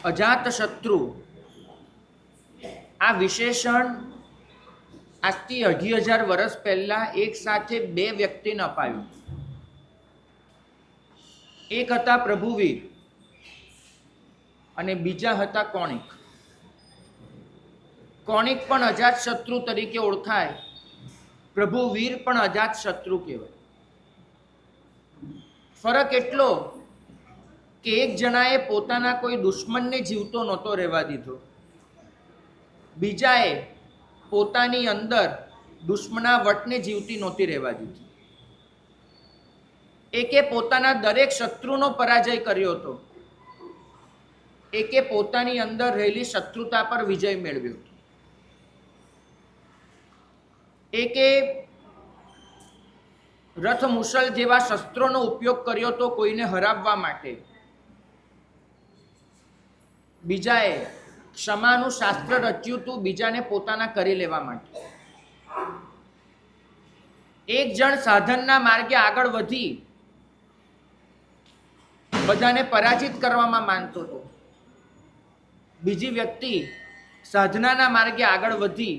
અજાતશત્રુ આ વિશેષણ આજથી 2,500 વર્ષ પહેલા એક સાથે બે વ્યક્તિને અપાયું. એક હતા પ્રભુવીર અને બીજા હતા કોણિક. કોણિક પણ અજાતશત્રુ તરીકે ઓળખાય, પ્રભુવીર પણ અજાતશત્રુ કહેવાય. ફરક એટલો કે એક જણાએ પોતાના કોઈ દુશ્મનને જીવતો નહોતો રહેવા દીધો, બીજાએ પોતાની અંદર દુશ્મનાવટને જીવતી નહોતી રહેવા દીધી. એકે પોતાના દરેક શત્રુનો પરાજય કર્યો હતો, એકે પોતાની અંદર રહેલી શત્રુતા પર વિજય મેળવ્યો હતો. એકે રથ મુસલ જેવા શસ્ત્રોનો ઉપયોગ કર્યો હતો કોઈને હરાવવા માટે, બીજાએ ક્ષમાનું શાસ્ત્ર રચ્યું હતું બીજાને પોતાના કરી લેવા માટે. એક જણ સાધનના માર્ગે આગળ વધી બધાને પરાજિત કરવામાં માનતો હતો, બીજી વ્યક્તિ સાધનાના માર્ગે આગળ વધી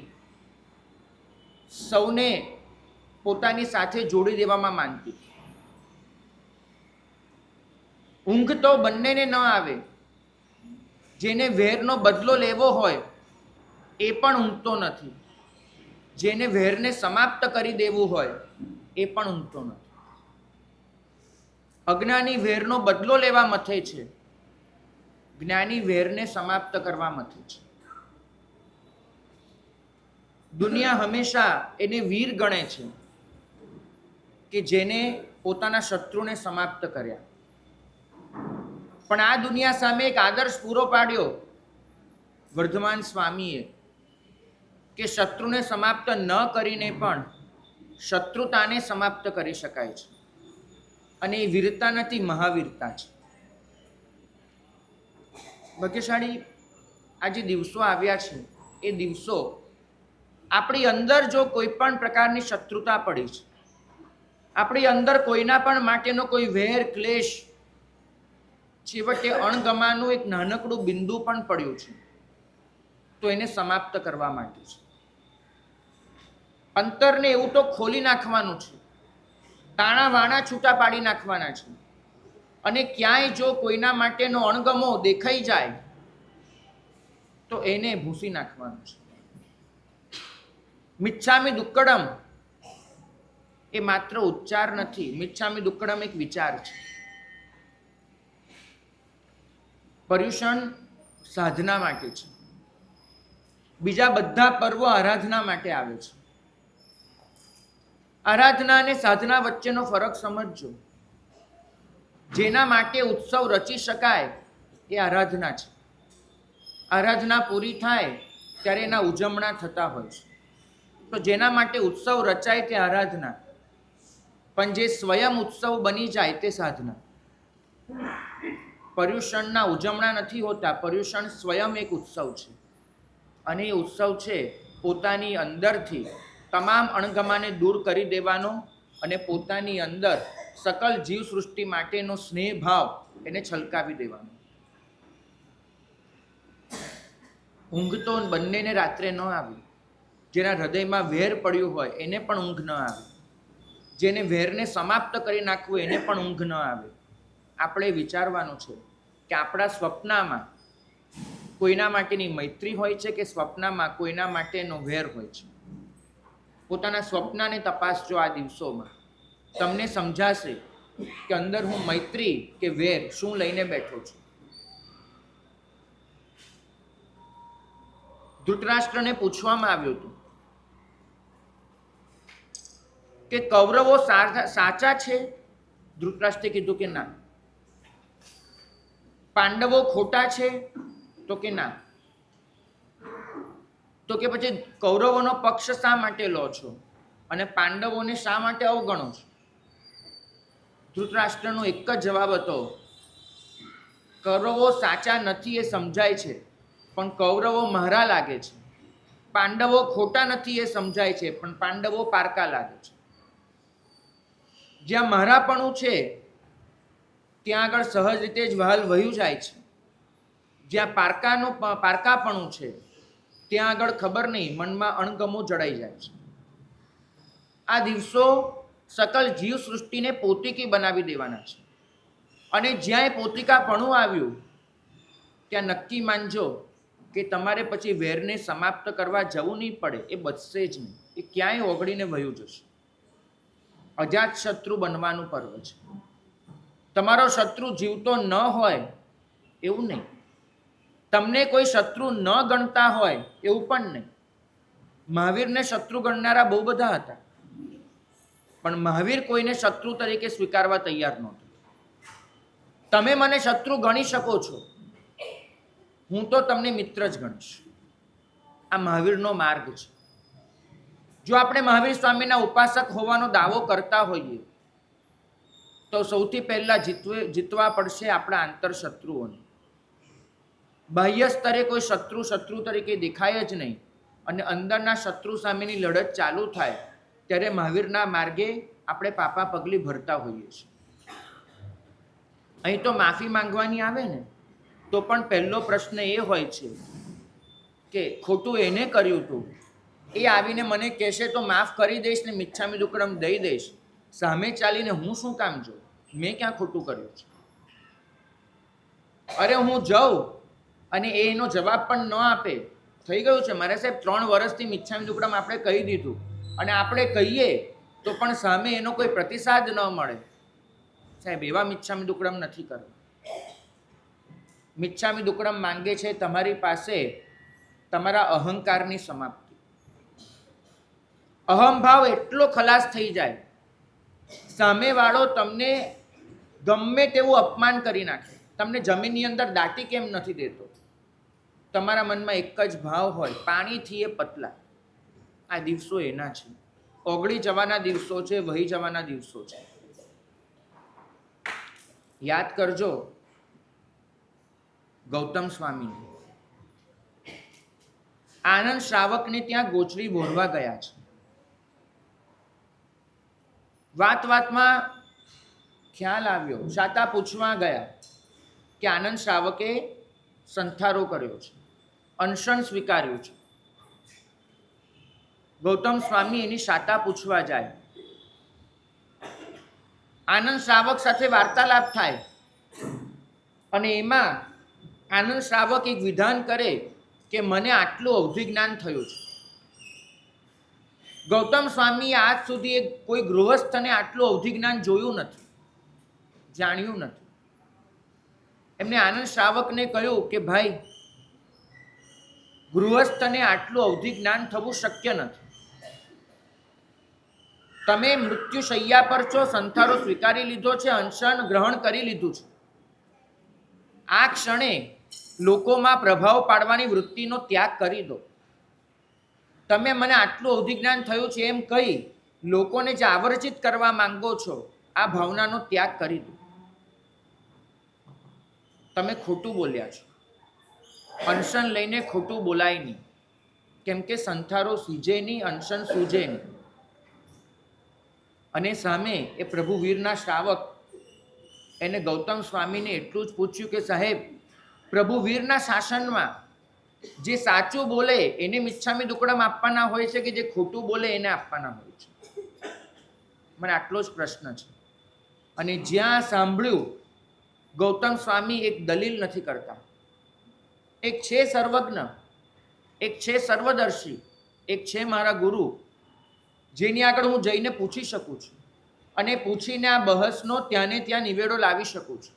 સૌને પોતાની સાથે જોડી દેવામાં માનતી. ઊંઘ તો બંનેને ન આવે. જેને વેરનો બદલો લેવો હોય એ પણ ઊંઘતો નથી, જેને વેરને સમાપ્ત કરી દેવું હોય એ પણ ઊંઘતો નથી. અજ્ઞાની વેરનો બદલો લેવા મથે છે, જ્ઞાની વેરને સમાપ્ત કરવા મથે છે. દુનિયા હંમેશા એને વીર ગણે છે કે જેને પોતાના શત્રુને સમાપ્ત કર્યા. પણ આ દુનિયા સામે એક આદર્શ પૂરો પાડ્યો વર્ધમાન સ્વામીએ કે શત્રુને સમાપ્ત ન કરીને પણ શત્રુતાને સમાપ્ત કરી શકાય છે, અને એ વીરતા નથી, મહાવીરતા છે. ભાગ્યશાળી આ જે દિવસો આવ્યા છે એ દિવસો આપણી અંદર જો કોઈ પણ પ્રકારની શત્રુતા પડી છે, આપણી અંદર કોઈના પણ માટેનો કોઈ વેર ક્લેશ, છેવટે અણગમાનું એક નાનકડું બિંદુ પણ પડ્યું છે, તો એને સમાપ્ત કરવા માટે છે. અંતરને એવું તો ખોલી નાખવાનું છે, તાણા વાણા છૂટા પાડી નાખવાના છે, અને ક્યાંય જો કોઈના માટેનો અણગમો દેખાઈ જાય તો એને ભૂંસી નાખવાનું છે. મિચ્છામી દુક્કડમ એ માત્ર ઉચ્ચાર નથી, મિચ્છામી દુક્કડમ એક વિચાર છે. પર્યુષણ સાધના માટે છે, બીજા બધા પર્વો આરાધના માટે આવે છે. આરાધના અને સાધના વચ્ચેનો ફરક સમજજો. જેના માટે ઉત્સવ રચી શકાય એ આરાધના છે. આરાધના પૂરી થાય ત્યારે એના ઉજવણા થતા હોય છે. તો જેના માટે ઉત્સવ રચાય તે આરાધના, પણ જે સ્વયં ઉત્સવ બની જાય તે સાધના. પર્યુષણના ઉજવણા નથી હોતા, પર્યુષણ સ્વયં એક ઉત્સવ છે, અને એ ઉત્સવ છે પોતાની અંદરથી તમામ અણગમાને દૂર કરી દેવાનો અને પોતાની અંદર સકલ જીવ સૃષ્ટિ માટેનો સ્નેહ ભાવ એને છલકાવી દેવાનો. ઊંઘ તો બંનેને રાત્રે ન આવી. જેના હૃદયમાં વેર પડ્યું હોય એને પણ ઊંઘ ન આવે, જેને વેરને સમાપ્ત કરી નાખવું એને પણ ઊંઘ ન આવે. આપણે વિચારવાનું છે કે આપણા સ્વપ્નમાં કોઈના માટેની મૈત્રી હોય છે કે સ્વપ્નમાં કોઈના માટેનો વેર હોય છે. પોતાના સ્વપ્નને તપાસજો. આ દિવસોમાં તમને સમજાશે કે અંદર હું મૈત્રી કે વેર શું લઈને બેઠો છું. ધૃતરાષ્ટ્રને પૂછવામાં આવ્યું હતું કે કૌરવો સાચા છે? ધૃતરાષ્ટ્રે કીધું કે ના. પાંડવો ખોટા છે? તો કે ના. તો કે પછી કૌરવોનો પક્ષ શા માટે લો છો અને પાંડવોને શા માટે અવગણો છો? ધૃતરાષ્ટ્રનો એક જ જવાબ હતો, કૌરવો સાચા નથી એ સમજાય છે, પણ કૌરવો મારા લાગે છે. પાંડવો ખોટા નથી એ સમજાય છે, પણ પાંડવો પારકા લાગે છે. જ્યાં મારાપણું છે ત્યાં આગળ સહજ રીતે જ વહાલ વહ્યું જાય છે. જ્યાં પારકાપણું છે ત્યાં આગળ ખબર નહીં મનમાં અણગમો જડાઈ જાય છે. આ દિવસો સકલ જીવ સૃષ્ટિને પોતીકી બનાવી દેવાના છે. અને જ્યાં એ પોતિકાપણું આવ્યું ત્યાં નક્કી માનજો કે તમારે પછી વેરને સમાપ્ત કરવા જવું નહીં પડે. એ બચશે જ નહીં, એ ક્યાંય ઓગળીને વયું જશે. અજાત શત્રુ બનવાનું પર્વ છે. તમારો શત્રુ જીવતો ન હોય એવું નહીં, તમને કોઈ શત્રુ ન ગણતા હોય એવું પણ નહીં. મહાવીરને શત્રુ ગણનારા બહુ બધા હતા, પણ મહાવીર કોઈને શત્રુ તરીકે સ્વીકારવા તૈયાર નહોતો. તમે મને શત્રુ ગણી શકો છો, હું તો તમને મિત્ર જ ગણીશ. આ મહાવીરનો માર્ગ છે. જો આપણે મહાવીર સ્વામીના ઉપાસક હોવાનો દાવો કરતા હોઈએ તો સૌથી પહેલા જીતવા પડશે આપણા આંતરશત્રુઓને. બાહ્ય સ્તરે કોઈ શત્રુ તરીકે દેખાય જ નહીં અને અંદરના શત્રુ સામેની લડત ચાલુ થાય ત્યારે મહાવીરના માર્ગે આપણે પાપા પગલી ભરતા હોઈએ છીએ. અહીં તો માફી માંગવાની આવે ને તો પણ પહેલો પ્રશ્ન એ હોય છે કે ખોટું એને કર્યું હતું, એ આવીને મને કહેશે તો માફ કરી દઈશ ને મિચ્છામી દુક્કડમ દઈ દઈશ. સામે ચાલીને હું શું કામ જોઉં? મેં ક્યાં ખોટું કર્યું છે? અરે હું જાઉં અને એનો જવાબ પણ ન આપે, થઈ ગયું છે મારે સાહેબ 3 વર્ષથી મિચ્છામી દુક્કડમ આપણે કહી દીધું અને આપણે કહીએ તો પણ સામે એનો કોઈ પ્રતિસાદ ન મળે. સાહેબ એવા મિચ્છામી દુક્કડમ નથી કરવા. મિચ્છામી દુક્કડમ માંગે છે તમારી પાસે તમારા અહંકારની સમાપ્તિ. અહંભાવ એટલો ખલાસ થઈ જાય, સામેવાળો તમને ગમે તેવું અપમાન કરી નાખે, તમને જમીનની અંદર દાટી કેમ નથી દેતો, તમારા મનમાં એક જ ભાવ હોય, પાણીથી એ પતલા. આ દિવસો એના છે, ઓગળી જવાના દિવસો છે, વહી જવાના દિવસો છે. યાદ કરજો ગૌતમ સ્વામી આનંદ શ્રાવકને ત્યાં ગોચરી બોરવા ગયા છે. વાતમાં ખ્યાલ આવ્યો, શાતા પૂછવા ગયા કે આનંદ શ્રાવકે સંથારો કર્યો છે, અનશન સ્વીકાર્યું છે. ગૌતમ સ્વામી એની શાતા પૂછવા જાય. આનંદ શ્રાવક સાથે વાર્તાલાપ થાય અને એમાં આનંદ શ્રાવક એક વિધાન કરે કે મને આટલું અવધિ જ્ઞાન થયું છે. ગૌતમ સ્વામીએ આજ સુધી કોઈ ગૃહસ્થને આટલું અવધિ જ્ઞાન જોયું નથી, જાણ્યું નથી. એમને આનંદ શ્રાવકને કહ્યું કે ભાઈ, ગૃહસ્થને આટલું અવધિ જ્ઞાન થવું શક્ય નથી. તમે મૃત્યુ શૈયા પર છો, સંથારો સ્વીકારી લીધો છે, અનશન ગ્રહણ કરી લીધું છે. આ ક્ષણે લોકોમાં પ્રભાવ પાડવાની વૃત્તિનો ત્યાગ કરી દો. તમે મને આટલું અવધિ જ્ઞાન થયું છે એમ કહી લોકોને જે આવર્જિત કરવા માંગો છો, આ ભાવનાનો ત્યાગ કરી દો. તમે ખોટું બોલ્યા છો. અનશન લઈને ખોટું બોલાય નહીં, કેમ કે સંથારો સીજે નહીં, અનશન સૂજે નહીં. અને સામે એ પ્રભુ વીરના શ્રાવક એને ગૌતમ સ્વામીને એટલું જ પૂછ્યું કે સાહેબ, પ્રભુ વીરના શાસનમાં જે સાચું બોલે એને મિચ્છામી દુક્કડમ આપવાના હોય છે કે જે ખોટું બોલે એને આપવાના હોય છે? મને આટલો જ પ્રશ્ન છે. અને જ્યાં સાંભળ્યું, ગૌતમ સ્વામી એક દલીલ નથી કરતા. એક છે સર્વજ્ઞ, એક છે સર્વદર્શી, એક છે મારા ગુરુ, જેની આગળ હું જઈને પૂછી શકું છું અને પૂછીને આ બહસનો ત્યાંને ત્યાં નિવેડો લાવી શકું છું.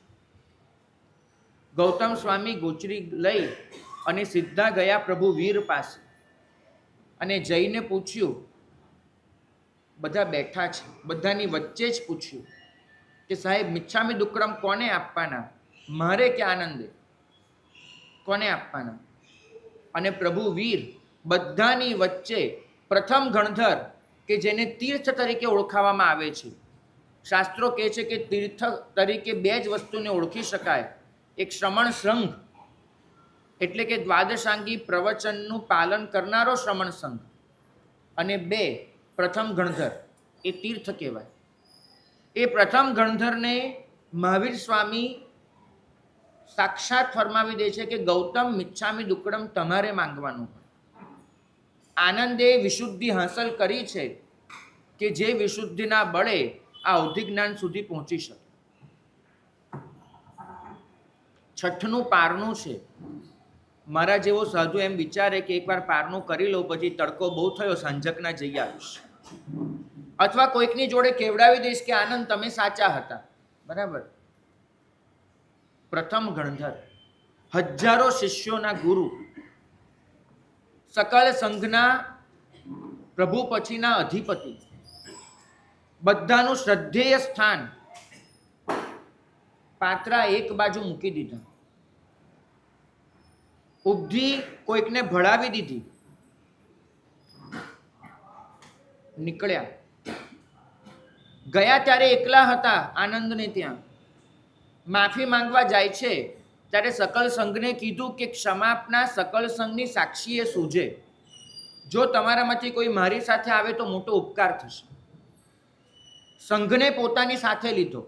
ગૌતમ સ્વામી ગોચરી લઈ અને સીધા ગયા પ્રભુ વીર પાસે અને જઈને પૂછ્યું. બધા બેઠા છે, બધાની વચ્ચે જ પૂછ્યું કે સાહેબ, મિચ્છામી દુક્કડમ કોને આપવાના? મારે કે આનંદે? કોને આપવાના? અને પ્રભુ વીર બધાની વચ્ચે પ્રથમ ગણધર કે જેને તીર્થ તરીકે ઓળખાવામાં આવે છે. શાસ્ત્રો કહે છે કે તીર્થ તરીકે 2 જ વસ્તુને ઓળખી શકાય. એક શ્રમણ સંઘ, એટલે કે દ્વાદશાંગી પ્રવચનનું પાલન કરનારો શ્રમણ સંઘ, અને 2 પ્રથમ ગણધર, એ તીર્થ કહેવાય. એ પ્રથમ ગણધરને મહાવીર સ્વામી સાક્ષાત ફરમાવી દે છે કે ગૌતમ મિચ્છામી દુક્કડમ તમારે માંગવાનું. આનંદે વિશુદ્ધિ હાંસલ કરી છે કે જે વિશુદ્ધિના બળે આ અવધિ જ્ઞાન સુધી પહોંચી શકે. છઠ્ઠનું પારણું છે. મારા જેવો સાધુ એમ વિચારે કે એકવાર પારણું કરી લઉં, પછી તડકો બહુ થયો, સાંજકના જઈ આવીશ, અથવા કોઈકની જોડે કેવડાવી દઈશ કે આનંદ તમે સાચા હતા. બરાબર. પ્રથમ ગણધર, હજારો શિષ્યોના ગુરુ, સકલ સંઘના પ્રભુ પછીના અધિપતિ, બધાનું શ્રદ્ધેય સ્થાન પાત્રા એક બાજુ મૂકી દીધા. ઉપધી કોઈકને ભળાવી દીધી, નીકળ્યા. ગયા ત્યારે એકલા હતા આનંદને ત્યાં. માફી માંગવા જાય છે ત્યારે સકલ સંઘને કીધું કે ક્ષમાપના સકલ સંઘની સાક્ષીએ સૂજે. જો તમારામાંથી કોઈ મારી સાથે આવે તો મોટો ઉપકાર થશે. સંઘને પોતાની સાથે લીધો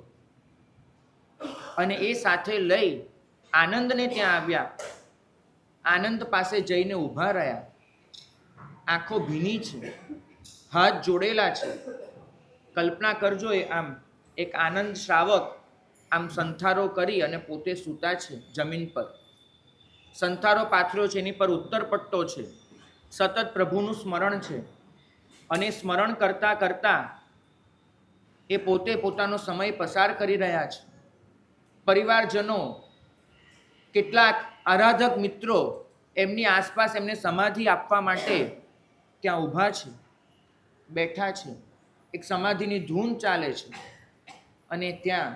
અને એ સાથે લઈ આનંદને ત્યાં આવ્યા. આનંદ પાસે જઈને ઊભા રહ્યા. આંખો ભીની છે, હાથ જોડેલા છે. કલ્પના કરજો, એ આમ એક આનંદ શ્રાવક આમ સંથારો કરી અને પોતે સૂતા છે જમીન પર. સંથારો પાથર્યો છે, એની પર ઉત્તર પટ્ટો છે. સતત પ્રભુનું સ્મરણ છે અને સ્મરણ કરતા કરતા એ પોતે પોતાનો સમય પસાર કરી રહ્યા છે. પરિવારજનો, કેટલાક આરાધક મિત્રો એમની આસપાસ એમને સમાધિ આપવા માટે ત્યાં ઊભા છે, બેઠા છે. એક સમાધિની ધૂન ચાલે છે અને ત્યાં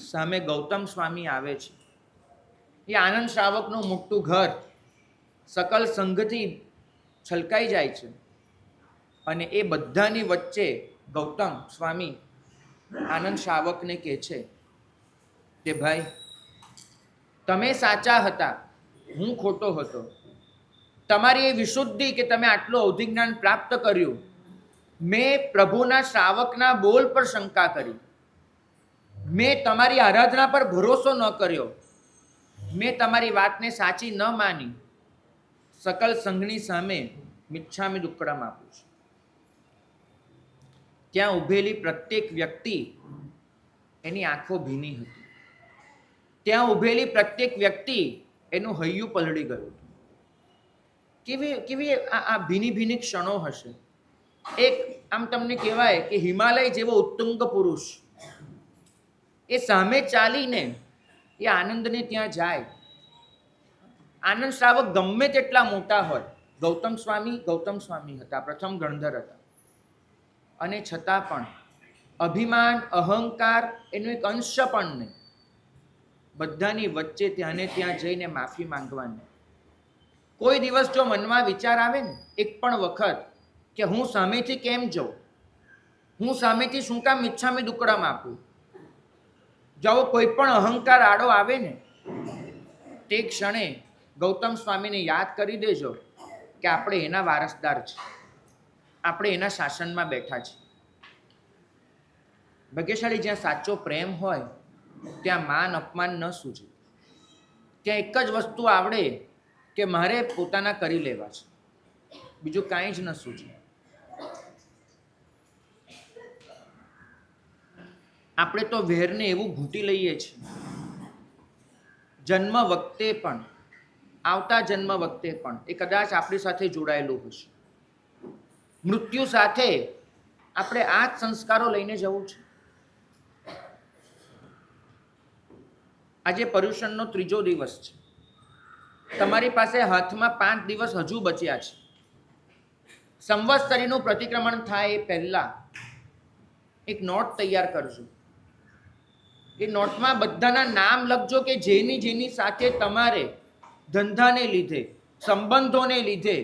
સામે ગૌતમ સ્વામી આવે છે. એ આનંદ શ્રાવકનું મોટું ઘર સકલ સંઘથી છલકાઈ જાય છે અને એ બધાની વચ્ચે ગૌતમ સ્વામી આનંદ શ્રાવકને કહે છે કે ભાઈ, તમે સાચા હતા, હું ખોટો હતો. તમારી એ વિશુદ્ધિ કે તમે આટલું અવધિજ્ઞાન પ્રાપ્ત કર્યું, મેં પ્રભુના શ્રાવકના બોલ પર શંકા કરી, મેં તમારી આરાધના પર ભરોસો ન કર્યો, મેં તમારી વાતને સાચી ન માની. સકલ સંઘની સામે મિચ્છામી દુક્કડમ આપું છું. ત્યાં ઊભેલી પ્રત્યેક વ્યક્તિ એની આંખો ભીની હતી. ત્યાં ઊભેલી પ્રત્યેક વ્યક્તિ એનું હૈયું પલળી ગયું. કેવી કેવી આ ભીની ભીની ક્ષણો હશે. એક આમ તમને કહેવાય કે હિમાલય જેવો ઉત્તુંગ પુરુષ એ સામે ચાલીને એ આનંદને ત્યાં જાય. આનંદ શ્રાવક ગમે તેટલા મોટા હોય, ગૌતમ સ્વામી હતા, પ્રથમ ગણધર હતા, અને છતાં પણ અભિમાન, અહંકાર એનો એક અંશ પણ નહીં. બધાની વચ્ચે ત્યાં ને ત્યાં જઈને માફી માંગવાની. કોઈ દિવસ જો મનમાં વિચાર આવે ને એક પણ વખત કે હું સામેથી કેમ જાઉં, હું સામેથી શું કામ મિચ્છામી દુક્કડમ આપું, જો કોઈ પણ અહંકાર આડો આવે ને તે ક્ષણે ગૌતમ સ્વામીને યાદ કરી દેજો કે આપણે એના વારસદાર છે, આપણે એના શાસનમાં બેઠા છીએ. ભાગ્યશાળી જ્યાં સાચો પ્રેમ હોય ત્યાં માન અપમાન ન સૂજે. ત્યાં એક જ વસ્તુ આવડે કે મારે પોતાના કરી લેવા છે, બીજું કાંઈ જ ન સૂજે. આપણે તો વેરને એવું ઘૂંટી લઈએ છીએ, જન્મ વખતે પણ, આવતા જન્મ વખતે પણ એ કદાચ આપણી સાથે જોડાયેલું હશે. મૃત્યુ સાથે આપણે આ જ સંસ્કારો લઈને જવું છે. આજે પર્યુષણનો 3જો દિવસ છે. તમારી પાસે હાથમાં 5 દિવસ હજુ બચ્યા છે. સંવત્સરીનું પ્રતિક્રમણ થાય એ પહેલા એક નોટ તૈયાર કરજો. એ નોટમાં બધાના નામ લખજો કે જેની જેની સાથે તમારે ધંધાને લીધે, સંબંધોને લીધે,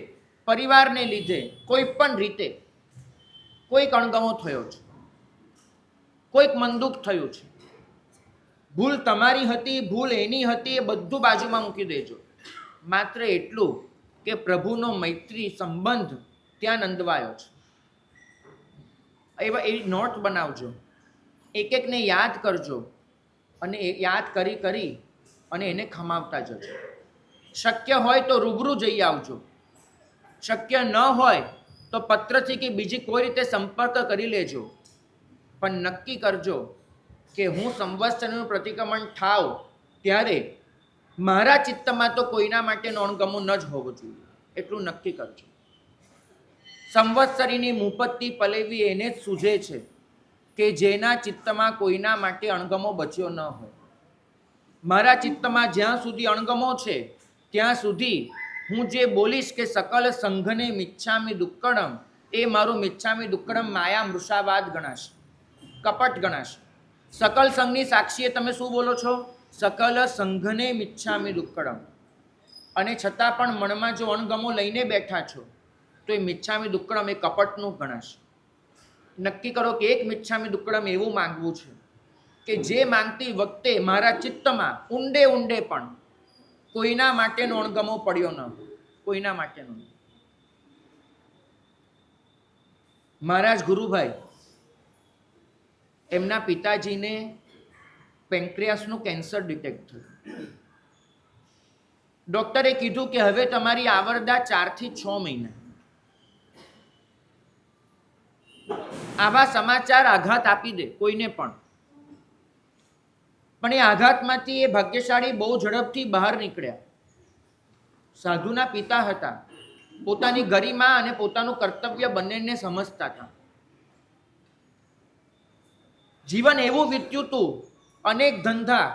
પરિવારને લીધે કોઈ પણ રીતે કોઈક અણગમો થયો છે, કોઈક મનદુખ થયું છે. ભૂલ તમારી હતી, ભૂલ એની હતી, એ બધું બાજુમાં મૂકી દેજો. માત્ર એટલું કે પ્રભુનો મૈત્રી સંબંધ ત્યાં નંદવાયો છે. એવા એ નોટ બનાવજો, એક એકને યાદ કરજો અને એ યાદ કરી અને એને ખમાવતા જજો. શક્ય હોય તો રૂબરૂ જઈ આવજો. શક્ય ન હોય તો પત્રથી કે બીજી કોઈ રીતે સંપર્ક કરી લેજો. પણ નક્કી કરજો કે હું સંવત્સરનું પ્રતિક્રમણ થાવ ત્યારે મારા ચિત્તમાં તો કોઈના માટેનો અણગમો ન જ હોવો જોઈએ, એટલું નક્કી કરજો. સંવત્સરીની મુપત્તિ પલેવી એને જ સૂઝે છે કે જેના ચિત્તમાં કોઈના માટે અણગમો બચ્યો ન હોય. મારા ચિત્તમાં જ્યાં સુધી અણગમો છે ત્યાં સુધી હું જે બોલીશ કે સકલ સંઘને મિચ્છામિ દુક્કડમ, એ મારું મિચ્છામિ દુક્કડમ માયા મૃષાવાદ ગણાશે, કપટ ગણાશે. સકલ સંઘની સાક્ષીએ તમે શું બોલો છો? સકલ સંઘને મિચ્છામિ દુક્કડમ. અને છતાં પણ મનમાં જો અણગમો લઈને બેઠા છો તો એ મિચ્છામિ દુક્કડમ એ કપટનું ગણાશે. નક્કી કરો કે એક મિચ્છામિ દુક્કડમ એવું માંગવું છે કે જે માંગતી વખતે મારા ચિત્તમાં ઊંડે ઊંડે પણ કોઈના માટેનો અણગમો પડ્યો ન હોય, કોઈના માટેનો. મહારાજ ગુરુભાઈ, એમના પિતાજીને પેન્ક્રિયાસનું કેન્સર ડિટેક્ટ થયું. ડોક્ટરે કીધું કે હવે તમારી આવરદા 4 થી 6 મહિના. આવા સમાચાર આઘાત આપી દે કોઈને પણ. પણ એ આઘાતમાંથી એ ભાગ્યશાળી બહુ ઝડપથી બહાર નીકળ્યા. સાધુના પિતા હતા, પોતાની ગરિમા અને પોતાનું કર્તવ્ય બંનેને સમજતા હતા. જીવન એવું વીત્યું હતું, અનેક ધંધા,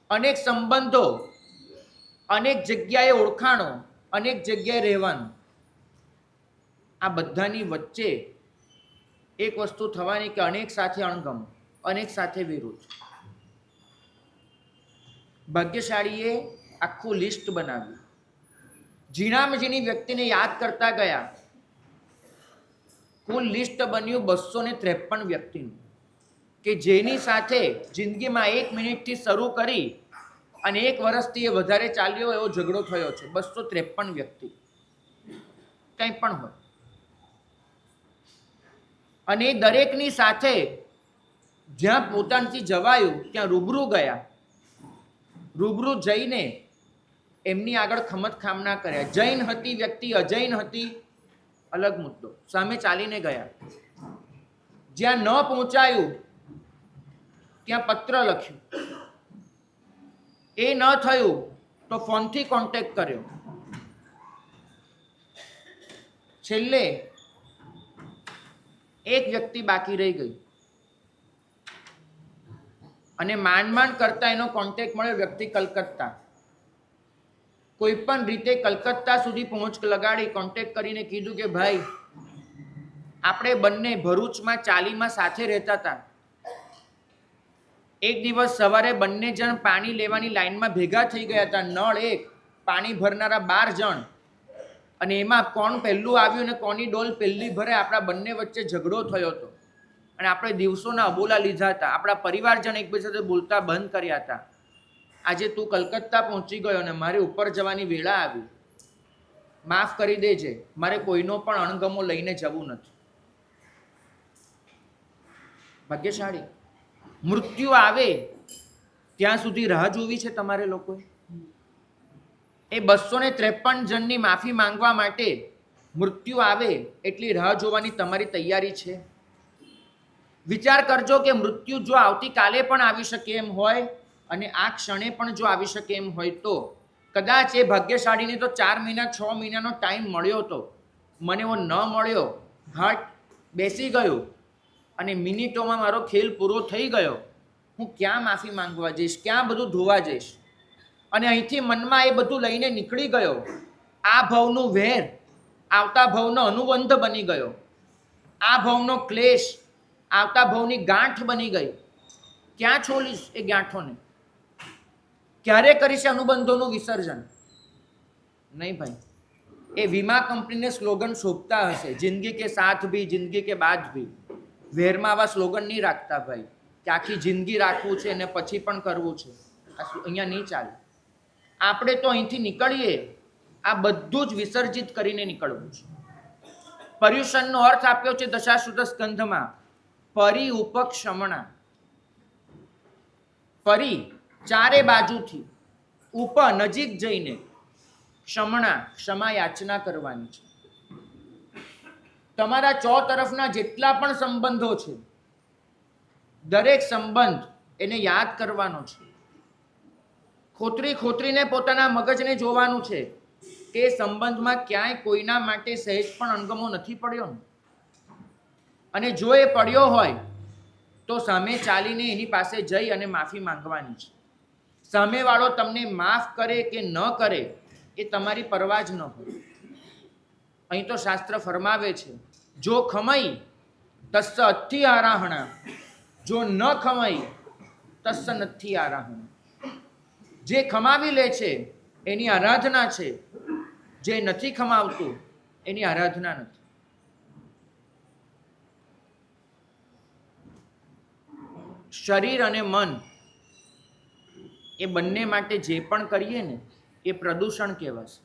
અનેક સંબંધો, અનેક જગ્યાએ ઓળખાણો, અનેક જગ્યાએ રહેવાનું. આ બધાની વચ્ચે એક વસ્તુ થવાની કે અનેક સાથે અણગમ, અનેક સાથે વિરોધ. ભાગ્યશાળીએ આખું લિસ્ટ બનાવ્યું. ઝીણામાં ઝીણી વ્યક્તિને યાદ કરતા ગયા. કુલ લિસ્ટ બન્યું 253 વ્યક્તિનું, કે જેની સાથે જિંદગીમાં 1 મિનિટથી શરૂ કરી અને 1 વર્ષથી એ વધારે ચાલ્યો એવો ઝઘડો થયો છે. 253 વ્યક્તિ, કંઈ પણ હોય. અને દરેકની સાથે જ્યાં પોતાનાથી જવાયું ત્યાં રૂબરૂ ગયા. રૂબરૂ જઈને એમની આગળ ખમત ખામના કર્યા. જૈન હતી વ્યક્તિ, અજૈન હતી, અલગ મુદ્દો. સામે ચાલીને ગયા. જ્યાં ન પહોંચાયું ત્યાં પત્ર લખ્યું. એ ન થયું તો ફોનથી કોન્ટેક્ટ કર્યો. છેલ્લે એક વ્યક્તિ બાકી રહી ગઈ અને માંડ કરતા એનો કોન્ટેક્ટ મળ્યો. વ્યક્તિ કલકત્તા. કોઈ પણ રીતે કલકત્તા સુધી પહોંચ લગાડી કોન્ટેક્ટ કરીને કીધું કે ભાઈ, આપણે બંને ભરૂચમાં ચાલીમાં સાથે રહેતા હતા. એક દિવસ સવારે બંને જણ પાણી લેવાની લાઈનમાં ભેગા થઈ ગયા હતા. નળ એક, પાણી ભરનારા 12 જણ, અને એમાં કોણ પહેલું આવ્યું ને કોની ડોલ પહેલી ભરે, આપણા બંને વચ્ચે ઝઘડો થયો હતો. અને આપણે દિવસોના અબોલા લીધા હતા. આપણા પરિવારજન એકબીજા સાથે બોલતા બંધ કર્યા હતા. આજે તું કલકત્તા પહોંચી ગયો અને મારે ઉપર જવાની વેળા આવી. માફ કરી દેજે, મારે કોઈનો પણ અણગમો લઈને જવું નથી. ભાગ્યશાળી. મૃત્યુ આવે ત્યાં સુધી રાહ જોવી છે તમારે લોકોએ. એ 253 જણની માફી માંગવા માટે મૃત્યુ આવે એટલી રાહ જોવાની તમારી તૈયારી છે? વિચાર કરજો કે મૃત્યુ જો આવતીકાલે પણ આવી શકે એમ હોય અને આ ક્ષણે પણ જો આવી શકે એમ હોય તો કદાચ એ ભાગ્યશાળીને તો 4 મહિના 6 મહિનાનો ટાઈમ મળ્યો હતો. મને એવો ન મળ્યો. હાર્ટ બેસી ગયું અને મિનિટોમાં મારો ખેલ પૂરો થઈ ગયો. હું ક્યાં માફી માંગવા જઈશ? ક્યાં બધું ધોવા જઈશ? અને અહીંથી મનમાં એ બધું લઈને નીકળી ગયો. આ ભવનું વેર આવતા ભવનો અનુબંધ બની ગયો. આ ભવનો ક્લેશ આવતા ભવની ગાંઠ બની ગઈ. ક્યાં છોડીશ એ ગાંઠોને? ક્યારે કરીશ અનુબંધોનું વિસર્જન? નહીં ભાઈ. એ વીમા કંપનીને સ્લોગન શોભતા હશે, જિંદગી કે સાથ ભી, જિંદગી કે બાદ ભી. વેરમાં આવા સ્લોગન નહીં રાખતા ભાઈ, કે આખી જિંદગી રાખવું છે અને પછી પણ કરવું છે. અહીંયા નહીં ચાલે. આપણે તો અહીંથી નીકળીએ, આ બધું જ વિસર્જિત કરીને નીકળવું છે. પર્યુષણનો અર્થ આપ્યો છે દશાશ્રુત સ્કંધમાં, પરી ઉપક્ષમણા. પરી ચારે બાજુથી, ઉપર નજીક જઈને ક્ષમા યાચના કરવાની છે. તમારા તરફના જેટલા પણ સંબંધો છે, દરેક સંબંધ એને યાદ કરવાનો છે. ખોતરીને પોતાના મગજને જોવાનું છે કે સંબંધમાં ક્યાંય કોઈના માટે સહેજ પણ અણગમો નથી પડ્યો ને. અને જો એ પડ્યો હોય તો સામે ચાલીને એની પાસે જઈ અને માફી માંગવાની છે. સામેવાળો તમને માફ કરે કે ન કરે એ તમારી પરવા જ ન હોય. અહીં તો શાસ્ત્ર ફરમાવે છે, જો ખમઈ તસ્સ અસ્થિ આરાહણા, જો ન ખમઈ તસ્સ નથી આરાહણા. જે ખમાવી લે છે એની આરાધના છે, જે નથી ખમાવતું એની આરાધના નથી. શરીર અને મન એ બંને માટે જે પણ કરીએ ને એ પ્રદૂષણ કહેવાશે.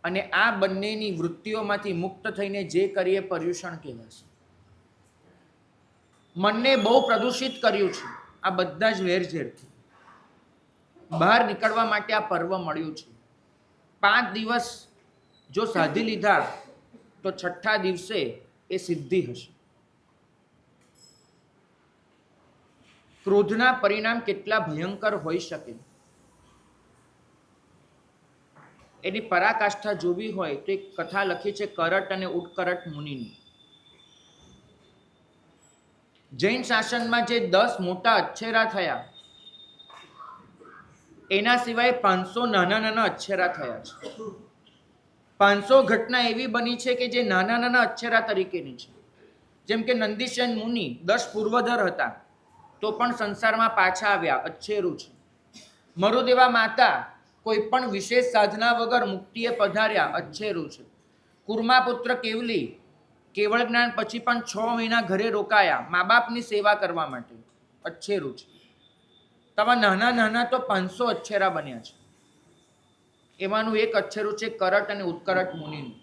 અને આ બંનેની વૃત્તિઓમાંથી મુક્ત થઈને જે કરીએ પર્યુષણ કહેવાશે. મનને બહુ પ્રદૂષિત કર્યું છે આ બધા જ વેરઝેરથી. બહાર નીકળવા માટે આ પર્વ મળ્યું છે. 5 દિવસ જો સાધી લીધા તો 6થા દિવસે એ સિદ્ધિ હશે. ક્રોધના પરિણામ કેટલા ભયંકર હોઈ શકે એની પરાકાષ્ઠા જોવી હોય તો એક કથા લખી છે કરટ અને ઉત્કરટ મુનિની. જૈન શાસનમાં જે 10 મોટા અચ્છેરા થયા એના સિવાય 500 નાના નાના અચ્છેરા થયા છે. 500 ઘટના એવી બની છે કે જે નાના નાના અચ્છેરા તરીકેની છે. જેમ કે નંદીસેન મુનિ 10 પૂર્વધર હતા તો પણ સંસારમાં પાછા આવ્યા, અચ્છેરું છે. મરુદેવા માતા કોઈ પણ વિશેષ સાધના વગર મુક્તિએ પધાર્યા, અચ્છેરું છે. કુર્માપુત્ર કેવલી કેવળ જ્ઞાન પછી પણ 6 મહિના ઘરે રોકાયા મા બાપની સેવા કરવા માટે, અચ્છેરું છે. તમારા નાના નાના તો 500 અચ્છેરા બન્યા છે. એમાંનું એક અચ્છેરું છે કરટ અને ઉત્કરટ મુનિનું.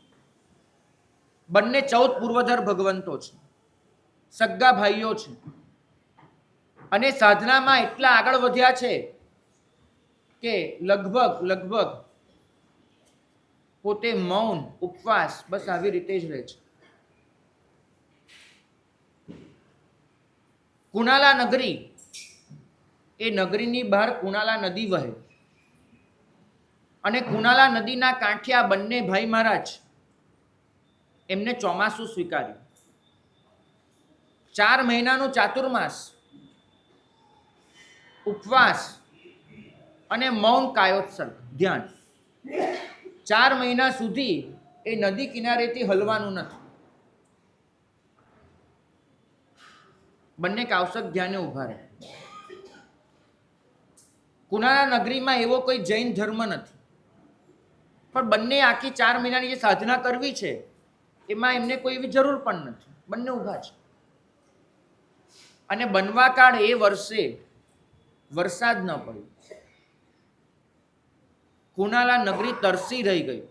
બંને 14 પૂર્વધર ભગવંતો છે, સગા ભાઈઓ છે. અને સાધનામાં એટલા આગળ વધ્યા છે કે લગભગ પોતે મૌન, ઉપવાસ, બસ આવી રીતે જ રહે છે. કુણાલા નગરી, એ નગરીની બહાર કુણાલા નદી વહે અને કુણાલા નદીના કાંઠે આ બંને ભાઈ મહારાજ એમને ચોમાસું સ્વીકાર્યું. 4 મહિનાનું ચાતુર્માસ, ઉપવાસ અને મૌન કાયોત્સર્ગ, ધ્યાન. 4 મહિના સુધી એ નદી કિનારેથી હલવાનું નથી. બંને કાવસક ધ્યાને ઉભા રહે. કુણાલા નગરીમાં એવો કોઈ જૈન ધર્મ નથી, પણ બંને આખી 4 મહિનાની જે સાધના કરવી છે એમાં એમને કોઈ એવી જરૂર પણ નથી. બંને ઊભા છે. અને બનવાકાળ એ વર્ષે વરસાદ ન પડ્યો. કુણાલા નગરી તરસી રહી ગઈ.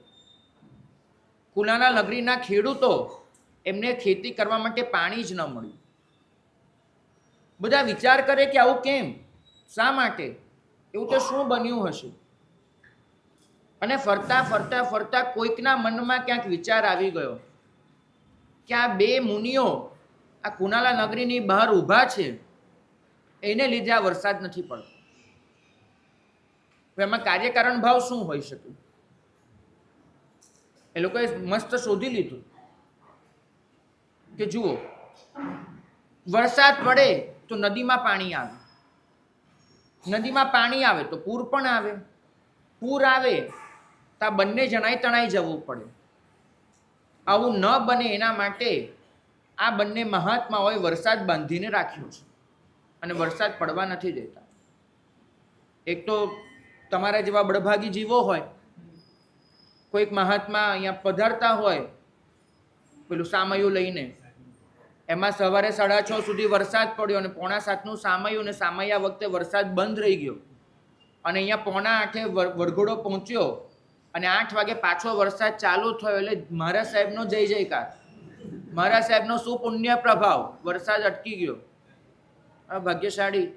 કુણાલા નગરીના ખેડૂતો, એમને ખેતી કરવા માટે પાણી જ ન મળ્યું. બધા વિચાર કરે કે આવું કેમ, શા માટે, એવું તો શું બન્યું હશે. અને ફરતા ફરતા ફરતા કોઈકના મનમાં ક્યાંક વિચાર આવી ગયો કે આ 2 મુનિઓ આ કુણાલા નગરીની બહાર ઊભા છે એને લીધે આ વરસાદ નથી પડતો. એમાં કાર્યકારણ ભાવ શું હોઈ શકે? એ લોકોએ મસ્ત શોધી લીધું કે જુઓ, વરસાદ પડે તો નદીમાં પાણી આવે, નદીમાં પાણી આવે તો પૂર પણ આવે, પૂર આવે તો આ બંને જણાય તણાઈ જવું પડે. આવું ન બને એના માટે આ બંને મહાત્માઓએ વરસાદ બાંધીને રાખ્યો છે અને વરસાદ પડવા નથી દેતા. એક તો તમારા જેવા બળભાગી જીવો હોય, કોઈક મહાત્મા અહીંયા પધારતા હોય પેલું સામયું લઈને, એમાં સવારે 6:30 સુધી વરસાદ પડ્યો અને 7:45નું સામયું, અને સામયા વખતે વરસાદ બંધ રહી ગયો અને અહીંયા 7:45 વરઘોડો પહોંચ્યો અને 8 વાગે પાછો વરસાદ ચાલુ થયો. એટલે મહારાજ સાહેબનો જય જયકાર, મહારાજ સાહેબનો શું પુણ્ય પ્રભાવ, વરસાદ અટકી ગયો. આ ભાગ્યશાળી.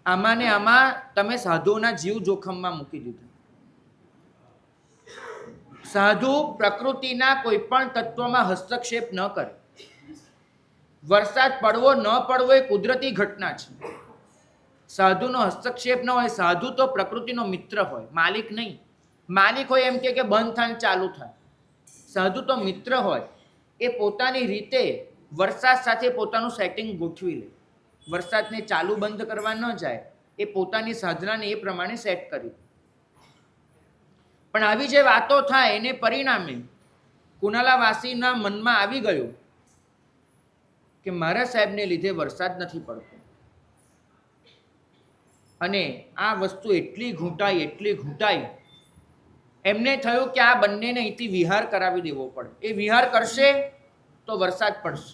આમાં ને આમાં તમે સાધુઓના જીવ જોખમમાં મૂકી દીધા. સાધુ પ્રકૃતિના કોઈ પણ તત્વમાં હસ્તક્ષેપ ન કરે. વરસાદ પડવો ન પડવો એ કુદરતી ઘટના છે. સાધુનો હસ્તક્ષેપ ન હોય. સાધુ તો પ્રકૃતિનો મિત્ર હોય, માલિક નહીં. માલિક હોય એમ કે બંધ થાય ચાલુ થાય. સાધુ તો મિત્ર હોય. એ પોતાની રીતે વરસાદ સાથે પોતાનું સેટિંગ ગોઠવી લે. વરસાદને ચાલુ બંધ કરવા ન જાય, એ પોતાની સાધનાને એ પ્રમાણે સેટ કરી. પણ આવી જે વાતો થાય એને પરિણામે કુનાલાવાસીના મનમાં આવી ગયું કે મારા સાહેબને લીધે વરસાદ નથી પડતો. અને આ વસ્તુ એટલી ઘૂંટાઈ, એમને થયું કે આ બંનેને અહીંથી વિહાર કરાવી દેવો પડે. એ વિહાર કરશે તો વરસાદ પડશે.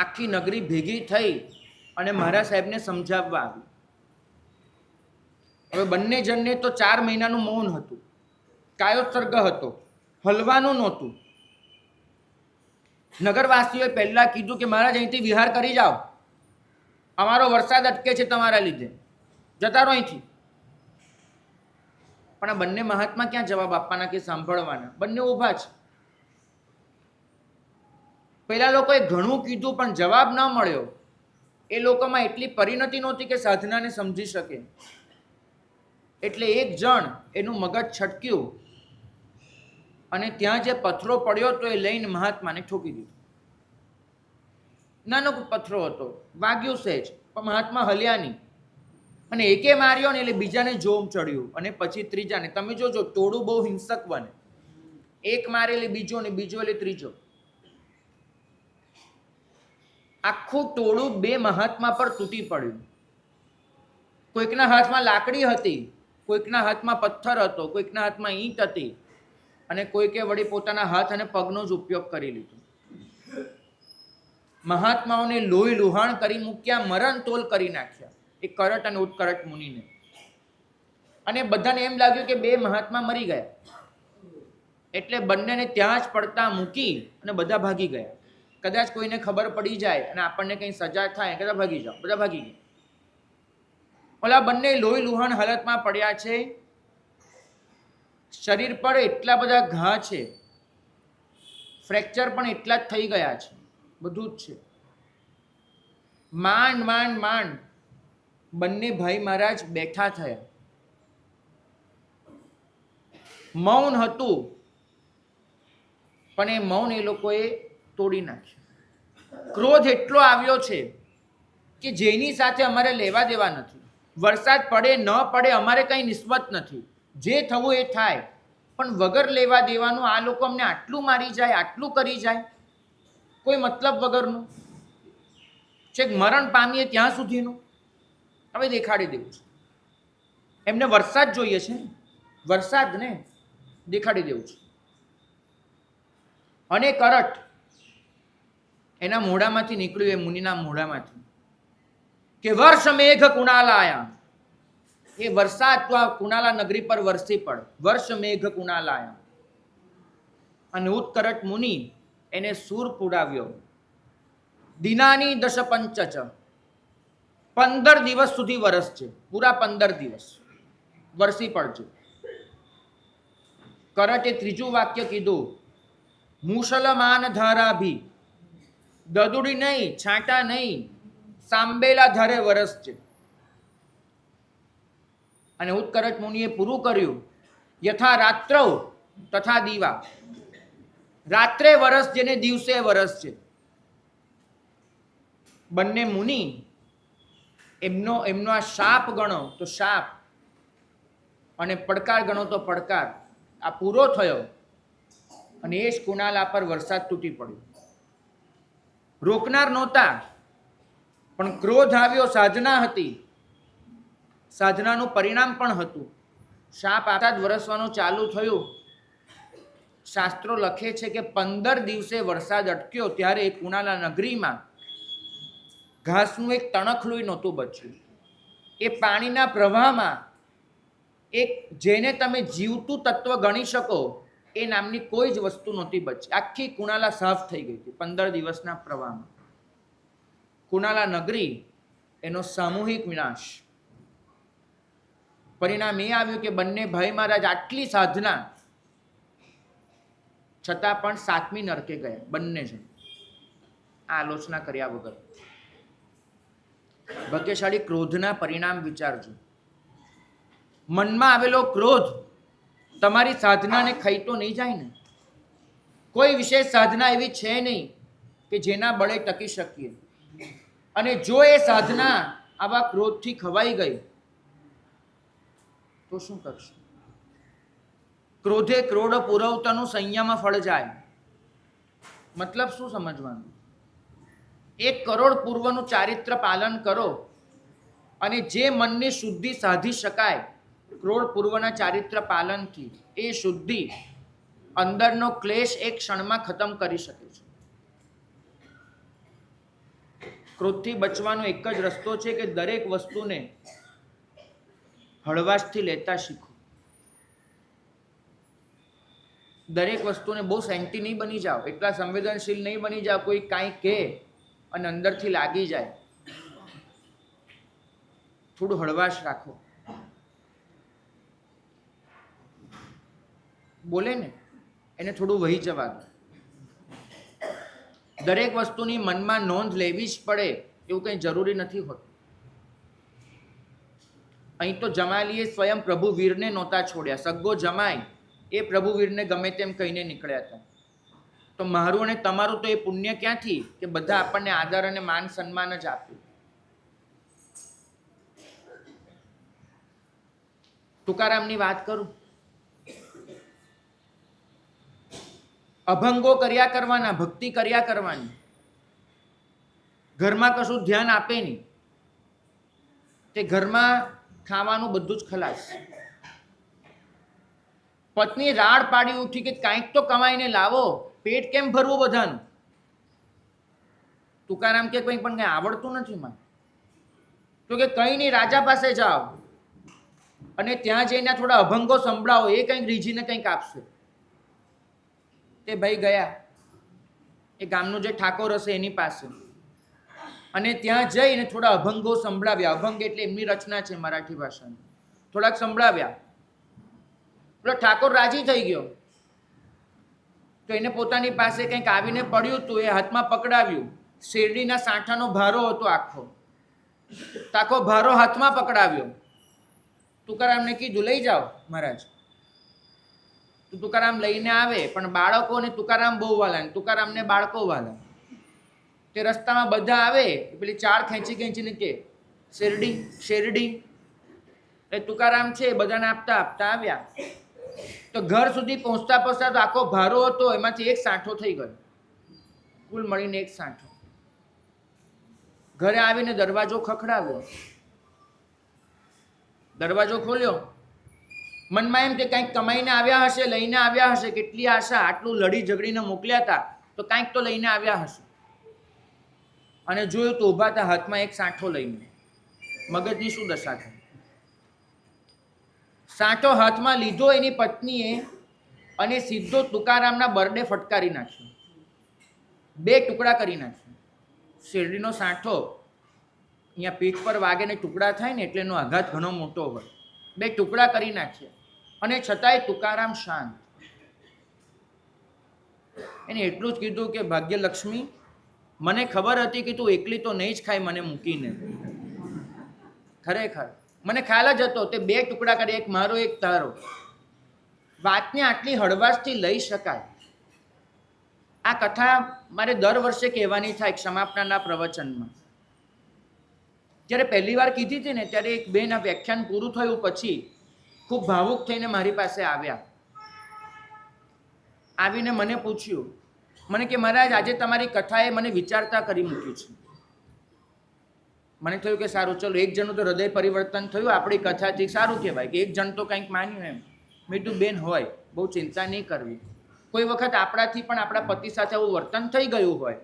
આખી નગરી ભેગી થઈ અને મારા સાહેબને સમજાવવા આવી. હવે બંને જણને તો 4 મહિનાનું મૌન હતું, કાયોત્સર્ગ હતો, હલવાનું નહોતું. નગરવાસીઓએ પહેલા કીધું કે મહારાજ અહીંથી વિહાર કરી જાઓ, અમારો વરસાદ અટકે છે તમારા લીધે, જતા રહો અહીંથી. પણ આ બંને મહાત્મા ક્યાં જવાબ આપવાના કે સાંભળવાના? બંને ઊભા છે. પેલા લોકોએ ઘણું કીધું પણ જવાબ ન મળ્યો. એ લોકોમાં એટલી પરિણતિ નહોતી કે સાધનાને સમજી શકે. એટલે એક જણ એનું મગજ છટક્યું અને ત્યાં જે પથ્થરો પડ્યો તો એ લઈને મહાત્માને ઠોકી દીધો. નાનો પથ્થરો હતો, વાગ્યું સહેજ, પણ મહાત્મા હલ્યા નહીં. અને એકે માર્યો ને એટલે બીજાને જોમ ચડ્યું અને પછી ત્રીજાને. તમે જોજો ટોળું બહુ હિંસક બને. એક મારે એટલે બીજો ને બીજો એટલે ત્રીજો. આખું ટોળું 2 મહાત્મા પર તૂટી પડ્યું. કોઈકના હાથમાં લાકડી હતી, કોઈકના હાથમાં પથ્થર હતો, કોઈકના હાથમાં ઈંટ હતી અને કોઈકે વળી પોતાના હાથ અને પગનો જ ઉપયોગ કરી લીધો. મહાત્માઓને લોહી લુહાણ કરી મૂક્યા, મરણ તોલ કરી નાખ્યા એ કરટ અને ઉત્કરટ મુનિને. અને બધાને એમ લાગ્યું કે 2 મહાત્મા મરી ગયા. એટલે બંનેને ત્યાં જ પડતા મૂકી અને બધા ભાગી ગયા. કદાચ કોઈને ખબર પડી જાય અને આપણને કંઈ સજા થાય, કદાચ ભાગી જાઓ. બધા ભાગી ગયા. ઓલા બંને લોહી લુહાણ હાલતમાં પડ્યા છે. શરીર પર એટલા બધા ઘા છે, ફ્રેક્ચર પણ એટલા જ થઈ ગયા છે, બધું જ છે. માંડ બંને ભાઈ મહારાજ બેઠા થયા. મૌન હતું પણ એ મૌન એ લોકોએ તોડી નાખ્યું. ક્રોધ એટલો આવ્યો છે કે જેની સાથે અમારે લેવા દેવા નથી. વરસાદ પડે ન પડે અમારે કંઈ નિસ્બત નથી. જે થવું એ થાય, પણ વગર લેવા દેવાનું. આ લોકો અમને આટલું મારી જાય, આટલું કરી જાય, કોઈ મતલબ વગરનું. છેક મરણ પામીએ ત્યાં સુધીનું. હવે દેખાડી દેવું છે એમને. વરસાદ જોઈએ છે, વરસાદને દેખાડી દેવું છે. અને કરટ એના મોઢામાંથી નીકળ્યું, એ મુનિના મોઢામાંથી, કે વર્ષ મેઘ કુણાલાયા. એ વરસાદ તો આ કુણાલા નગરી પર વરસી પડ. વર્ષ મેઘ કુણાલાયા. અને ઉત્કરટ મુનિ એને સૂર પુડાવ્યો. દિનાની 10 પંચચ, 15 દિવસ સુધી વરસશે. પૂરા 15 દિવસ વરસી પડશે. કરટે ત્રીજું વાક્ય કીધું, મુસલમાન ધારાભી. દદુડી નહીં, છાંટા નહીં, સાંબેલા ધારે વરસ છે. અને ઉત્કરટ મુનિએ પૂરું કર્યું, યથા રાત્રૌ તથા દીવા. રાત્રે વરસ જેને દિવસે વરસ છે. બંને મુનિ એમનો આ શાપ ગણો તો શાપ અને પડકાર ગણો તો પડકાર, આ પૂરો થયો. અને એ જ કુણાલા પર વરસાદ તૂટી પડ્યો. રોકનાર નહોતા, પણ ક્રોધ આવ્યો. સાધના હતી, સાધનાનું પરિણામ પણ હતું. શાપ આતા જ વરસવાનું ચાલુ થયું. શાસ્ત્રો લખે છે કે 15 દિવસે વરસાદ અટક્યો ત્યારે એ કુણાલા નગરીમાં ઘાસનું એક તણખલું નહોતું બચ્યું. એ પાણીના પ્રવાહમાં એક જેને તમે જીવતું તત્વ ગણી શકો એ નામની કોઈ જ વસ્તુ નહોતી બચી. આખી કુણાલા સાફ થઈ ગઈ હતી 15 દિવસના પ્રવાહમાં. કુનાલા નગરી એનો સામૂહિક વિનાશ. પરિણામ એ આવ્યું કે બંને ભાઈ મહારાજ આટલી સાધના છતાં પણ 7મી નરકે ગયા બંને જણ, આ આલોચના કર્યા વગર. ભાગ્યશાળી ક્રોધના પરિણામ વિચારજો. મનમાં આવેલો ક્રોધ તમારી સાધનાને ખાઈ તો નહીં જાય ને? કોઈ વિશેષ સાધના એવી છે નહીં કે જેના બળે ટકી શકીએ. અને જો એ સાધના આવા ક્રોધથી ખવાઈ ગઈ તો શું કરશું? ક્રોધે ક્રોડ પુરવતાનું સંયમ ફળ જાય. મતલબ શું સમજવાનું? 1 કરોડ પૂર્વનું ચારિત્ર પાલન કરો અને જે મનની શુદ્ધિ સાધી શકાય ક્રોડ પૂર્વના ચારિત્ર પાલનથી, એ શુદ્ધિ અંદરનો ક્લેશ એક ક્ષણમાં ખતમ કરી શકે છે. ક્રોધથી બચવાનો એક જ રસ્તો છે કે દરેક વસ્તુને હળવાશથી લેતા શીખો. દરેક વસ્તુને બહુ સેન્ટી નહીં બની જાઓ, એટલા સંવેદનશીલ નહીં બની જાઓ કોઈ કાંઈ કહે અને અંદરથી લાગી જાય. થોડું હળવાશ રાખો. બોલે ને એને થોડું વહી જવા દો. દરેક વસ્તુની મનમાં નોંધ લેવી જ પડે એવું કંઈ જરૂરી નથી હોતું. અહીં તો જમાલીએ સ્વયં પ્રભુ વીરને નહોતા છોડ્યા. સગ્ગો જમાય એ પ્રભુ વીરને ગમે તેમ કહીને નીકળ્યા હતા. તો મારું અને તમારું તો એ પુણ્ય ક્યાંથી કે બધા આપણને આદર અને માન સન્માન જ આપ્યું. તુકારામની વાત કરું. અભંગો કર્યા કરવાના, ભક્તિ કર્યા કરવાની, ઘરમાં કશું ધ્યાન આપે નહીં. તે ઘરમાં ખાવાનું બધું જ ખલાસ. પત્ની રાડ પાડી ઉઠી કે કાંઈક તો કમાઈને લાવો, પેટ કેમ ભરવું બધાનું? તુકારામ કે કંઈ પણ કંઈ આવડતું નથી મને. તો કે કંઈ નહીં, રાજા પાસે જાઓ અને ત્યાં જઈને થોડા અભંગો સંભળાવો, એ કંઈક રીઝીને કંઈક આપશે. તે ભાઈ ગયા એ ગામનું જે ઠાકોર હશે એની પાસે, અને ત્યાં જઈને થોડા અભંગો સંભળાવ્યા. અભંગ એટલે એમની રચના છે મરાઠી ભાષાની. થોડાક સંભળાવ્યા. પેલો ઠાકોર રાજી થઈ ગયો. તો એને પોતાની પાસે કંઈક આવીને પડ્યું હતું, એ હાથમાં પકડાવ્યું. શેરડીના સાંઠાનો ભારો હતો આખો ભારો હાથમાં પકડાવ્યો. તુકારામને કીધું લઈ જાઓ મહારાજ. તો તુકારામ લઈને આવે, પણ બાળકો ને તુકારામ બહુ વાલા, તુકારામને બાળકો વાલા. તે રસ્તામાં બધા આવે, પેલી ચાળ ખેંચી ખેંચીને કે શેરડી શેરડી. એ તુકારામ છે બધાને આપતા આપતા આવ્યા. તો ઘર સુધી પહોંચતા પહોંચતા તો આખો ભારો હતો, એમાંથી એક સાંઠો થઈ ગયો. કુલ મળીને એક સાંઠો. ઘરે આવીને દરવાજો ખખડાવ્યો. દરવાજો ખોલ્યો. મનમાં એમ કે કંઈક કમાઈને આવ્યા હશે, લઈને આવ્યા હશે, કેટલી આશા, આટલું લડી ઝઘડીને મોકલ્યા હતા તો કંઈક તો લઈને આવ્યા હશે. અને જોયું તો ઊભા હતા હાથમાં એક સાંઠો લઈને. મગજની શું દશા થઈ? સાંઠો હાથમાં લીધો એની પત્નીએ અને સીધો તુકારામના બરડે ફટકારી નાખ્યો. 2 ટુકડા કરી નાખ્યો. શેરડીનો સાંઠો અહીંયા પીઠ પર વાગે ને ટુકડા થાય ને એટલે એનો આઘાત ઘણો મોટો હોય. 2 ટુકડા કરી નાખ્યા. અને છતાંય તુકારામ શાંત. એને એટલું જ કીધું કે ભાગ્યલક્ષ્મી, મને ખબર હતી કે તું એકલી તો નહીં જ ખાય મને મૂકીને. ખરેખર મને ખ્યાલ જ હતો. તે 2 ટુકડા કરી, એક મારો એક તારો. વાતને આટલી હળવાશથી લઈ શકાય. આ કથા મારે દર વર્ષે કહેવાની થાય ક્ષમાપનાના પ્રવચનમાં. જ્યારે પહેલી વાર કીધી હતી ને ત્યારે એક બેન આ વ્યાખ્યાન પૂરું થયું પછી ખૂબ ભાવુક થઈને મારી પાસે આવ્યા. આવીને મને પૂછ્યું, મને કે મહારાજ આજે તમારી કથાએ મને વિચારતા કરી મૂક્યું છે. મને થયું કે સારું, ચલો એક જણનું તો હૃદય પરિવર્તન થયું આપણી કથાથી, સારું કહેવાય કે એક જણ તો કંઈક માન્યું. એમ મેં કીધું બેન હોય, બહુ ચિંતા નહીં કરવી. કોઈ વખત આપણાથી પણ આપણા પતિ સાથે આવું વર્તન થઈ ગયું હોય,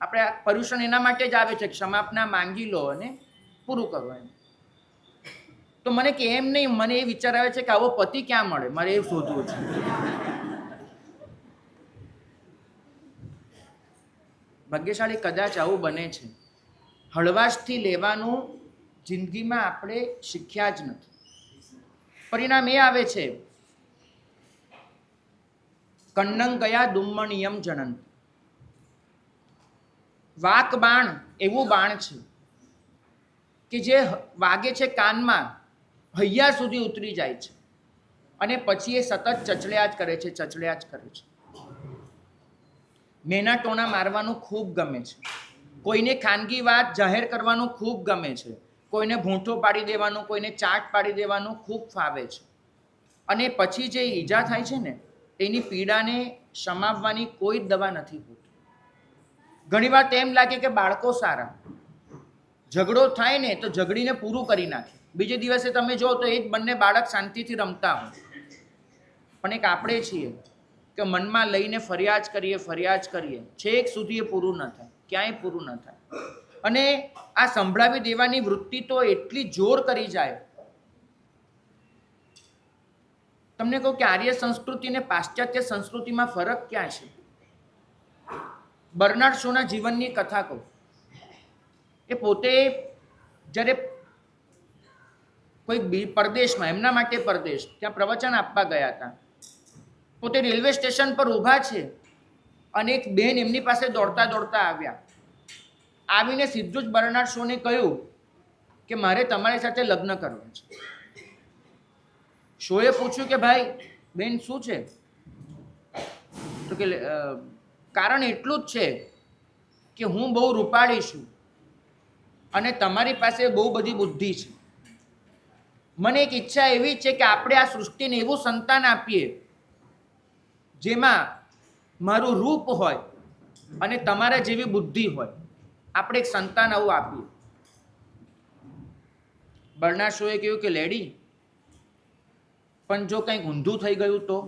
આપણે પર્યુષણ એના માટે જ આવે છે, ક્ષમાપના માંગી લો અને પૂરું કરો. એમ તો મને કે એમ નહીં, મને એ વિચાર આવે છે કે આવો પતિ ક્યાં મળે, મારે એ શોધવું છે. ભાગ્યશાળી કદાચ આવું બને છે હળવાશથી લેવાનું જિંદગીમાં આપણે શીખ્યા જ નથી. પરિણામ એ આવે છે, કન્નં ગયા દુમ્મણિયમ જનંત. વાક બાણ એવું બાણ છે કે જે વાગે છે કાનમાં, હૈયા સુધી ઉતરી જાય છે અને પછી એ સતત ચચડ્યા જ કરે છે, ચચડ્યા જ કરે છે. મેના ટોણા મારવાનું ખૂબ ગમે છે, કોઈને ખાનગી વાત જાહેર કરવાનું ખૂબ ગમે છે, કોઈને ભૂંઠો પાડી દેવાનું, કોઈને ચાટ પાડી દેવાનું ખૂબ ફાવે છે. અને પછી જે ઈજા થાય છે ને, એની પીડાને શમાવવાની કોઈ જ દવા નથી હોતી. ઘણીવાર તેમ લાગે કે બાળકો સારા, ઝઘડો થાય ને તો ઝઘડીને પૂરું કરી નાખે, બીજે દિવસે તમે જો તો એ જ બંને બાળક શાંતિથી રમતા હોય. પણ એક આપણે છીએ કે મનમાં લઈને ફરિયાદ કરીએ, છેક સુધી એ પૂરું ન થાય, ક્યાંય પૂરું ન થાય. અને આ સંભળાવી દેવાની વૃત્તિ તો એટલી જોર કરી જાય. તમને કહું કે આર્ય સંસ્કૃતિ ને પાશ્ચાત્ય સંસ્કૃતિમાં ફરક ક્યાં છે? બર્નાર્ડ શોના જીવનની કથા કહું. એ પોતે જ્યારે કોઈ પરદેશમાં, એમના માટે પરદેશ, ત્યાં પ્રવચન આપવા ગયા હતા. પોતે રેલવે સ્ટેશન પર ઊભા છે અને એક બેન એમની પાસે દોડતા દોડતા આવ્યા. આવીને સીધું જ બર્નાર્ડ શોને કહ્યું કે મારે તમારી સાથે લગ્ન કરવા છે. શોએ પૂછ્યું કે ભાઈ બેન શું છે? તો કે કારણ એટલું જ છે કે હું બહુ રૂપાળી છું અને તમારી પાસે બહુ બધી બુદ્ધિ છે. મને એક ઈચ્છા એવી છે કે આપણે આ સૃષ્ટિને એવું સંતાન આપીએ જેમાં મારું રૂપ હોય અને તમારા જેવી બુદ્ધિ હોય. આપણે એક સંતાન આવું આપીએ. બર્નાર્ડ શોએ કહ્યું કે લેડી, પણ જો કંઈક ઊંધું થઈ ગયું તો?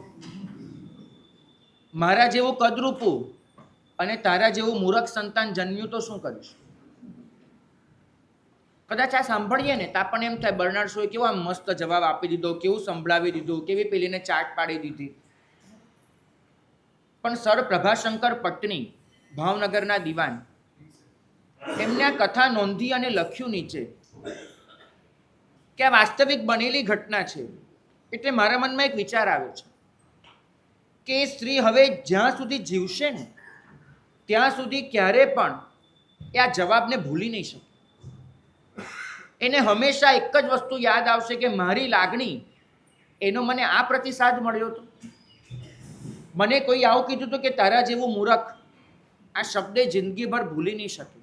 મારા જેવું કદરૂપું અને તારા જેવું મૂરખ સંતાન જન્મ્યું તો શું કરીશ? કદાચ આ સાંભળીએ ને તો આપણને એમ થાય બર્નાર્ડ શોએ કેવો આમ મસ્ત જવાબ આપી દીધો, કેવું સંભળાવી દીધું, કેવી પેલીને ચાટ પાડી દીધી. પણ સર પ્રભાશંકર પટની, ભાવનગરના દિવાન, એમને આ કથા નોંધી અને લખ્યું નીચે કે આ વાસ્તવિક બનેલી ઘટના છે. એટલે મારા મનમાં એક વિચાર આવ્યો છે કે એ સ્ત્રી હવે જ્યાં સુધી જીવશે ને ત્યાં સુધી ક્યારે પણ એ આ જવાબને ભૂલી નહીં શકે. એને હંમેશા એક જ વસ્તુ યાદ આવશે કે મારી લાગણી, એનો મને આ પ્રતિસાદ મળ્યો હતો. મને કોઈ આવું કીધું હતું કે તારા જેવું મૂરખ. આ શબ્દે જિંદગીભર ભૂલી નહીં શકે.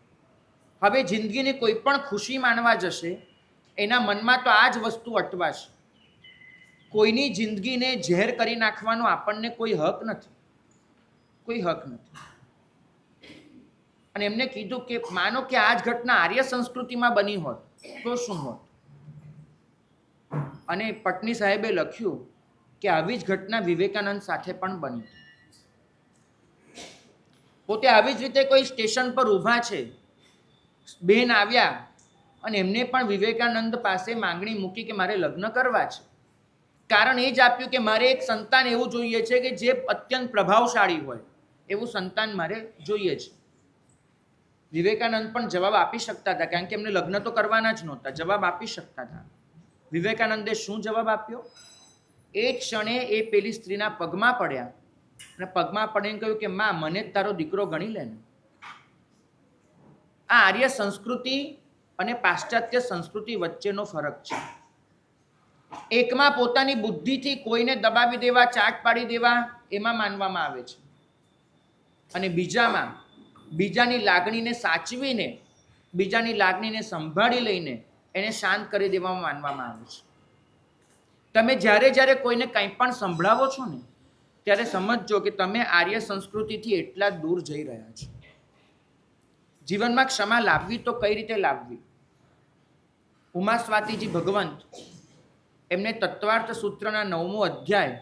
હવે જિંદગીની કોઈ પણ ખુશી માણવા જશે, એના મનમાં તો આ જ વસ્તુ અટવાશે. કોઈની જિંદગીને ઝેર કરી નાખવાનો આપણને કોઈ હક નથી, કોઈ હક નથી. અને એમને કીધું કે માનો કે આ જ ઘટના આર્ય સંસ્કૃતિમાં બની હોત તો શું હોત? અને પટની સાહેબે લખ્યું કે આવી જ ઘટના વિવેકાનંદ સાથે પણ બની. પોતે આવી જ રીતે કોઈ સ્ટેશન પર ઊભા છે, બેન આવ્યા અને એમને પણ વિવેકાનંદ પાસે માંગણી મૂકી કે મારે લગ્ન કરવા છે. કારણ એ જ આપ્યું કે મારે એક સંતાન એવું જોઈએ છે કે જે અત્યંત પ્રભાવશાળી હોય, એવું સંતાન મારે જોઈએ છે. વિવેકાનંદ પણ જવાબ આપી શકતા હતા, કારણ કે એમને લગ્ન તો કરવાના જ નહોતા, જવાબ આપી શકતા હતા. વિવેકાનંદે શું જવાબ આપ્યો? એ ક્ષણે એ પેલી સ્ત્રીના પગમાં પડ્યા અને પગમાં પડીને કહ્યું કે માં, મને જ તારો દીકરો ગણી લે ને. આ આર્ય સંસ્કૃતિ અને પાશ્ચાત્ય સંસ્કૃતિ વચ્ચેનો ફરક છે. એકમાં પોતાની બુદ્ધિથી કોઈને દબાવી દેવા, ચાટ પાડી દેવા, એમાં માનવામાં આવે છે. અને બીજામાં બીજાની લાગણીને સાચવીને, બીજાની લાગણીને સંભાળી લઈને એને શાંત કરી દેવામાં માનવામાં આવે છે. તમે જ્યારે જ્યારે કોઈને કંઈ પણ સંભળાવો છો ને, ત્યારે સમજજો કે તમે આર્ય સંસ્કૃતિથી એટલા દૂર જઈ રહ્યા છો. જીવનમાં ક્ષમા લાવવી તો કઈ રીતે લાવવી? ઉમા સ્વાતિજી ભગવંત, એમને તત્વાર્થ સૂત્રના 9મો અધ્યાય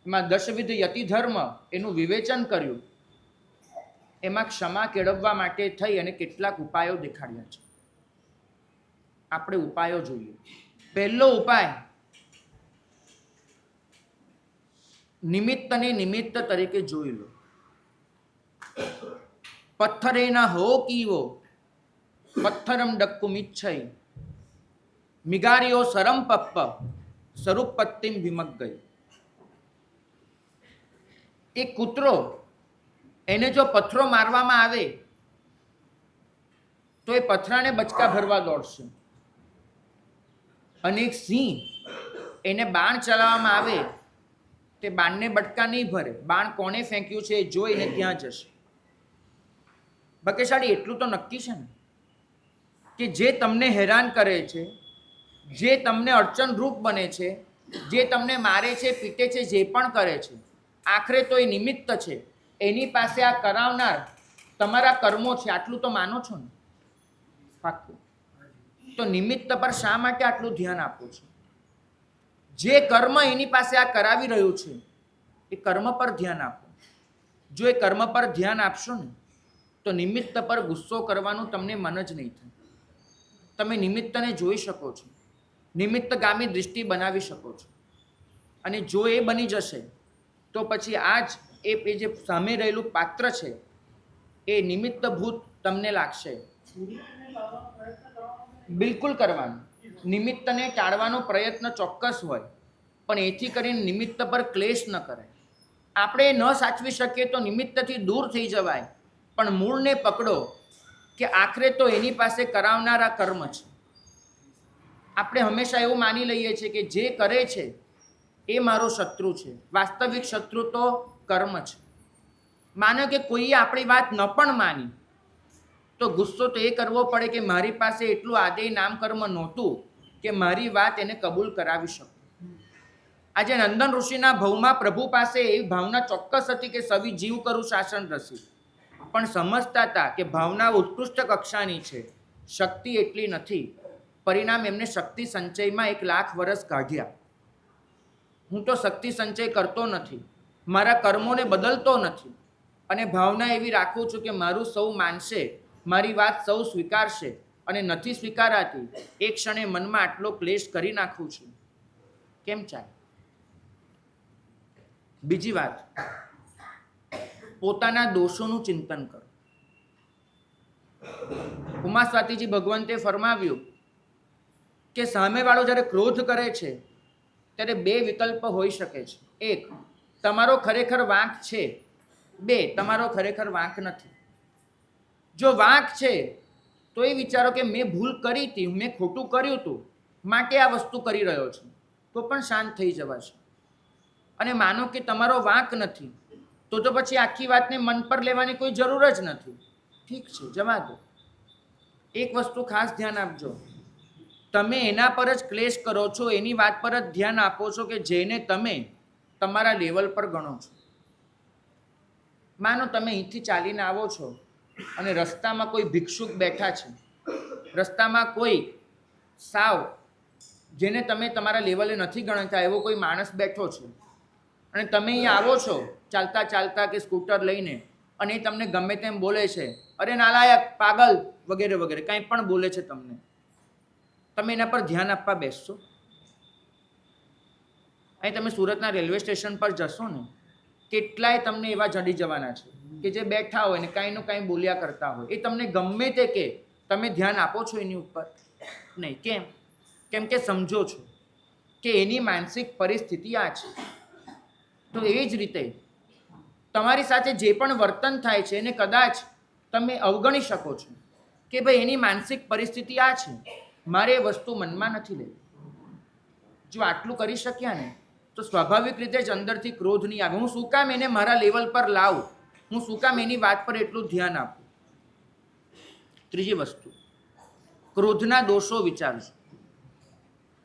એમાં દશવિધ યતિ ધર્મ એનું વિવેચન કર્યું. એમાં ક્ષમા કેળવવા માટે થઈ અને કેટલાક ઉપાયો દેખાડ્યા છે. આપણે ઉપાયો જોઈએ. પહેલો ઉપાય, નિમિત્તને નિમિત્ત તરીકે જોઈ લો. પથ્થરે ના હો કીવો પથ્થરમ ડક્કુમિચ્છઈ મિગારીઓ સરમ પપ્પ સ્વરૂપત્તિમ વિમગ્ગઈ. એક કૂતરો, એને જો પથ્થરો મારવામાં આવે તો એ પથરાને બચકા ભરવા દોડશે, અને એક સિંહ, એને બાણ ચલાવવામાં આવે તે બાણને બટકા નહીં ભરે, બાણ કોને ફેંક્યું છે એ જોઈને ત્યાં જશે. ભાગ્યશાળી એટલું તો નક્કી છે ને કે જે તમને હેરાન કરે છે, જે તમને અડચણરૂપ બને છે, જે તમને મારે છે, પીટે છે, જે પણ કરે છે, આખરે તો એ નિમિત્ત છે. એની પાસે આ કરાવનાર તમારા કર્મો છે, આટલું તો માનો છો ને? પાક્કું. તો નિમિત્ત પર શા માટે આટલું ધ્યાન આપો છો? જે કર્મ એની પાસે આ કરાવી રહ્યું છે એ કર્મ પર ધ્યાન આપો. જો એ કર્મ પર ધ્યાન આપશો ને તો નિમિત્ત પર ગુસ્સો કરવાનું તમને મન જ નહીં થાય. તમે નિમિત્તને જોઈ શકો છો, નિમિત્તગામી દૃષ્ટિ બનાવી શકો છો, અને જો એ બની જશે તો પછી આ જ એ જે સામે રહેલું પાત્ર છે એ નિમિત્તભૂત તમને લાગશે. બિલકુલ કરવાનું. નિમિત્તને ટાળવાનો પ્રયત્ન ચોક્કસ હોય, પણ એથી કરીને નિમિત્ત પર ક્લેશ ન કરાય. આપણે ન સાચવી શકીએ તો નિમિત્તથી દૂર થઈ જવાય, પણ મૂળને પકડો કે આખરે તો એની પાસે કરાવનારા કર્મ છે. આપણે હંમેશા એવું માની લઈએ છીએ કે જે કરે છે એ મારો શત્રુ છે. વાસ્તવિક શત્રુ તો કર્મ છે. માનો કે કોઈએ આપણી વાત ન પણ માની તો ગુસ્સો તો એ કરવો પડે કે મારી પાસે એટલું આદેય નામ કર્મ નહોતું કે મારી વાત એને કબૂલ કરાવી શકું. આજે નંદન ઋષિના ભવમાં પ્રભુ પાસે એવી ભાવના ચોક્કસ હતી કે સવી જીવ કરું શાસન રસી, પણ સમજતા હતા કે ભાવના ઉત્કૃષ્ટ કક્ષાની છે, શક્તિ એટલી નથી. પરિણામ એમને શક્તિ સંચયમાં 1 લાખ વર્ષ કાઢ્યા. હું તો શક્તિ સંચય કરતો નથી, મારા કર્મોને બદલતો નથી, અને ભાવના એવી રાખું છું કે મારું સૌ માનશે, મારી વાત સૌ સ્વીકારશે, અને નથી સ્વીકારાતી એક ક્ષણે મનમાં આટલો ક્લેશ કરી નાખું છું. કેમ ચાલે? બીજી વાત, પોતાના દોષોનું ચિંતન કરો. ઉમા સ્વાતીજી ભગવંતે ફરમાવ્યું કે સામેવાળો જ્યારે ક્રોધ કરે છે ત્યારે 2 વિકલ્પ હોઈ શકે છે. 1, તમારો ખરેખર વાંક છે. 2, તમારો ખરેખર વાંક નથી. જો વાંક છે તો એ વિચારો કે મેં ભૂલ કરી હતી, મેં ખોટું કર્યું હતું, માટે આ વસ્તુ કરી રહ્યો છું, તો પણ શાંત થઈ જવાશે. અને માનો કે તમારો વાંક નથી, તો પછી આખી વાતને મન પર લેવાની કોઈ જરૂર જ નથી. ઠીક છે, જવા દો. એક વસ્તુ ખાસ ધ્યાન આપજો, તમે એના પર જ ક્લેશ કરો છો, એની વાત પર જ ધ્યાન આપો છો કે જેને તમે તમારા લેવલ પર ગણો છો. માનો તમે અહીંથી ચાલીને આવો છો અને રસ્તામાં કોઈ ભિક્ષુક બેઠા છે, રસ્તામાં કોઈ સાવ જેને તમે તમારા લેવલે નથી ગણતા એવો કોઈ માણસ બેઠો છે, અને તમે અહીંયા આવો છો ચાલતા ચાલતા કે સ્કૂટર લઈને, અને એ તમને ગમે તેમ બોલે છે, અરે નાલાયક, પાગલ, વગેરે વગેરે કંઈ પણ બોલે છે તમને, તમે એના પર ધ્યાન આપવા બેસશો? અહીં તમે સુરતના રેલવે સ્ટેશન પર જશો ને, કેટલાય તમને એવા જડી જવાના છે કે જે બેઠા હોય ને કાંઈનું કાંઈ બોલ્યા કરતા હોય. એ તમને ગમે તે કે તમે ધ્યાન આપો છો એની ઉપર? નહીં. કેમ? કેમ કે સમજો છો કે એની માનસિક પરિસ્થિતિ આ છે. તો એ જ રીતે તમારી સાથે જે પણ વર્તન થાય છે એને કદાચ તમે અવગણી શકો છો કે ભાઈ એની માનસિક પરિસ્થિતિ આ છે, મારે એ વસ્તુ મનમાં નથી લેવી. જો આટલું કરી શક્યા ને તો સ્વાભાવિક રીતે જ અંદરથી ક્રોધ નહીં આવે. હું શું કામ એને મારા લેવલ પર લાવું? હું શું કામ એની વાત પર એટલું ધ્યાન આપું? ત્રીજી વસ્તુ, ક્રોધના દોષો વિચારજો.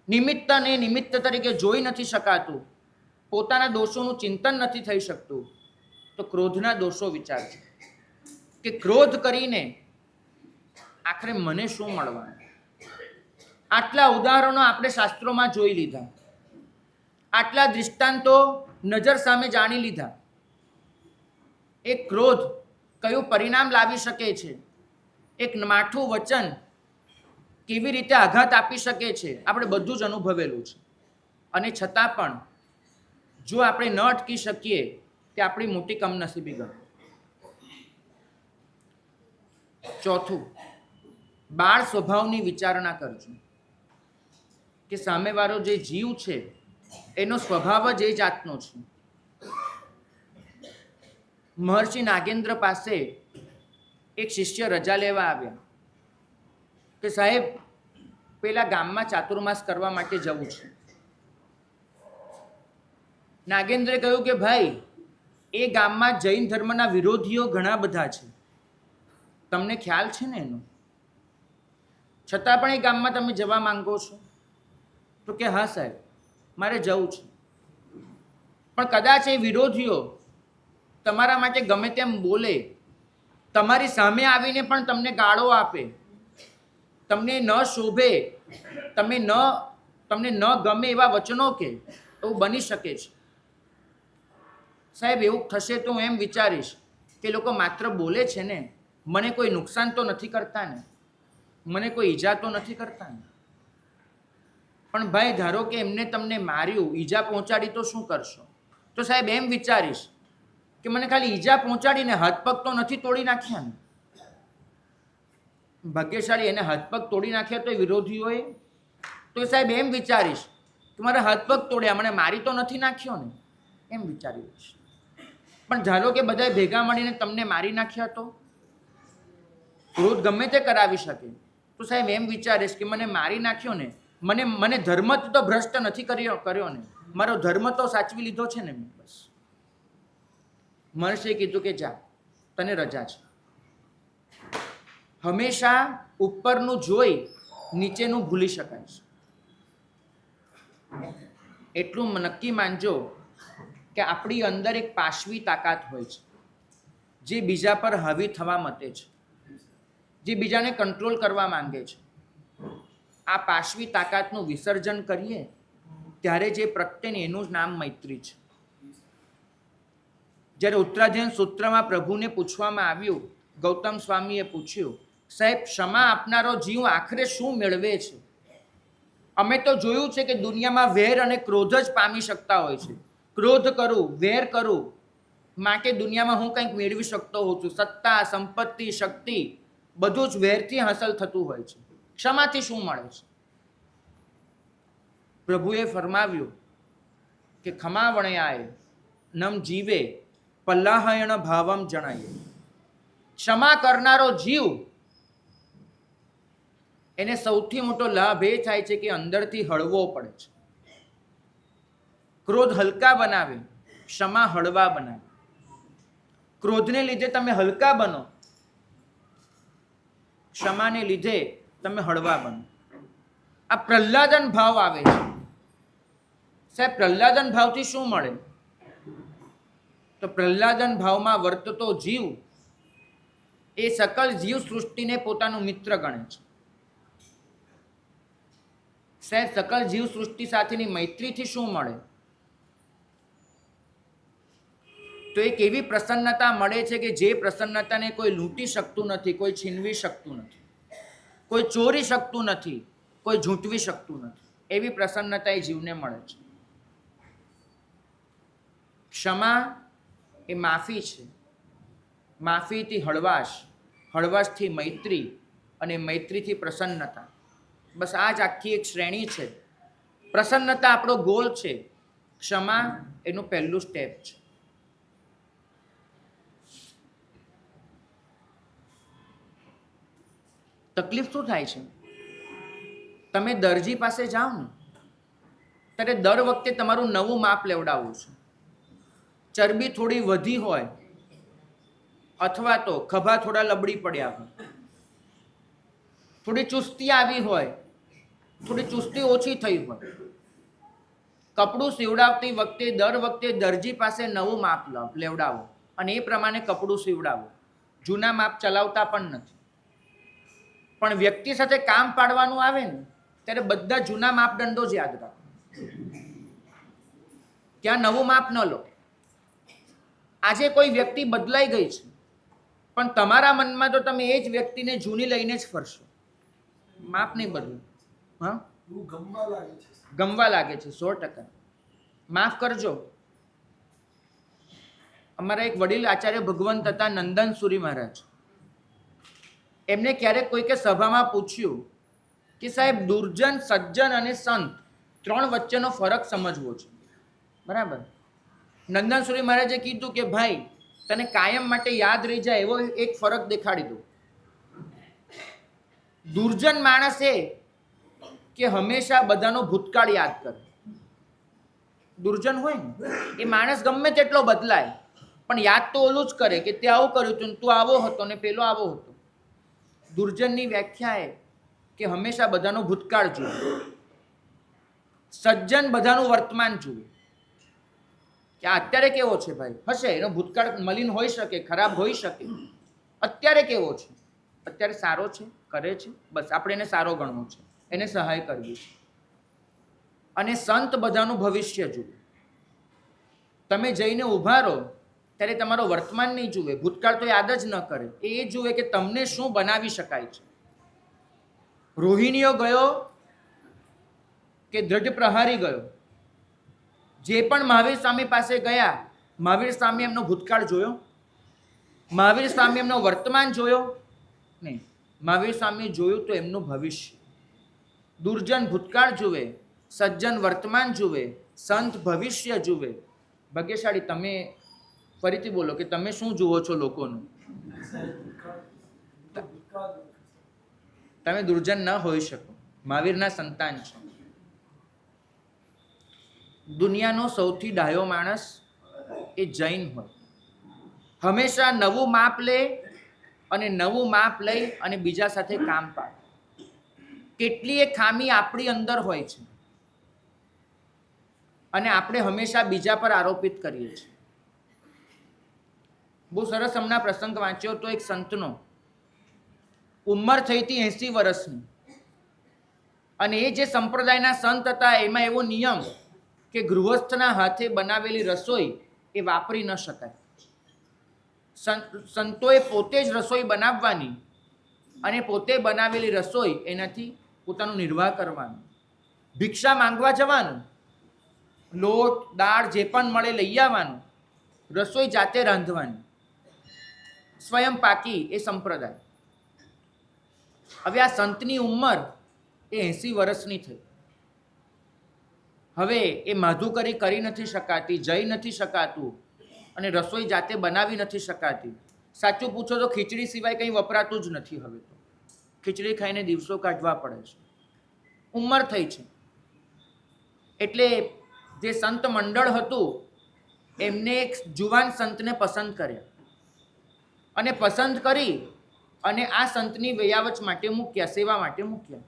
નિમિત્તને નિમિત્ત તરીકે જોઈ નથી શકાતું, પોતાના દોષોનું ચિંતન નથી થઈ શકતું, તો ક્રોધના દોષો વિચારજો કે ક્રોધ કરીને આખરે મને શું મળવાનું? આટલા ઉદાહરણો આપણે શાસ્ત્રોમાં જોઈ લીધા, આટલા દૃષ્ટાંતો નજર સામે જાણી લીધા. એક ક્રોધ કયું પરિણામ લાવી શકે છે, એક માઠું વચન કેવી રીતે આઘાત આપી શકે છે, આપણે બધું જ અનુભવેલું છે. અને છતાં પણ જો આપણે ન અટકી શકીએ તે આપણી મોટી કમનસીબી ગણો. ચોથું, બાળ સ્વભાવની વિચારણા કરજો કે સામેવાળો જે જીવ છે એનો સ્વભાવ જ એ જાતનો છે. મહર્ષિ નાગેન્દ્ર પાસે એક શિષ્ય રજા લેવા આવ્યા કે સાહેબ પેલા ગામમાં ચાતુર્માસ કરવા માટે જવું છે. નાગેન્દ્રે કહ્યું કે ભાઈ એ ગામમાં જૈન ધર્મના વિરોધીઓ ઘણા બધા છે, તમને ખ્યાલ છે ને એનો, છતાં પણ એ ગામમાં તમે જવા માંગો છો? તો કે હા સાહેબ મારે જવું છે, પણ કદાચ એ વિરોધીઓ તમારા માટે ગમે તેમ બોલે, તમારી સામે આવીને પણ તમને ગાળો આપે, તમને ન શોભે, તમને ન ગમે એવા વચનો કે એવું બની શકે છે. સાહેબ એવું થશે તો હું એમ વિચારીશ કે લોકો માત્ર બોલે છે ને, મને કોઈ નુકસાન તો નથી કરતા ને, મને કોઈ ઈજા તો નથી કરતા ને. પણ ભાઈ ધારો કે એમને તમને માર્યું, ઈજા પહોંચાડી તો શું કરશો? તો સાહેબ એમ વિચારીશ કે મને ખાલી ઈજા પહોંચાડીને હાથ પગ તો નથી તોડી નાખ્યા ને. ભાગ્યશાળી એને હાથ પગ તોડી નાખ્યા તો વિરોધીઓએ, તો સાહેબ એમ વિચારીશ કે મારા હાથ પગ તોડ્યા, મને મારી તો નથી નાખ્યો ને, એમ વિચારી લઈશ. પણ ધારો કે બધાએ ભેગા મળીને તમને મારી નાખ્યા તો? ક્રોધ ગમે તે કરાવી શકે. તો સાહેબ એમ વિચારીશ કે મને મારી નાખ્યો ને, મને ધર્મ તો ભ્રષ્ટ નથી કર્યો ને, મારો ધર્મ તો સાચવી લીધો છે ને. બસ મહર્ષિએ કીધું કે જા, તને રજા છે. હંમેશા ઉપરનું જોઈ નીચેનું ભૂલી શકાય છે. એટલું નક્કી માનજો કે આપણી અંદર એક પાશવી તાકાત હોય છે જે બીજા પર હાવી થવા મતે છે, જે બીજાને કંટ્રોલ કરવા માંગે છે. આ પાશવી તાકાતનું વિસર્જન કરીએ ત્યારે જે પ્રગટે ને એનું જ નામ મૈત્રી છે. જ્યારે ઉત્તરાધ્યયન સૂત્રમાં પ્રભુને પૂછવામાં આવ્યું, ગૌતમ સ્વામીએ પૂછ્યું, સાહેબ ક્ષમા આપનારો જીવ આખરે શું મેળવે છે? અમે તો જોયું છે કે દુનિયામાં વેર અને ક્રોધ જ પામી શકતા હોય છે. ક્રોધ કરું, વેર કરું માટે દુનિયામાં હું કંઈક મેળવી શકતો હોઉં છું. સત્તા, સંપત્તિ, શક્તિ બધું જ વેરથી હાંસલ થતું હોય છે. ક્ષમાથી શું મળે છે? પ્રભુએ ફરમાવ્યું કે ખમા વણયાય નમ જીવે પલ્લાહયણ ભાવમ જણાય. ક્ષમા કરનારો જીવ એને સૌથી મોટો લાભ એ થાય છે કે અંદરથી હળવો પડે છે. ક્રોધ હલકા બનાવે, ક્ષમા હળવા બનાવે. ક્રોધને લીધે તમે હલકા બનો, ક્ષમાને લીધે તમે હળવા બનો. આ પ્રહલાદન ભાવ આવે છે. સાહેબ પ્રહલાદન ભાવથી શું મળે? તો પ્રહલાદન ભાવમાં વર્તતો જીવ એ સકલ જીવ સૃષ્ટિને પોતાનું મિત્ર ગણે છે. સાહેબ સકલ જીવ સૃષ્ટિ સાથેની મૈત્રીથી શું મળે? તો એક એવી પ્રસન્નતા મળે છે કે જે પ્રસન્નતાને કોઈ લૂંટી શકતું નથી, કોઈ છીનવી શકતું નથી, કોઈ ચોરી શકતું નથી, કોઈ ઝૂંટવી શકતું નથી. એવી પ્રસન્નતા એ જીવને મળે છે. ક્ષમા એ માફી છે. માફીથી હળવાશ, હળવાશથી મૈત્રી અને મૈત્રીથી પ્રસન્નતા. બસ આ જ આખી એક શ્રેણી છે. પ્રસન્નતા આપણો ગોલ છે, ક્ષમા એનું પહેલું સ્ટેપ છે. તકલીફ શું થાય છે? તમે દરજી પાસે જાઓ ને ત્યારે દર વખતે તમારું નવું માપ લેવડાવવું છે. ચરબી થોડી વધી હોય અથવા તો ખભા થોડા લબડી પડ્યા હોય, થોડી ચુસ્તી આવી હોય, થોડી ચુસ્તી ઓછી થઈ હોય, કપડું સીવડાવતી વખતે દર વખતે દરજી પાસે નવું માપ લેવડાવો અને એ પ્રમાણે કપડું સીવડાવો. જૂના માપ ચલાવતા પણ નથી. પણ વ્યક્તિ સાથે કામ પાડવાનું આવે ને ત્યારે બધા જૂના માપદંડો જ યાદ રાખો. ત્યાં નવું માપ ન લો. આજે કોઈ વ્યક્તિ બદલાઈ ગઈ છે પણ તમારા મનમાં તો તમે એ જ વ્યક્તિને જૂની લઈને જ ફરશો. માપ નહીં બદલું. હા, ગમવા લાગે છે 100%. માફ કરજો. અમારા એક વડીલ આચાર્ય ભગવંત હતા નંદન સુરી મહારાજ. એમને ક્યારેક કોઈકે સભામાં પૂછ્યું કે સાહેબ દુર્જન, સજ્જન અને સંત ત્રણ વચ્ચેનો ફરક સમજવો છે, બરાબર? નંદનસુરી મહારાજે કીધું કે ભાઈ તને કાયમ માટે યાદ રહી જાય એવો એક ફરક દેખાડી દો. દુર્જન માણસ એ કે હંમેશા બધાનો ભૂતકાળ યાદ કરે. દુર્જન હોય ને એ માણસ ગમે તેટલો બદલાય પણ યાદ તો ઓલું જ કરે કે તે આવું કર્યું હતું, તું આવો હતો ને પેલો આવો હતો. દુર્જનની વ્યાખ્યા એ કે હંમેશા બધાનો ભૂતકાળ જુએ. સજ્જન બધાનું વર્તમાન જુએ કે અત્યારે કેવો છે ભાઈ. હશે એનો ભૂતકાળ મલિન હોઈ શકે, ખરાબ હોઈ શકે, અત્યારે કેવો છે, અત્યારે સારો છે, કરે છે, બસ આપણે એને સારો ગણવો છે, એને સહાય કરવી છે. અને સંત બધાનું ભવિષ્ય જુએ. તમે જઈને ઊભા રહો ત્યારે તમારો વર્તમાન નહીં જુએ, ભૂતકાળ તો યાદ જ ન કરે, એ જુએ કે તમને શું બનાવી શકાય છે. રોહિણીઓ ગયો કે દ્રઢ પ્રહારી ગયો, જે પણ મહાવીર સ્વામી પાસે ગયા, મહાવીર સ્વામી એમનો ભૂતકાળ જોયો? મહાવીર સ્વામી એમનો વર્તમાન જોયો? નહીં. મહાવીર સ્વામી જોયું તો એમનું ભવિષ્ય. દુર્જન ભૂતકાળ જુએ, સજ્જન વર્તમાન જુએ, સંત ભવિષ્ય જુએ. ભાગ્યશાળી તમે ફરીથી બોલો કે તમે શું જુઓ છો લોકોનું? તમે દુર્જન ન હોઈ શકો, મહાવીરના સંતાન છો. દુનિયાનો સૌથી ડાયો માણસ એ જૈન હોય. હંમેશા નવું માપ લે અને નવું માપ લઈ અને બીજા સાથે કામ પાડે. કેટલીય ખામી આપણી અંદર હોય છે અને આપણે હંમેશા બીજા પર આરોપિત કરીએ છીએ. બહુ સરસ હમણાં પ્રસંગ વાંચ્યો તો એક સંતનો. ઉંમર થઈ હતી 80 વર્ષની અને એ જે સંપ્રદાયના સંત હતા એમાં એવો નિયમ કે ગૃહસ્થના હાથે બનાવેલી રસોઈ એ વાપરી ન શકાય. સંતોએ પોતે જ રસોઈ બનાવવાની અને પોતે બનાવેલી રસોઈ એનાથી પોતાનો નિર્વાહ કરવાનો. ભિક્ષા માંગવા જવાનું, લોટ દાળ જે પણ મળે લઈ આવવાનું, રસોઈ જાતે રાંધવાની, સ્વયં પાકી એ સંપ્રદાય. હવે આ સંતની ઉંમર એ 80 વર્ષની થઈ. હવે એ માધુકરી કરી નથી શકાતી, જઈ નથી શકાતું અને રસોઈ જાતે બનાવી નથી શકાતી. સાચું પૂછો તો ખીચડી સિવાય કંઈ વપરાતું જ નથી. હવે તો ખીચડી ખાઈને દિવસો કાઢવા પડે છે. ઉંમર થઈ છે એટલે જે સંત મંડળ હતું એમને એક જુવાન સંતને પસંદ કર્યા અને પસંદ કરી અને આ સંતની વયાવચ માટે મૂક્યા, સેવા માટે મૂક્યા.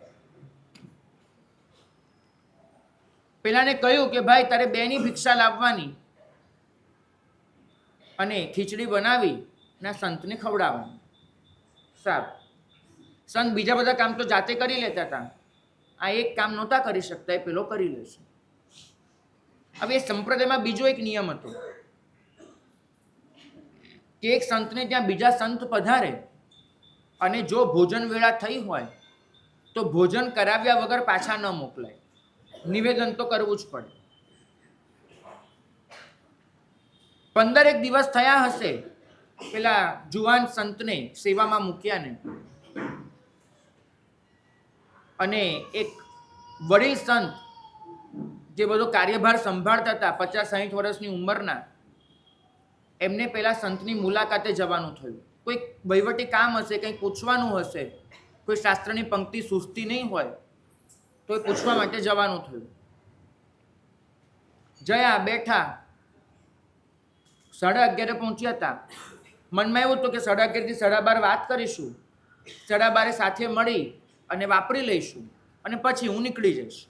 પેલાને કહ્યું કે ભાઈ તારે 2ની ભિક્ષા લાવવાની અને ખીચડી બનાવી ના સંતને ખવડાવવાની. સારું. સંત બીજા બધા કામ તો જાતે કરી લેતા હતા, આ એક કામ નહોતા કરી શકતા, એ પેલો કરી લેશે. હવે એ સંપ્રદાયમાં બીજો એક નિયમ હતો કે એક સંતને ત્યાં બીજા સંત પધારે અને જો ભોજન વેળા થઈ હોય તો ભોજન કરાવ્યા વગર પાછા ન મોકલાય, નિવેદન તો કરવું જ પડે. 15 દિવસ થયા હશે પેલા જુવાન સંતને સેવામાં મૂક્યા ને, અને એક વડીલ સંત જે બધો કાર્યભાર સંભાળતા હતા, 50-60 વર્ષની ઉંમરના, એમને પેલા સંતની મુલાકાતે જવાનું થયું. કોઈ વહીવટી કામ હશે, કંઈ પૂછવાનું હશે, કોઈ શાસ્ત્રની પંક્તિ સુસ્તી નહીં હોય તો એ પૂછવા માટે જવાનું થયું. જયા, બેઠા, 11:30 પહોંચ્યા હતા. મનમાં એવું હતું કે 11:30 થી 12:30 વાત કરીશું, 12:30 સાથે મળી અને વાપરી લઈશું અને પછી હું નીકળી જઈશ.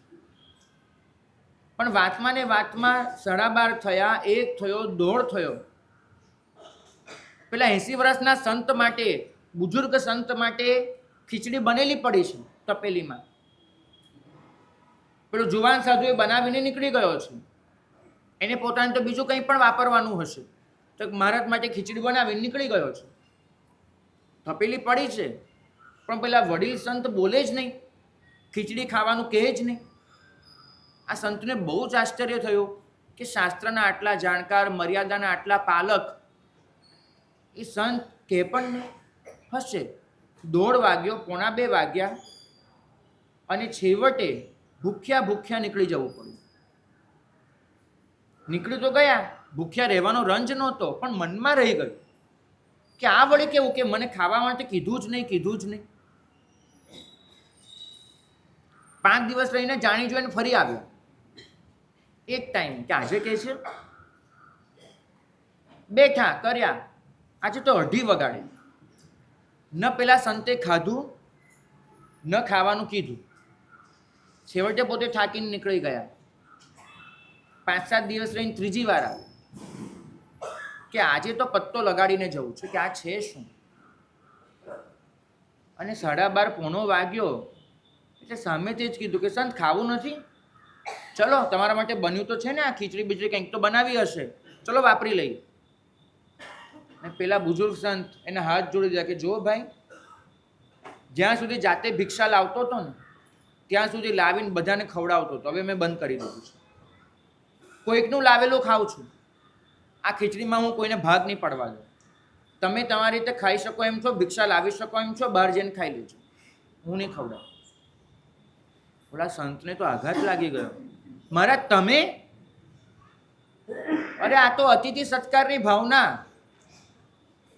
પણ વાતમાં ને વાતમાં 12:30 થયા, 1 થયો, 1:30 થયો. પેલા 80 વર્ષના સંત માટે, બુજુર્ગ સંત માટે ખીચડી બનેલી પડી છે તપેલીમાં. પેલો જુવાન સાધુ એ બનાવીને નીકળી ગયો છે. એને પોતાને તો બીજું કંઈ પણ વાપરવાનું હશે તો મહારાજ માટે ખીચડી બનાવીને નીકળી ગયો છે. તપેલી પડી છે પણ પેલા વડીલ સંત બોલે જ નહીં, ખીચડી ખાવાનું કહે જ નહીં. આ સંતને બહુ જ આશ્ચર્ય થયું કે શાસ્ત્રના આટલા જાણકાર, મર્યાદાના આટલા પાલક, એ સંત કહે પણ નહીં. હશે 1:30 વાગ્યો, 1:45 વાગ્યા, અને છેવટે ભૂખ્યા નીકળી જવું પડ્યું. નીકળી તો ગયા, ભૂખ્યા રહેવાનો રંજ નહોતો, પણ મનમાં રહી ગયું કે આ વળી કેવું કે મને ખાવા માટે કીધું જ નહીં. 5 દિવસ રહીને જાણી જોઈને ફરી આવ્યા. એક ટાઈમ કે આજે કે છે, બેઠા કર્યા, આજે તો 2:30 વાગે. ન પેલા સંતે ખાધું, ન ખાવાનું કીધું. છેવટે પોતે થાકીને નીકળી ગયા. 5-7 દિવસ રહીને ત્રીજી વાર આવે કે આજે તો પત્તો લગાડીને જવું છે કે આ છે શું. અને 12:30 પોણો વાગ્યો એટલે સામેથી જ કીધું કે સંત ખાવું નથી, ચલો તમારા માટે બન્યું તો છે ને, આ ખીચડી બીજડી કંઈક તો બનાવી હશે, ચલો વાપરી લઈએ. અને પેલા બુઝુર્ગ સંત એને હાથ જોડી દીધા કે જો ભાઈ, જ્યાં સુધી જાતે ભિક્ષા લાવતો હતો ને ત્યાં સુધી લાવીને બધાને ખવડાવતો હતો. હવે મેં બંધ કરી દીધું છે. કોઈકનું લાવેલું ખાઉં છું. આ ખીચડીમાં હું કોઈને ભાગ નહીં પડવા દઉં. તમે તમારી રીતે ખાઈ શકો એમ છો, ભિક્ષા લાવી શકો એમ છો, બહાર જઈને ખાઈ લેજો, હું નહીં ખવડાવું. થોડા સંતને તો આઘાત લાગી ગયો. મહારાજ તમે, અરે આ તો અતિથિ સત્કારની ભાવના,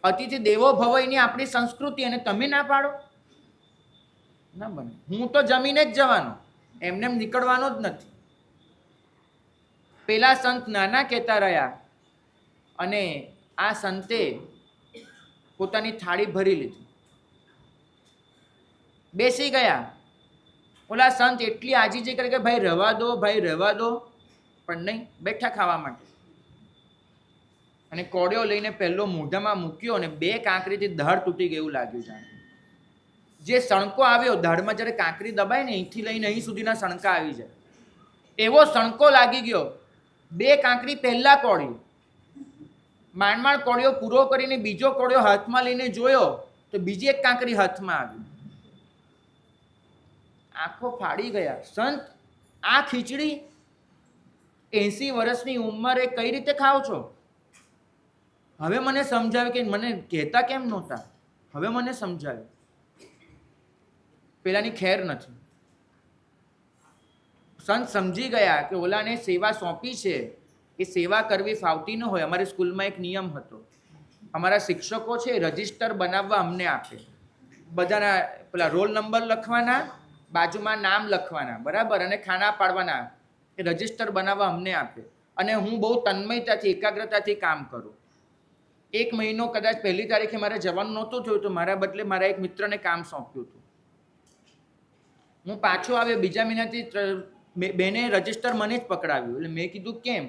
અતિથિ દેવો ભવની આપણી સંસ્કૃતિ, અને તમે ના પાડો? ના બને. હું તો જમીને જ જવાનો, એમને નીકળવાનો જ નથી. પેલા સંત નાના કહેતા રહ્યા અને આ સંતે પોતાની થાળી ભરી લીધી, બેસી ગયા. ઓલા સંત એટલી આજીજી કરે કે ભાઈ રહેવા દો, પણ નહીં, બેઠા ખાવા માટે. અને કોળિયો લઈને પહેલો મોઢામાં મૂક્યો અને 2 કાંકરીથી દાળ તૂટી ગયું લાગ્યું. જાણે જે સણકો આવ્યો દાળમાં, જ્યારે કાંકરી દબાય ને અહીંથી લઈને અહીં સુધીના સણકા આવી જાય, એવો સણકો લાગી ગયો. 2 કાંકરી પહેલા કોળિયો, માંડ કોળિયો પૂરો કરીને બીજો કોળિયો હાથમાં લઈને જોયો તો બીજી એક કાંકરી હાથમાં આવી. આંખો ફાડી ગયા. સંત, આ ખીચડી 80 વર્ષની ઉંમરે કઈ રીતે ખાવ છો? હવે મને સમજાવ્યું કે મને કહેતા કેમ નહોતા, હવે મને સમજાવ્યું. પેલાની ખેર નથી. સંત સમજી ગયા કે ઓલાને સેવા સોંપી છે, એ સેવા કરવી ફાવતી ન હોય. અમારી સ્કૂલમાં એક નિયમ હતો, અમારા શિક્ષકો છે રજિસ્ટર બનાવવા અમને આપે, બધાના પેલા રોલ નંબર લખવાના, બાજુમાં નામ લખવાના, બરાબર, અને ખાના પાડવાના, એ રજિસ્ટર બનાવવા અમને આપે. અને હું બહુ તન્મયતાથી, એકાગ્રતાથી કામ કરું. 1 મહિનો કદાચ 1લી તારીખે મારે જવાનું નહોતું થયું તો મારા બદલે મારા એક મિત્રને કામ સોંપ્યું હતું. હું પાછો આવ્યો, બીજા મહિનાથી બેને રજિસ્ટર મને જ પકડાવ્યું. એટલે મેં કીધું કેમ?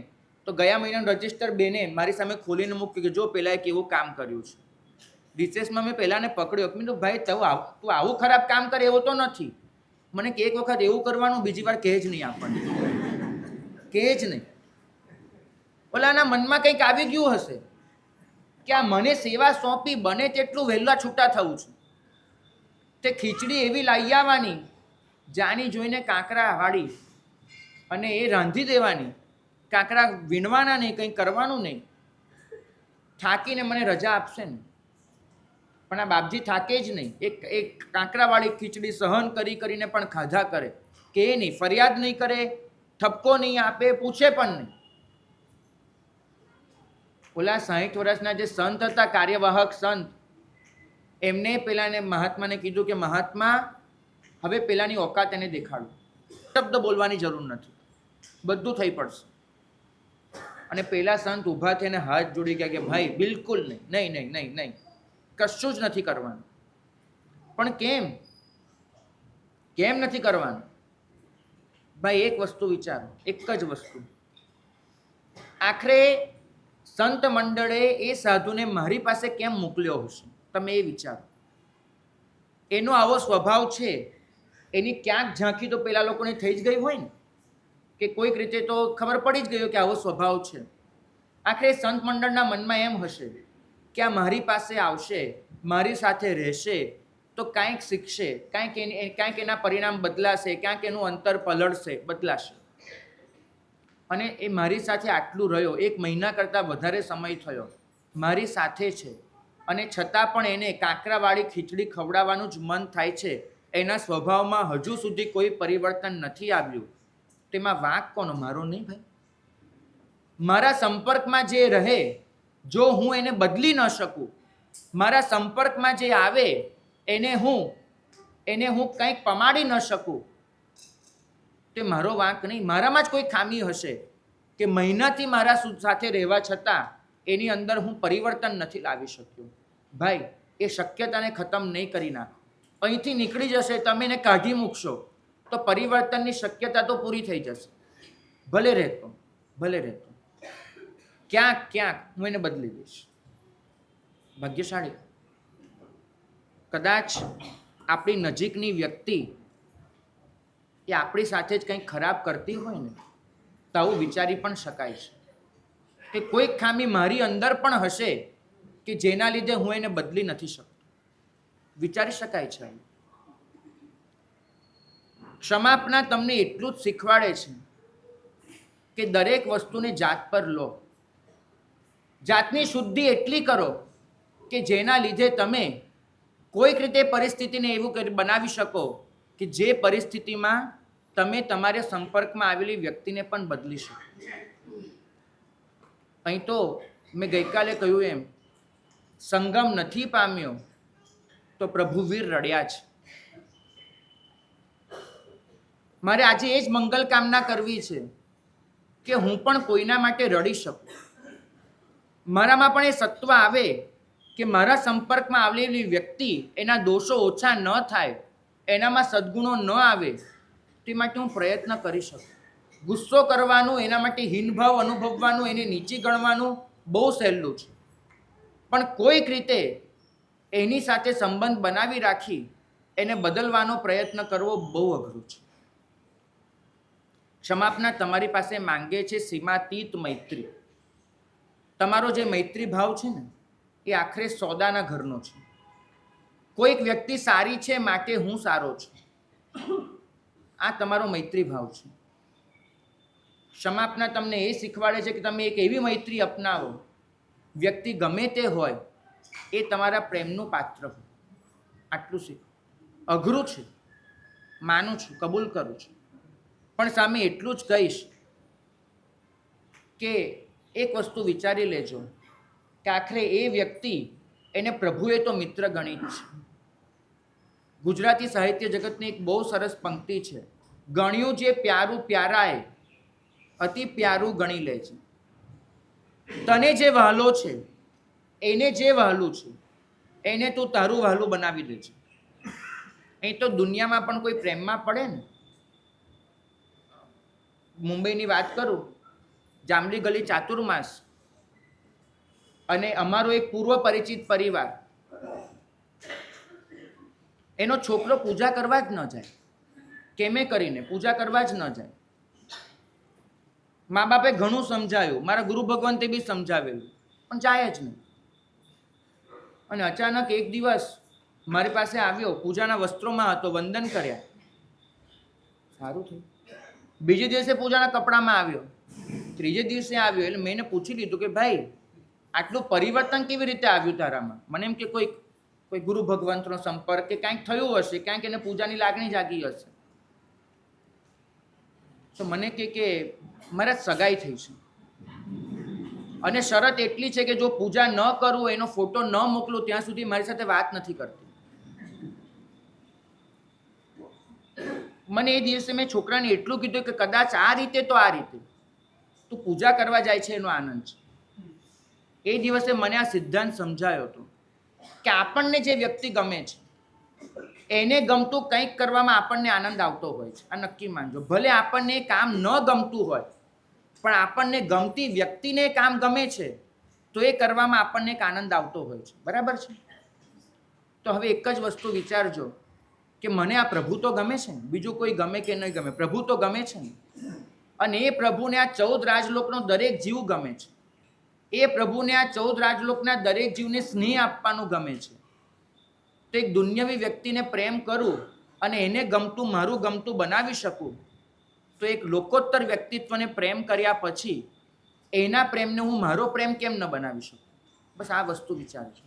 તો ગયા મહિનાનું રજિસ્ટર બેને મારી સામે ખોલીને મૂક્યું કે જો પેલાએ કેવું કામ કર્યું છે. રિસેસમાં મેં પહેલાને પકડ્યો, મેં કીધું ભાઈ તું આવું ખરાબ કામ કરે એવો તો નથી. મને કે એક વખત એવું કરવાનું, બીજી વાર કહે જ નહીં, આપણને કહે જ નહીં. ઓલાના મનમાં કંઈક આવી ગયું હશે કે આ મને સેવા સોંપી, બને તેટલું વહેલા છૂટા થવું છે. તે ખીચડી એવી લાવી આવવાની, જાણી જોઈને કાંકરા વાળી, અને એ રાંધી દેવાની. કાંકરા વીણવાના નહીં, કંઈ કરવાનું નહીં. થાકીને મને રજા આપશે ને, પણ આ બાપજી થાકે જ નહીં. એક કાંકરાવાળી ખીચડી સહન કરીને પણ ખાધા કરે, કે નહીં, ફરિયાદ નહીં કરે, ઠપકો નહીં આપે, પૂછે પણ નહીં. ઓલા 60 વર્ષના જે સંત હતા, કાર્યવાહક સંત, એમને પેલાને મહાત્માને કીધું કે મહાત્મા, હવે પેલાની ઓકાત એને દેખાડું, શબ્દ બોલવાની જરૂર નથી, બધું થઈ પડશે. અને પેલા સંત ઊભા થઈને હાથ જોડી ગયા કે ભાઈ બિલકુલ નહીં, કશું જ નથી કરવાનું. પણ કેમ નથી કરવાનું? ભાઈ એક વસ્તુ વિચારો, એક જ વસ્તુ. આખરે સંત મંડળે એ સાધુને મારી પાસે કેમ મોકલ્યો હશે? તમે એ વિચારો. એનો આવો સ્વભાવ છે, એની ક્યાંક ઝાંખી તો પેલા લોકોને થઈ જ ગઈ હોય ને, કે કોઈક રીતે તો ખબર પડી જ ગયો કે આવો સ્વભાવ છે. આખરે સંત મંડળના મનમાં એમ હશે કે આ મારી પાસે આવશે, મારી સાથે રહેશે તો કાંઈક શીખશે, કાંઈક એના પરિણામ બદલાશે, ક્યાંક એનું અંતર પલળશે, બદલાશે. અને એ મારી સાથે આટલું રહ્યો, 1 મહિના કરતાં વધારે સમય થયો, મારી સાથે છે, અને છતાં પણ એને કાંકરાવાળી ખીચડી ખવડાવવાનું જ મન થાય છે, એના સ્વભાવમાં હજુ સુધી કોઈ પરિવર્તન નથી આવ્યું, તેમાં વાંક કોનો? મારો નહીં ભાઈ. મારા સંપર્કમાં જે રહે, જો હું એને બદલી ન શકું, મારા સંપર્કમાં જે આવે એને હું કંઈક પમાડી ન શકું, તે મારો વાંક નહીં. મારામાં જ કોઈ ખામી હશે કે મહિનાથી મારા સાથે રહેવા છતાં એની અંદર હું પરિવર્તન નથી લાવી શક્યો. ભાઈ, એ શક્યતાને ખતમ નહીં કરી નાખો. અહીંથી નીકળી જશે, તમે એને કાઢી મૂકશો તો પરિવર્તનની શક્યતા તો પૂરી થઈ જશે. ભલે રહેતો, ક્યાંક હું એને બદલી દઈશ. ભાગ્યશાળી. કદાચ આપણી નજીકની વ્યક્તિ એ આપણી સાથે જ કંઈક ખરાબ કરતી હોય ને, તો આવું વિચારી પણ શકાય છે કે કોઈક ખામી મારી અંદર પણ હશે કે જેના લીધે હું એને બદલી નથી શકતો. વિચારી શકાય છે. ક્ષમાપના તમને એટલું જ શીખવાડે છે કે દરેક વસ્તુને જાત પર લો. જાતની શુદ્ધિ એટલી કરો કે જેના લીધે તમે કોઈક રીતે પરિસ્થિતિને એવું બનાવી શકો કે જે પરિસ્થિતિમાં તમે તમારા સંપર્કમાં આવેલી વ્યક્તિને પણ બદલી શકો. અહીં તો મેં ગઈકાલે કહ્યું એમ, સંગમ નથી પામ્યો તો પ્રભુવીર રડ્યા છે. મારે આજે એ જ મંગલ કામના કરવી છે કે હું પણ કોઈના માટે રડી શકું. મારામાં પણ એ સત્વ આવે કે મારા સંપર્કમાં આવેલી વ્યક્તિ એના દોષો ઓછા ન થાય, એનામાં સદ્ગુણો ન આવે, તે માટે હું પ્રયત્ન કરી શકું. ગુસ્સો કરવાનું, એના માટે હીનભાવ અનુભવવાનું, એને નીચી ગણવાનું બહુ સહેલું છે, પણ કોઈક રીતે એની સાથે સંબંધ બનાવી રાખી એને બદલવાનો પ્રયત્ન કરવો બહુ અઘરું છે. ક્ષમાપના તમારી પાસે માંગે છે સીમાતીત મૈત્રી. તમારો જે મૈત્રી ભાવ છે ને, એ આખરે સોદાના ઘરનો છે. કોઈક વ્યક્તિ સારી છે માટે હું સારો છું, આ તમારો મૈત્રી ભાવ છે. ક્ષમાપના તમને એ શીખવાડે છે કે તમે એક એવી મૈત્રી અપનાવો, વ્યક્તિ ગમે તે હોય એ તમારા પ્રેમનું પાત્ર હોય. આટલું શીખો. અઘરું છે, માનું છું, કબૂલ કરું છું, પણ સામે એટલું જ કહીશ કે એક વસ્તુ વિચારી લેજો કે આખરે એ વ્યક્તિ, એને પ્રભુએ તો મિત્ર ગણી છે. ગુજરાતી સાહિત્ય જગતની એક બહુ સરસ પંક્તિ છે, ગણ્યું જે પ્યારું પ્યારાએ અતિ પ્યારું ગણી લે છે. તને જે વહાલો છે, એને જે વહાલું છે, એને તું તારું વહાલું બનાવી દે છે. અહીં તો દુનિયામાં પણ કોઈ પ્રેમમાં પડે ને, મુંબઈની વાત કરું, જાંબલી ગલી ચાતુર્માસ, અને અમારો એક પૂર્વ પરિચિત પરિવાર, એનો છોકરો પૂજા કરવા જ ન જાય, કેમે કરીને પૂજા કરવા જ ન જાય. મા બાપે ઘણું સમજાયું, મારા ગુરુ ભગવંતે બી સમજાવેલું, પણ જાય જ નહીં. અને અચાનક એક દિવસ મારી પાસે આવ્યો, પૂજાના વસ્ત્રોમાં હતો, વંદન કર્યા, સારું થયું. બીજે દિવસે પૂજાના કપડામાં આવ્યો, ત્રીજે દિવસે આવ્યો. એટલે મેં એને પૂછી લીધું કે ભાઈ, આટલું પરિવર્તન કેવી રીતે આવ્યું તારામાં? મને એમ કે કોઈ ગુરુ ભગવંતનો સંપર્ક કે કાંઈક થયું હશે, કાંઈક એને પૂજાની લાગણી જાગી હશે. તો મને કે મારા સગાઈ થઈ છે અને શરત એટલી છે કે જો પૂજા ન કરું, એનો ફોટો ન મોકલું, ત્યાં સુધી મારી સાથે વાત નથી કરતી. મને એ દિવસે મેં છોકરાને એટલું કીધું કે કદાચ આ રીતે તો આ રીતે તું પૂજા કરવા જાય છે એનો આનંદ છે. એ દિવસે મને આ સિદ્ધાંત સમજાયો હતો કે આપણને જે વ્યક્તિ ગમે છે એને ગમતું કંઈક કરવામાં આપણને આનંદ આવતો હોય છે. આ નક્કી માનજો. ભલે આપણને કામ ન ગમતું હોય, પણ આપણને ગમતી વ્યક્તિને કામ ગમે છે તો એ કરવામાં આપણને એક આનંદ આવતો હોય છે. બરાબર છે? તો હવે એક જ વસ્તુ વિચારજો કે મને આ પ્રભુ તો ગમે છે ને, બીજું કોઈ ગમે કે નહીં ગમે, પ્રભુ તો ગમે છે ને. અને એ પ્રભુને આ 14 રાજલોકનો દરેક જીવ ગમે છે. એ પ્રભુને આ 14 રાજલોકના દરેક જીવને સ્નેહ આપવાનું ગમે છે. તો એક દુન્યવી વ્યક્તિને પ્રેમ કરું અને એને ગમતું, મારું ગમતું બનાવી શકું, તો એક લોકોત્તર વ્યક્તિત્વને પ્રેમ કર્યા પછી એના પ્રેમને હું મારો પ્રેમ કેમ ન બનાવી શકું? બસ આ વસ્તુ વિચારજો.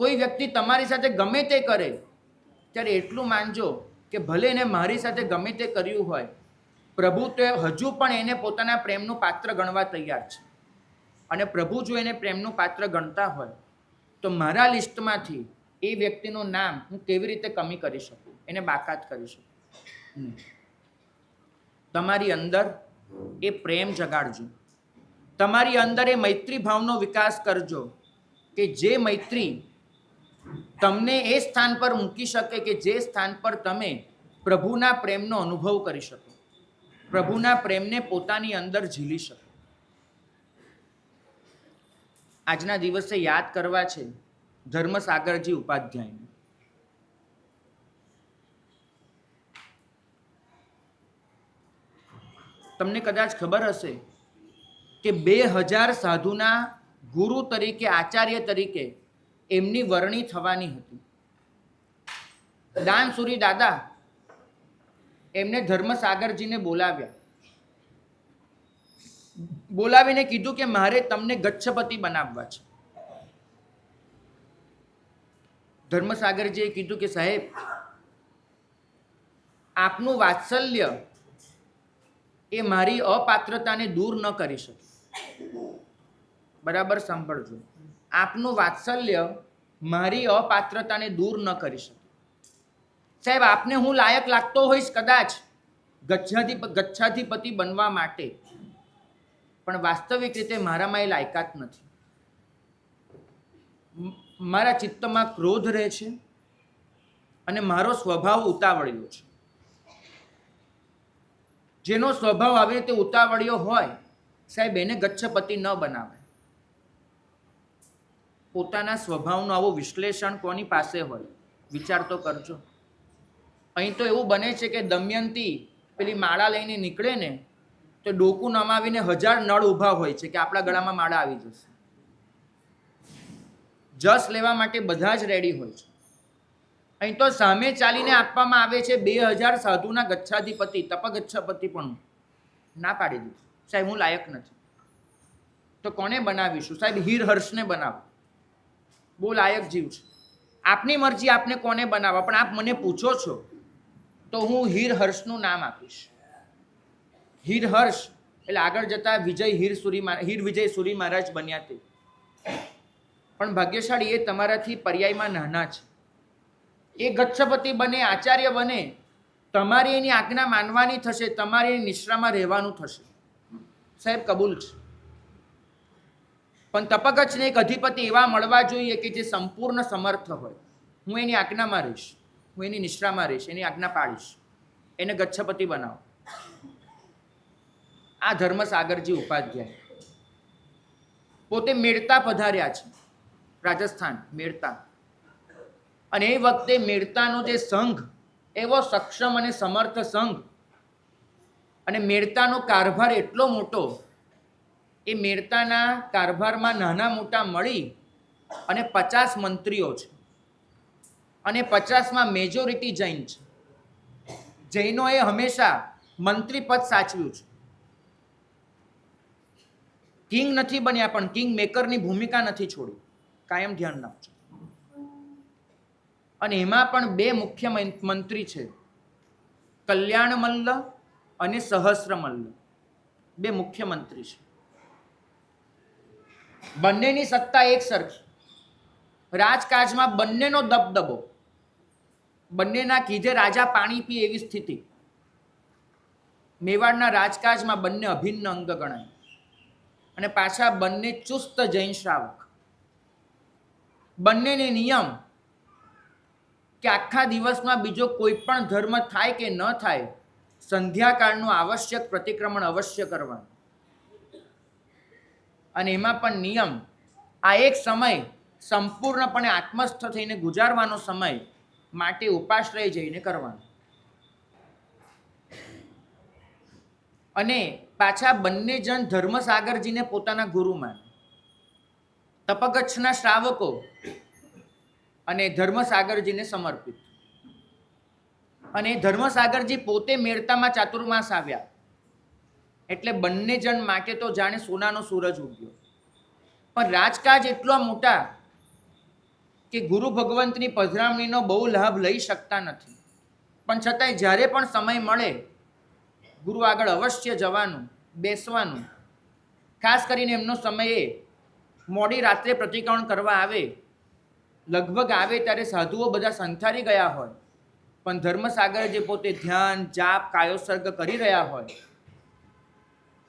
કોઈ વ્યક્તિ તમારી સાથે ગમે તે કરે ત્યારે એટલું માનજો કે ભલે એને મારી સાથે ગમે તે કર્યું હોય, પ્રભુ તો હજુ પણ એને પોતાના પ્રેમનું પાત્ર ગણવા તૈયાર છે. અને પ્રભુ જો એને પ્રેમનું પાત્ર ગણતા હોય તો મારા લિસ્ટમાંથી એ વ્યક્તિનું નામ હું કેવી રીતે કમી કરી શકું, એને બાકાત કરી શકું? તમારી અંદર એ પ્રેમ જગાડજો, તમારી અંદર એ મૈત્રી ભાવનો વિકાસ કરજો કે જે મૈત્રી તમને એ સ્થાન પર મૂકી શકે કે જે સ્થાન પર તમે પ્રભુના પ્રેમનો અનુભવ કરી શકો, પ્રભુના પ્રેમને પોતાની અંદર ઝીલી શકો. આજના દિવસે યાદ કરવા છે ધર્મસાગરજી ઉપાધ્યાયને. તમને કદાચ ખબર હશે કે 2000 સાધુના ગુરુ તરીકે, આચાર્ય તરીકે એમની વરણી થવાની હતી. દાનસુરી દાદા એમને ધર્મસાગરજીને બોલાવીને કીધું કે મારે તમને ગચ્છપતિ બનાવવા છે. ધર્મસાગરજીએ કીધું કે સાહેબ, આપનું વાત્સલ્ય એ મારી અપાત્રતાને દૂર ન કરી શકે. બરાબર સાંભળજો, આપનું વાત્સલ્ય મારી અપાત્રતાને દૂર ન કરી શકે. સાહેબ, આપને હું લાયક લાગતો હોઈશ કદાચ ગચ્છાધિપતિ બનવા માટે, પણ વાસ્તવિક રીતે મારામાં એ લાયકાત નથી. મારા ચિત્તમાં ક્રોધ રહે છે અને મારો સ્વભાવ ઉતાવળિયો છે. જેનો સ્વભાવ આવી રીતે ઉતાવળિયો હોય, સાહેબ, એને ગચ્છપતિ ન બનાવે. પોતાના સ્વભાવનું આવું વિશ્લેષણ કોની પાસે હોય? વિચાર તો કરજો. અહીં તો એવું બને છે કે દમયંતી પેલી માળા લઈને નીકળે ને તો ડોકું નમાવીને 1000 નળ ઊભા હોય છે કે આપણા ગળામાં માળા આવી જશે. જસ લેવા માટે બધા જ રેડી હોય છે. અહીં તો સામે ચાલીને આપવામાં આવે છે 2000 સાધુના ગચ્છાધિપતિ, તપગચ્છપતિ પણ ના પાડી દીધું. સાહેબ, હું લાયક નથી. તો કોને બનાવીશું? સાહેબ, હીર હર્ષને બનાવો, બહુ લાયક જીવ છે. આપની મરજી, આપને કોને બનાવવા, પણ આપ મને પૂછો છો તો હું હીર હર્ષનું નામ આપીશ. હીર હર્ષ એટલે આગળ જતા હીર વિજય સુરી મહારાજ બન્યા તે. પણ ભાગ્યશાળી એ તમારાથી પર્યાયમાં નાના છે. એ ગચ્છપતિ બને, આચાર્ય બને, તમારી એની આજ્ઞા માનવાની થશે, તમારે એની નિશ્રામાં રહેવાનું થશે. સાહેબ, કબૂલ છે. પણ તપગચ્છને એક અધિપતિ એવા મળવા જોઈએ કે જે સંપૂર્ણ સમર્થ હોય. હું એની આજ્ઞામાં રહીશ, હું એની નિશ્રામાં રહીશ, એની આજ્ઞા પાડીશ, એને ગચ્છપતિ બનાવો. આ ધર્મસાગરજી ઉપાધ્યાય પોતે મેળતા પધાર્યા છે, રાજસ્થાન મેળતા. અને એ વખતે મેળતાનો જે સંઘ એવો સક્ષમ અને સમર્થ સંઘ, અને મેળતાનો કારભાર એટલો મોટો, એ મેળતાના કારભારમાં નાના મોટા મળી અને 50 મંત્રીઓ છે, અને 50માં મેજોરિટી જૈન છે. જૈનોએ હંમેશા મંત્રી પદ સાચવ્યું છે. કિંગ નથી બન્યા, પણ કિંગ મેકરની ભૂમિકા નથી છોડી. કાયમ ધ્યાન રાખજો. અને એમાં પણ 2 મુખ્ય મંત્રી છે, કલ્યાણ મલ્લ અને સહસ્ર મલ્લ. 2 મુખ્ય મંત્રી છે. બંનેની સત્તા એક સરખી. રાજકાજમાં બંનેનો દબદબો, બંનેના કીધે રાજા પાણી પી એવી સ્થિતિ. મેવાડના રાજકાજમાં બંને અભિન્ન અંગ ગણાય. અને પાછા બંને ચુસ્ત જૈન શ્રાવક. બંનેને નિયમ કે આખા દિવસમાં બીજો કોઈ પણ ધર્મ થાય કે ન થાય, સંધ્યાકાળનું આવશ્યક પ્રતિક્રમણ અવશ્ય કરવાનું. અને એમાં પણ નિયમ, આ એક સમય સંપૂર્ણપણે આત્મસ્થ થઈને ગુજારવાનો સમય માટે ઉપાશ્રય જઈને કરવાનો. અને પાછા બંને જણ ધર્મસાગરજીને પોતાના ગુરુ માને. તપગચ્છના શ્રાવકો અને ધર્મસાગરજીને સમર્પિત. અને ધર્મસાગરજી પોતે મેળતામાં ચાતુર્માસ આવ્યા એટલે બંને જણ માટે તો જાણે સોનાનો સૂરજ ઉગ્યો. પણ રાજકાજ એટલા મોટા કે ગુરુ ભગવંતની પધરામણીનો બહુ લાભ લઈ શકતા નથી, પણ છતાંય જ્યારે પણ સમય મળે ગુરુ આગળ અવશ્ય જવાનું, બેસવાનું. ખાસ કરીને એમનો સમય એ મોડી રાત્રે પ્રતિક્રમણ કરવા આવે, લગભગ આવે ત્યારે સાધુઓ બધા સંથારી ગયા હોય, પણ ધર્મસાગર જે પોતે ધ્યાન જાપ કાયોસર્ગ કરી રહ્યા હોય,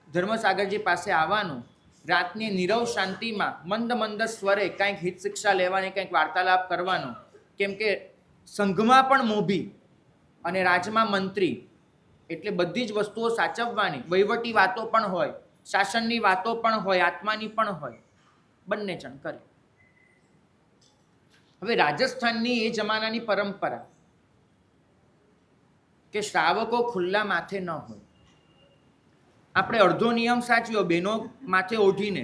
ધર્મસાગરજી પાસે આવવાનું, રાતની નીરવ શાંતિમાં મંદ મંદ સ્વરે કંઈક હિત શિક્ષા લેવાની, કંઈક વાર્તાલાપ કરવાનો. કેમ કે સંઘમાં પણ મોભી અને રાજમાં મંત્રી, એટલે બધી જ વસ્તુઓ સાચવવાની. વહીવટી વાતો પણ હોય, શાસનની વાતો પણ હોય, આત્માની પણ હોય, બંને જણ કરે. હવે રાજસ્થાનની એ જમાનાની પરંપરા કે શ્રાવકો ખુલ્લા માથે ન હોય. આપણે અડધો નિયમ સાચ્યો બહેનો માથે ઓઢીને,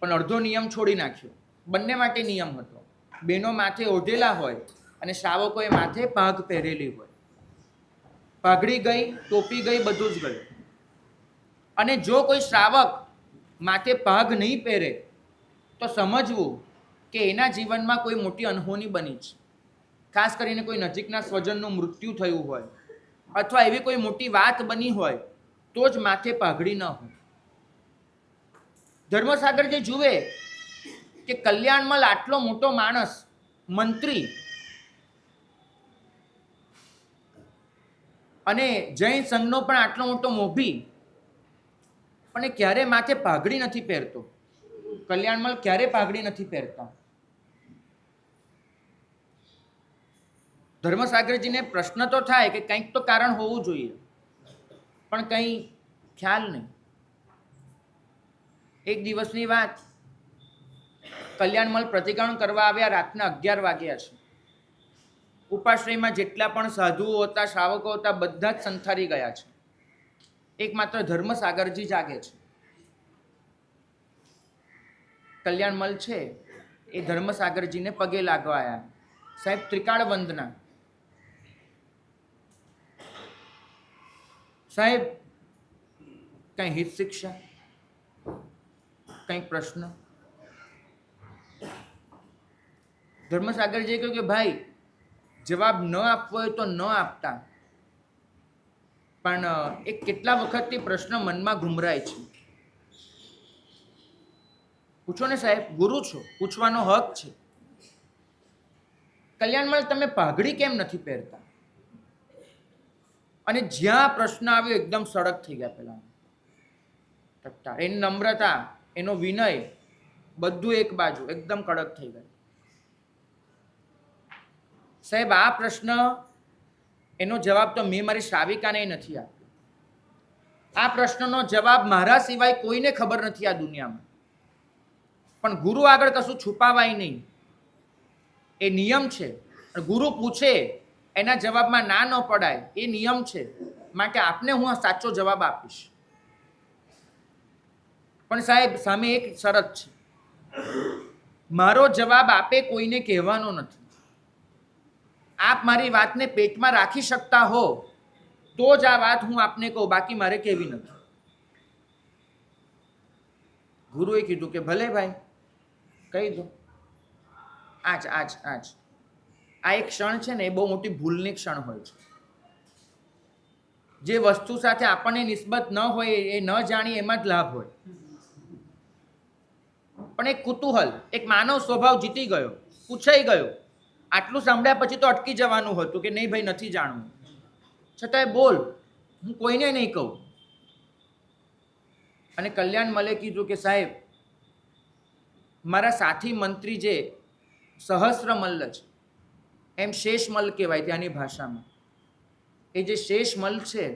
પણ અડધો નિયમ છોડી નાખ્યો. બંને માટે નિયમ હતો. બહેનો માથે ઓઢેલા હોય અને શ્રાવકોએ માથે પાઘ પહેરેલી હોય. પાઘડી ગઈ, ટોપી ગઈ, બધું જ ગયું. અને જો કોઈ શ્રાવક માથે પાઘ નહીં પહેરે તો સમજવું કે એના જીવનમાં કોઈ મોટી અનહોની બની છે. ખાસ કરીને કોઈ નજીકના સ્વજનનું મૃત્યુ થયું હોય અથવા એવી કોઈ મોટી વાત બની હોય તો જ માથે પાઘડી ન હોય. ધર્મસાગર જે જુએ કે કલ્યાણમલ આટલો મોટો માણસ, મંત્રી, અને જૈન સંઘનો પણ આટલો મોટો મોભી, પણ એ ક્યારે માથે પાઘડી નથી પહેરતો. કલ્યાણમલ ક્યારે પાઘડી નથી પહેરતા. ધર્મસાગરજીને પ્રશ્ન તો થાય કે કંઈક તો કારણ હોવું જોઈએ, પણ કંઈ ખ્યાલ નહીં. એક દિવસની વાત, કલ્યાણમલ પ્રતિક્રમણ કરવા આવ્યા, રાતના 11 વાગ્યા છે. ઉપાશ્રયમાં જેટલા પણ સાધુઓ હતા, શ્રાવકો હતા, બધા જ સંથારી ગયા છે. એકમાત્ર ધર્મસાગરજી જાગે છે. કલ્યાણમલ છે એ ધર્મસાગરજીને પગે લાગવા આવ્યા. સાહેબ, ત્રિકાળ વંદના. સાહેબ, કઈ હિત શિક્ષા, કંઈ પ્રશ્ન? ધર્મસાગરજીએ કહ્યું કે ભાઈ, જવાબ ન આપવો હોય તો ન આપતા, પણ એક કેટલા વખતથી પ્રશ્ન મનમાં ઘુમરાય છે. પૂછો ને સાહેબ, ગુરુ છો, પૂછવાનો હક છે. કલ્યાણમલ, તમે પાઘડી કેમ નથી પહેરતા? અને જ્યાં પ્રશ્ન આવ્યો એકદમ સડક થઈ ગયા. પેલા એની નમ્રતા, એનો વિનય, બધું એક બાજુ એકદમ કડક થઈ ગયું. સાહેબ, આ પ્રશ્ન એનો જવાબ તો મેં મારી શ્રાવિકાને નથી આપ્યો. આ પ્રશ્નનો જવાબ મારા સિવાય કોઈને ખબર નથી આ દુનિયામાં. પણ ગુરુ આગળ કશું છુપાવાય નહીં, એ નિયમ છે. ગુરુ પૂછે એના જવાબમાં ના ન પડાય, એ નિયમ છે. માટે આપને હું આ સાચો જવાબ આપીશ. પણ સાહેબ, સામે એક શરત છે. મારો જવાબ આપે કોઈને કહેવાનો નથી. આપ મારી વાતને પેટમાં રાખી શકતા હો તો જ આ વાત હું આપને કહું, બાકી મારે કહેવી નથી. ગુરુએ કીધું કે ભલે ભાઈ, કહી દો. આજ આજ આજ આ એક ક્ષણ છે ને, એ બહુ મોટી ભૂલની ક્ષણ હોય છે. જે વસ્તુ સાથે આપણને નિસ્બત ન હોય એ ન જાણીએ એમાં જ લાભ હોય. પણ એક કુતૂહલ, એક માનવ સ્વભાવ જીતી ગયો, પૂછાઈ ગયો. આટલું સાંભળ્યા પછી તો અટકી જવાનું હતું કે નહીં ભાઈ, નથી જાણવું, છતાંય બોલ, હું કોઈને નહીં કહું. અને કલ્યાણમલે કીધું કે સાહેબ, મારા સાથી મંત્રી જે સહસ્રમલ્લ છે, એમ શેષમલ કહેવાય ત્યાંની ભાષામાં, એ જે શેષમલ છે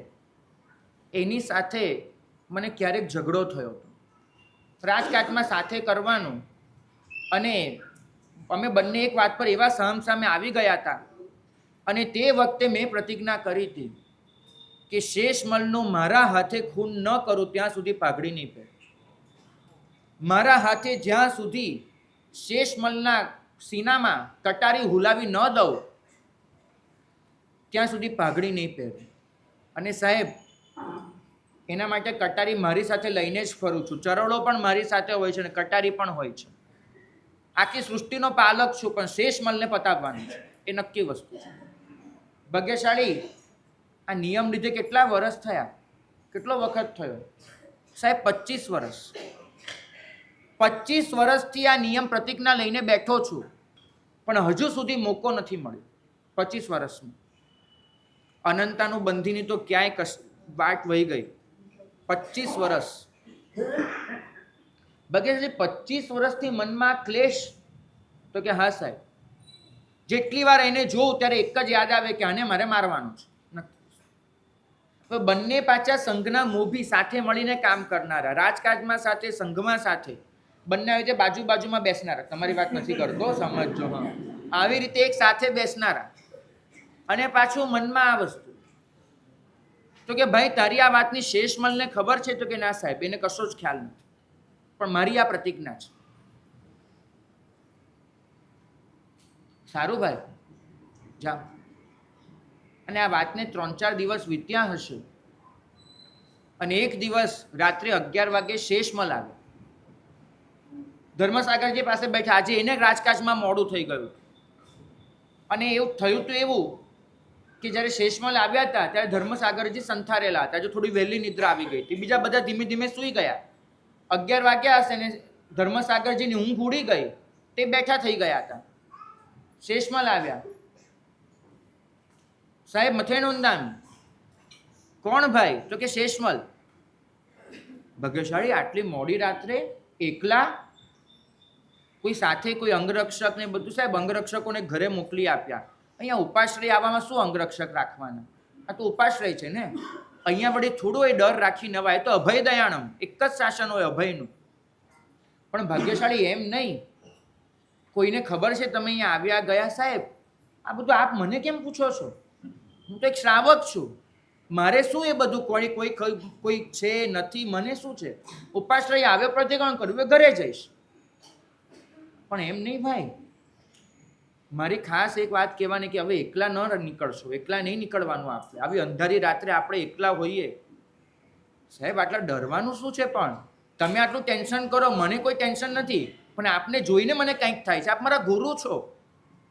એની સાથે મને ક્યારેક ઝઘડો થયો હતો. રાજકાટમાં સાથે કરવાનું, અને અમે બંને એક વાત પર એવા સામે આવી ગયા હતા. અને તે વખતે મેં પ્રતિજ્ઞા કરી હતી કે શેષમલનું મારા હાથે ખૂન ન કરું ત્યાં સુધી પાઘડી નહીં પહેર. મારા હાથે જ્યાં સુધી શેષમલના સીનામાં કટારી હુલાવી ન દઉં ત્યાં સુધી પાઘડી નહીં પહેરું. અને સાહેબ, એના માટે કટારી મારી સાથે લઈને જ ફરું છું. ચરડો પણ મારી સાથે હોય છે અને કટારી પણ હોય છે. આખી સૃષ્ટિનો પાલક છું, પણ શેષમલને પતાવવાનું છે, એ નક્કી વસ્તુ છે. ભાગ્યશાળી આ નિયમ લીધે કેટલા વર્ષ થયા, કેટલો વખત થયો સાહેબ? 25 વર્ષ. 25 વર્ષથી આ નિયમ પ્રતિજ્ઞા લઈને બેઠો છું, પણ હજુ સુધી મોકો નથી મળ્યો. 25 વર્ષમાં અનંતાનું બંધીની તો ક્યાંય વાટ વહી ગઈ. 25 વર્ષ. ભાગ્યશાળી 25 વર્ષથી મનમાં ક્લેશ, તો કે હા સાહેબ, જેટલી વાર એને જોઉં ત્યારે એક જ યાદ આવે કે આને મારે મારવાનું છે. તો બંને પાછા સંઘના મોભી, સાથે મળીને કામ કરનારા, રાજકાજમાં સાથે, સંઘમાં સાથે, બંને આવી રીતે બાજુમાં બેસનારા. તમારી વાત નથી કરતો, સમજજો. હા, આવી રીતે એક સાથે બેસનારા. અને પાછું મનમાં આ વસ્તુ, તો કે ભાઈ તારી આ વાતની શેષમલને ખબર છે? તો કે ના સાહેબ, એને કશો જ ખ્યાલ નથી, પણ મારી આ પ્રતિજ્ઞા છે. સારું ભાઈ, જાઓ. અને આ વાતને 3-4 દિવસ વીત્યા હશે, અને એક દિવસ રાત્રે 11 વાગે શેષમલ આવે. ધર્મસાગરજી પાસે બેઠા. આજે એને રાજકાજમાં મોડું થઈ ગયું, અને એવું થયું તો એવું કે જ્યારે શેષમલ આવ્યા હતા ત્યારે ધર્મસાગરજી સંથારેલા હતા, જો થોડી વહેલી નિદ્રા આવી ગઈ હતી. બીજા બધા ધીમે ધીમે સૂઈ ગયા. 11 વાગ્યા હશે ને ધર્મસાગરજીની ઊંઘ ઉડી ગઈ, તે બેઠા થઈ ગયા હતા. શેષમલ આવ્યા. સાહેબ મથેણવંદામી. કોણ ભાઈ? તો કે શેષમલ. ભાગ્યશાળી આટલી મોડી રાત્રે એકલા, કોઈ સાથે કોઈ અંગરક્ષક ને બધું? સાહેબ અંગરક્ષકોને ઘરે મોકલી આપ્યા. અહીંયા ઉપાશ્રય આવવામાં શું અંગરક્ષક રાખવાના? આ તો ઉપાશ્રય છે ને. અહીંયા વળી થોડો એ ડર રાખી નવાય. તો અભય દયાણમ, એક જ શાસન હોય અભયનું. પણ ભાગ્યશાળી એમ નહીં. કોઈને ખબર છે તમે અહીંયા આવ્યા ગયા? સાહેબ આ બધું આપ મને કેમ પૂછો છો? હું તો એક શ્રાવક છું, મારે શું એ બધું? કોઈ છે નથી, મને શું છે? ઉપાશ્રય આવે પ્રતિક્રમણ કર્યું, એ ઘરે જઈશ. પણ એમ નહીં ભાઈ, મારી ખાસ એક વાત કહેવાની કે હવે એકલા ન નીકળશો, એકલા નહીં નીકળવાનું. આપણે આવી અંધારી રાત્રે આપણે એકલા હોઈએ. સાહેબ આટલા ડરવાનું શું છે? પણ તમે આટલું ટેન્શન કરો, મને કોઈ ટેન્શન નથી, પણ આપને જોઈને મને કંઈક થાય છે. આપ મારા ગુરુ છો,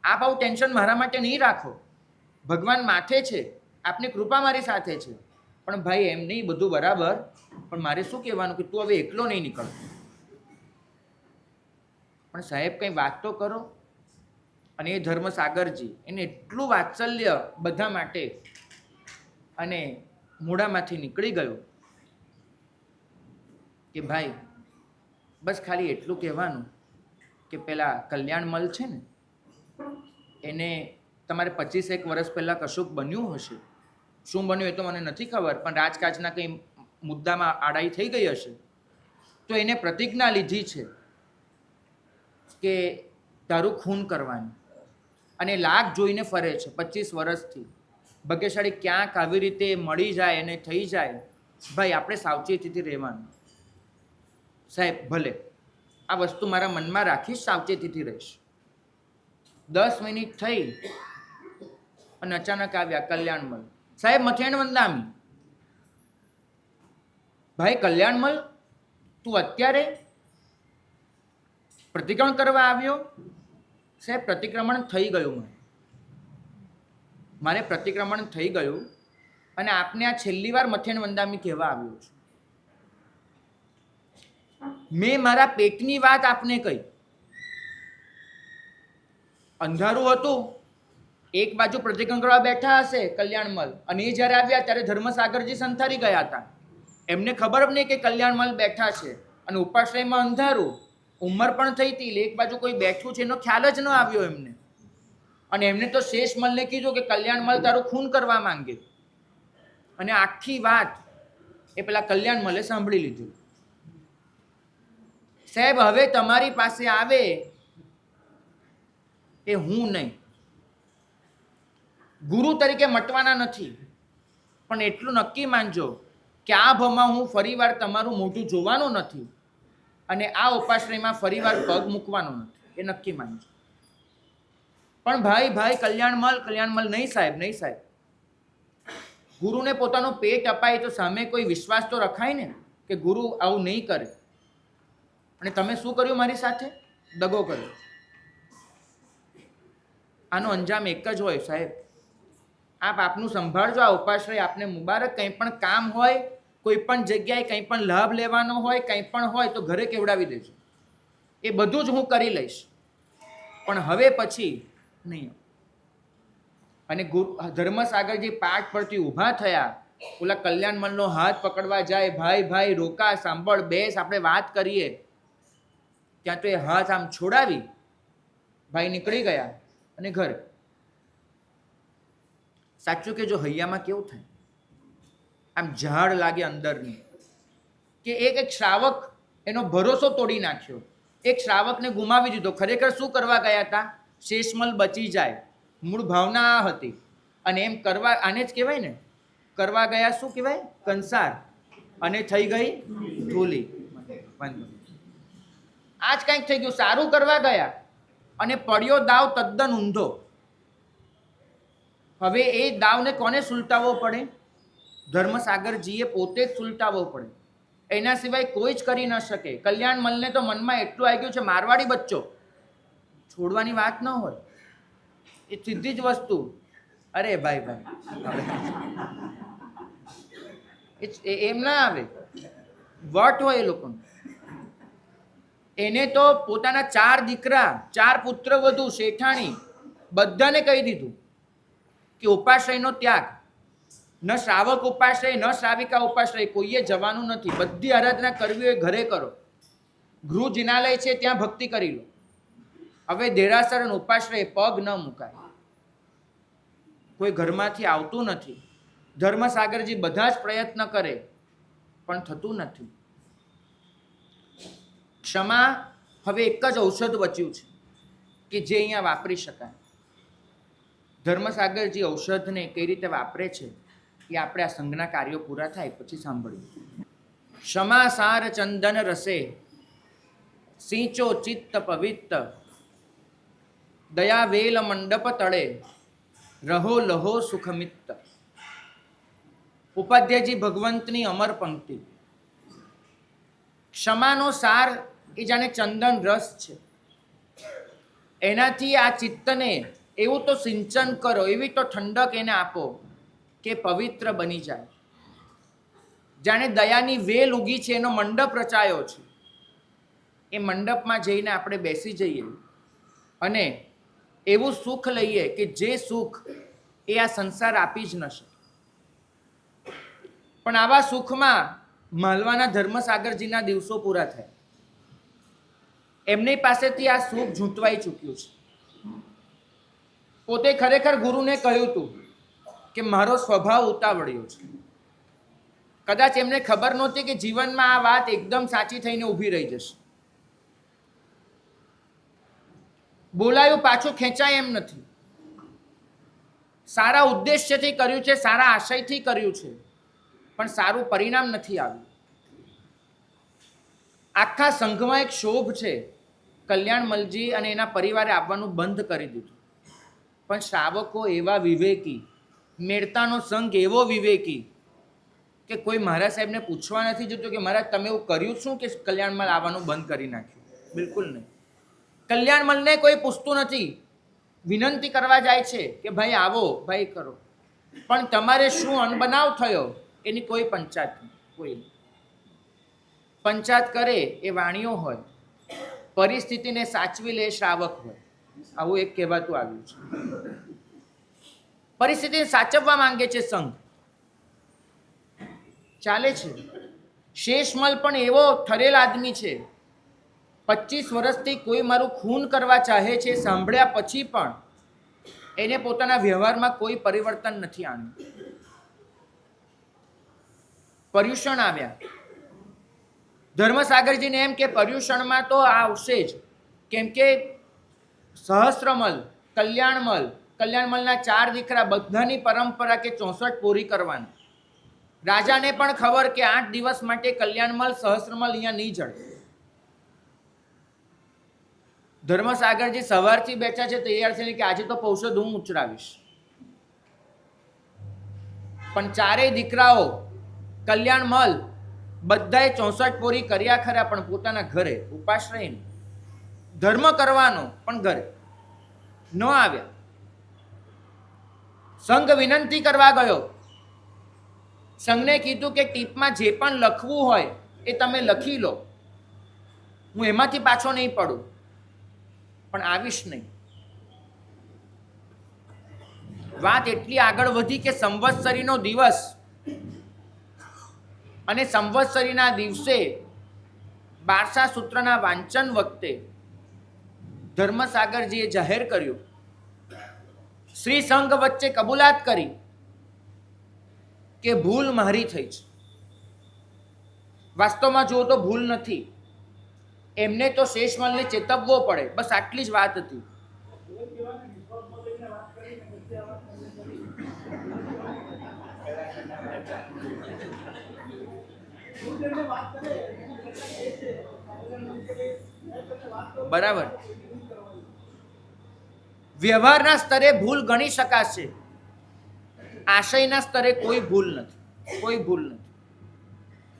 આપ આવું ટેન્શન મારા માટે નહીં રાખો. ભગવાન માથે છે, આપની કૃપા મારી સાથે છે. પણ ભાઈ એમ નહીં, બધું બરાબર, પણ મારે શું કહેવાનું કે તું હવે એકલો નહીં નીકળ. પણ સાહેબ કંઈ વાત તો કરો. અને એ ધર્મસાગરજી, એને એટલું વાત્સલ્ય બધા માટે, અને મોઢામાંથી નીકળી ગયું કે ભાઈ બસ ખાલી એટલું કહેવાનું કે પેલા કલ્યાણમલ છે ને, એને તમારે 25 વર્ષ પહેલાં કશુંક બન્યું હશે. શું બન્યું એ તો મને નથી ખબર, પણ રાજકાજના કંઈ મુદ્દામાં આડાઈ થઈ ગઈ હશે. તો એને પ્રતિજ્ઞા લીધી છે કે તારું ખૂન કરવાનું, અને લાગ જોઈને ફરે છે 25 વર્ષથી. ભાગ્યશાળી ક્યાંક આવી રીતે મળી જાય અને થઈ જાય. ભાઈ આપણે સાવચેતીથી રહેવાનું. સાહેબ ભલે આ વસ્તુ મારા મનમાં રાખીશ, સાવચેતીથી રહીશ. 10 મિનિટ થઈ અને અચાનક આવ્યા કલ્યાણમલ. સાહેબ મથેણવંદામી. ભાઈ કલ્યાણમલ, તું અત્યારે પ્રતિક્રમણ કરવા આવ્યો? સાહેબ પ્રતિક્રમણ થઈ ગયું, મારે પ્રતિક્રમણ થઈ ગયું, અને આપને આ છેલ્લી વાર મથેણવંદામી કહેવા આવ્યો છું. મેં મારા પેટની વાત આપને કહી. અંધારું હતું, એક બાજુ પ્રતિક્રમણ કરવા બેઠા હશે કલ્યાણમલ, અને એ જ્યારે આવ્યા ત્યારે ધર્મસાગરજી સંથારી ગયા હતા. એમને ખબર નહીં કે કલ્યાણમલ બેઠા છે, અને ઉપાશ્રયમાં અંધારું, ઉંમર પણ થઈ હતી, એક બાજુ કોઈ બેઠું છે એનો ખ્યાલ જ ન આવ્યો એમને. અને એમને તો શેષમલને કીધું કે કલ્યાણમલ તારું ખૂન કરવા માંગે, અને આખી વાત એ પેલા કલ્યાણમલે સાંભળી લીધું. સાહેબ હવે તમારી પાસે આવે એ હું નહીં, ગુરુ તરીકે મટવાના નથી, પણ એટલું નક્કી માનજો કે આ ભવમાં હું ફરીવાર તમારું મોઢું જોવાનું નથી, અને આ ઉપાશ્રયમાં ફરીવાર પગ મૂકવાનો નથી, એ નક્કી માનજો. પણ ભાઈ કલ્યાણમલ નહીં સાહેબ, નહીં સાહેબ. ગુરુને પોતાનું પેટ અપાય તો સામે કોઈ વિશ્વાસ તો રખાય ને કે ગુરુ આવું નહીં કરે. અને તમે શું કર્યું મારી સાથે? દગો કર્યો. આનો અંજામ એક જ હોય, સાહેબ આપ આપનું સંભાળજો, આ ઉપાશ્રય આપને મુબારક. કંઈ પણ કામ હોય, કોઈ પણ જગ્યાએ કંઈ પણ લાભ લેવાનો હોય, કંઈ પણ હોય તો ઘરે કેવડાવી દેજો. એ બધું જ હું કરી લઈશ, પણ હવે પછી નહીં. અને ધર્મસાગરજી પાઠ પરથી ઊભા થયા, ઓલા કલ્યાણમલનો હાથ પકડવા જાય, ભાઈ ભાઈ રોકા, સાંભળ, બેસ, આપણે વાત કરીએ. ત્યાં તો એ હાથ આમ છોડાવી ભાઈ નીકળી ગયા અને ઘરે. સાચું કે જો હૈયામાં કેવું થાય, આમ ઝાડ લાગે અંદરની, કે એક શ્રાવક એનો ભરોસો તોડી નાખ્યો, એક શ્રાવકને ગુમાવી દીધો. ખરેખર શું કરવા ગયા હતા? શેષમલ બચી જાય, મૂળ ભાવના આ હતી. અને એમ કરવા, આને જ કહેવાય ને, કરવા ગયા શું કહેવાય? કંસાર, અને થઈ ગઈ ધૂલી. આજ કંઈક થઈ ગયું, સારું કરવા ગયા અને પડ્યો દાવ તદ્દન ઊંધો. હવે એ દાવને કોને સુલટાવવો પડે? ધર્મસાગરજીએ પોતે જ સુલટાવવો પડે. એના સિવાય કોઈ જ કરી ન શકે. કલ્યાણમલને તો મનમાં એટલું આવી ગયું છે, મારવાડી બચ્ચો, છોડવાની વાત ન હોય, એ સીધી જ વસ્તુ. અરે ભાઈ એમ ના આવે, વટ હોય એ લોકોને. એને તો પોતાના 4 દીકરા, 4 પુત્ર વધુ, શેઠાણી, બધાને કહી દીધું કે ઉપાશ્રયનો ત્યાગ. ન શ્રાવક ઉપાશ્રય, ન શ્રાવિકા ઉપાશ્રય, કોઈએ જવાનું નથી. બધી આરાધના કરવી હોય ઘરે કરો, ગૃહ જિનાલય છે ત્યાં ભક્તિ કરી લો. હવે દેરાસર અને ઉપાશ્રય પગ ન મુકાય. કોઈ ઘરમાંથી આવતું નથી. ધર્મસાગરજી બધા જ પ્રયત્ન કરે પણ થતું નથી. ક્ષમા હવે એક જ ઔષધ બચ્યું છે કે જે અહીંયા વાપરી શકાય. ધર્મસાગરજી ઔષધને કઈ રીતે વાપરે છે એ આપણે આ સંઘના કાર્યો પૂરા થાય પછી સાંભળ્યું. ક્ષમા સાર ચંદન રસે સિંચો ચિત્ત પવિત્ર, દયા વેલ મંડપ તળે રહો લહો સુખમિત્ત. ઉપાધ્યાયજી ભગવંતની અમર પંક્તિ. ક્ષમાનો સાર એ જાણે ચંદન રસ છે. એનાથી આ ચિત્તને એવું તો સિંચન કરો, એવી તો ઠંડક એને આપો કે પવિત્ર બની જાય. જાણે દયાની વેલ ઉગી છે, એનો મંડપ રચાયો છે. એ મંડપમાં જઈને આપણે બેસી જઈએ અને એવું સુખ લઈએ કે જે સુખ એ આ સંસાર આપી જ ન શકે. પણ આવા સુખમાં માલવાના ધર્મસાગરજીના દિવસો પૂરા થયા. એમની પાસેથી આ સુખ ઝૂંટવાઈ ચૂક્યું છે. પોતે ખરેખર ગુરુને કહ્યું હતું કે મારો સ્વભાવ ઉતાવળ્યો છે. કદાચ એમને ખબર નહોતી કે જીવનમાં આ વાત એકદમ સાચી થઈને ઊભી રહી જશે. બોલાયું પાછું ખેંચાય એમ નથી. સારા ઉદ્દેશ્યથી કર્યું છે, સારા આશયથી કર્યું છે, પણ સારું પરિણામ નથી આવ્યું. આખા સંઘમાં એક શોભ છે, કલ્યાણમલજી અને એના પરિવારે આવવાનું બંધ કરી દીધું. પણ શ્રાવકો એવા વિવેકી, મેળતાનો સંઘ એવો વિવેકી કે કોઈ મહારાજ સાહેબને પૂછવા નથી જતું કે મહારાજ તમે એવું કર્યું શું કે કલ્યાણમલ આવવાનું બંધ કરી નાખ્યું? બિલકુલ નહીં. કલ્યાણમલને કોઈ પૂછતું નથી. વિનંતી કરવા જાય છે કે ભાઈ આવો, ભાઈ કરો, પણ તમારે શું અનબનાવ થયો એની કોઈ પંચાયત નહીં. કોઈ પંચાયત કરે એ વાણીઓ હોય, પરિસ્થિતિને સાચવી લે શ્રાવક હોય. આવું એક કહેવાતું આવ્યું છે. પરિસ્થિતિને સાચવવા માંગે છે સંઘ, ચાલે છે. શેષમલ પણ એવો ઠરેલ આદમી છે. 25 વર્ષથી કોઈ મારું ખૂન કરવા ચાહે છે, સાંભળ્યા પછી પણ એને પોતાના વ્યવહારમાં કોઈ પરિવર્તન નથી આણ્યું. પર્યુષણ આવ્યા. ધર્મસાગરજીને એમ કે પર્યુષણમાં તો આવશે જ, કેમ કે સહસ્ત્રમલ, કલ્યાણમલના 4 દીકરા, બધાની પરંપરા કે 64 પૂરી કરવાની. રાજાને પણ ખબર કે 8 દિવસ માટે કલ્યાણમલ, સહસ્ત્રમલ અહીંયા નહીં જડે. ધર્મસાગરજી સવારથી બેઠા છે, તૈયાર છે કે આજે તો પૌષધ હું ઉચરાવીશ. પણ 4 દીકરાઓ, કલ્યાણમલ, બધાએ 64 પૂરી કર્યા ખરા, પણ પોતાના ઘરે ઉપાશ્રય ધર્મ કરવાનો પણ ઘરે ન આવ્યા. સંઘ વિનંતી કરવા ગયો. સંઘને કીધું કે ટીપમાં જે પણ લખવું હોય એ તમે લખી લો, હું એમાંથી પાછો નહીં પડું, પણ આવીશ નહીં. વાત એટલી આગળ વધી કે સંવત્સરીનો દિવસ અને સંવત્સરીના દિવસે બારસા સૂત્રના વાંચન વખતે ધર્મસાગરજીએ જાહેર કર્યું, શ્રી સંઘ વચ્ચે કબૂલાત કરી કે ભૂલ મારી થઈ છે. વાસ્તવમાં જુઓ તો ભૂલ નથી, એમને તો શેષમલને ચેતવવો પડે, બસ આટલી જ વાત હતી. બરાબર. વ્યવહારના સ્તરે ભૂલ ગણી શકાશે, આશયના સ્તરે કોઈ ભૂલ નથી, કોઈ ભૂલ નથી.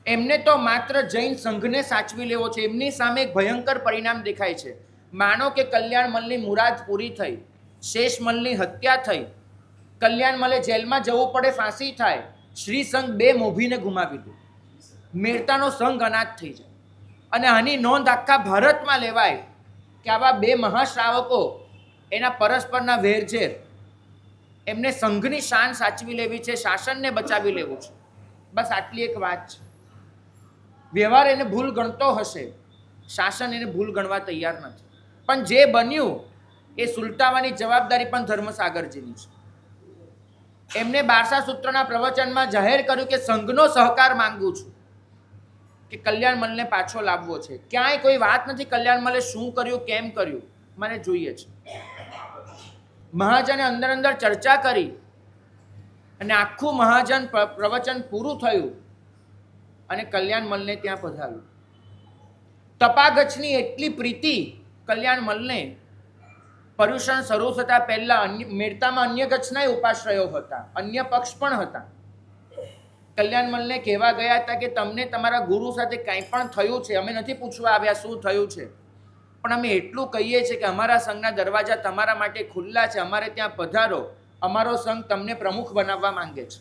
એમને તો માત્ર જૈન સંઘને સાચવી લેવો છે. એમની સામે એક ભયંકર પરિણામ દેખાય છે. માનો કે કલ્યાણમલની મુરાદ પૂરી થઈ, શેષમલની હત્યા થઈ, કલ્યાણમલે જેલમાં જવું પડે, ફાંસી થાય, શ્રી સંઘ બે મોભીને ગુમાવી દે, મેરતાનો સંઘ અનાથ થઈ જાય. અને આની નોંધ આખા ભારતમાં લેવાય કે આવા બે મહાશ્રાવકો, એના પરસ્પરના વેરઝેર, એમને સંઘની શાન સાચવી લેવી છે, શાસનને બચાવી લેવું છે, બસ આટલી એક વાત છે. વ્યવહાર એને ભૂલ ગણતો હશે, શાસન એને ભૂલ ગણવા તૈયાર નથી. પણ જે બન્યું એ સુલટાવવાની જવાબદારી પણ ધર્મસાગરજીની છે. એમને બારસા સૂત્રના પ્રવચનમાં જાહેર કર્યું કે સંઘનો સહકાર માંગુ છું, કે કલ્યાણમલને પાછો લાવવો છે. ક્યાંય કોઈ વાત નથી કલ્યાણમલે શું કર્યું, કેમ કર્યું, મને જોઈએ છે. મહાજને અંદર અંદર ચર્ચા કરી અને આખું મહાજન પ્રવચન પૂરું થયું અને કલ્યાણમલને ત્યાં પધાર્યું. તપાગચ્છની એટલી પ્રીતિ કલ્યાણમલને, પર્યુષણ શરૂ થતા પહેલા મેરતામાં અન્ય ગચ્છના ઉપાશ્રયો હતા, અન્ય પક્ષ પણ હતા. કલ્યાણમલને કહેવા ગયા હતા કે તમને તમારા ગુરુ સાથે કંઈ પણ થયું છે, અમે નથી પૂછવા આવ્યા શું થયું છે, પણ અમે એટલું કહીએ છીએ કે અમારા સંઘના દરવાજા તમારા માટે ખુલ્લા છે, અમારે ત્યાં પધારો, અમારો સંઘ તમને પ્રમુખ બનાવવા માંગે છે.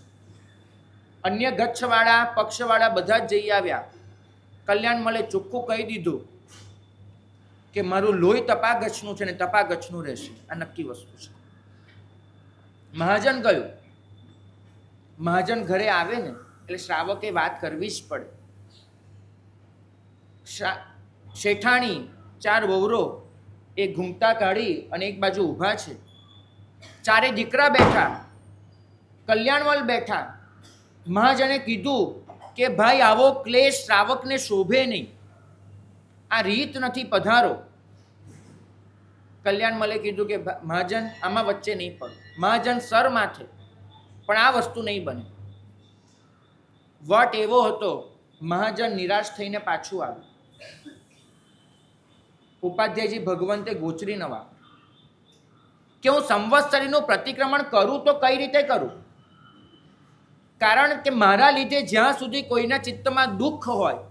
અન્ય ગચ્છવાળા પક્ષવાળા બધા જ જઈ આવ્યા. કલ્યાણમલે ચોખ્ખું કહી દીધું કે મારું લોહી તપાગચ્છનું છે ને તપાગચ્છનું રહેશે, આ નક્કી વસ્તુ છે. મહાજન ગયું. મહાજન ઘરે આવે ને એટલે શ્રાવકે વાત કરવી જ પડે. શેઠાણી, ચાર વહુરો એ ઘૂંઘટા કાઢી અને એક બાજુ ઊભા છે. ચારે દીકરા બેઠા, કલ્યાણમલ બેઠા. મહાજને કીધું કે ભાઈ આવો ક્લેશ શ્રાવકને શોભે નહીં, આ રીત નથી, પધારો. કલ્યાણમલે કીધું કે મહાજન આમાં વચ્ચે નહીં પડો. મહાજન સર માથે, પણ આ વસ્તુ નહીં બને. વટ એવો હતો, મહાજન નિરાશ થઈને પાછું આવ્યું. ઉપાધ્યાયજી ભગવંતે ગોચરી નવા કે હું સંવત્સરીનું પ્રતિક્રમણ કરું તો કઈ રીતે કરું, કારણ કે મારા લીધે જ્યાં સુધી કોઈના ચિત્તમાં દુઃખ હોય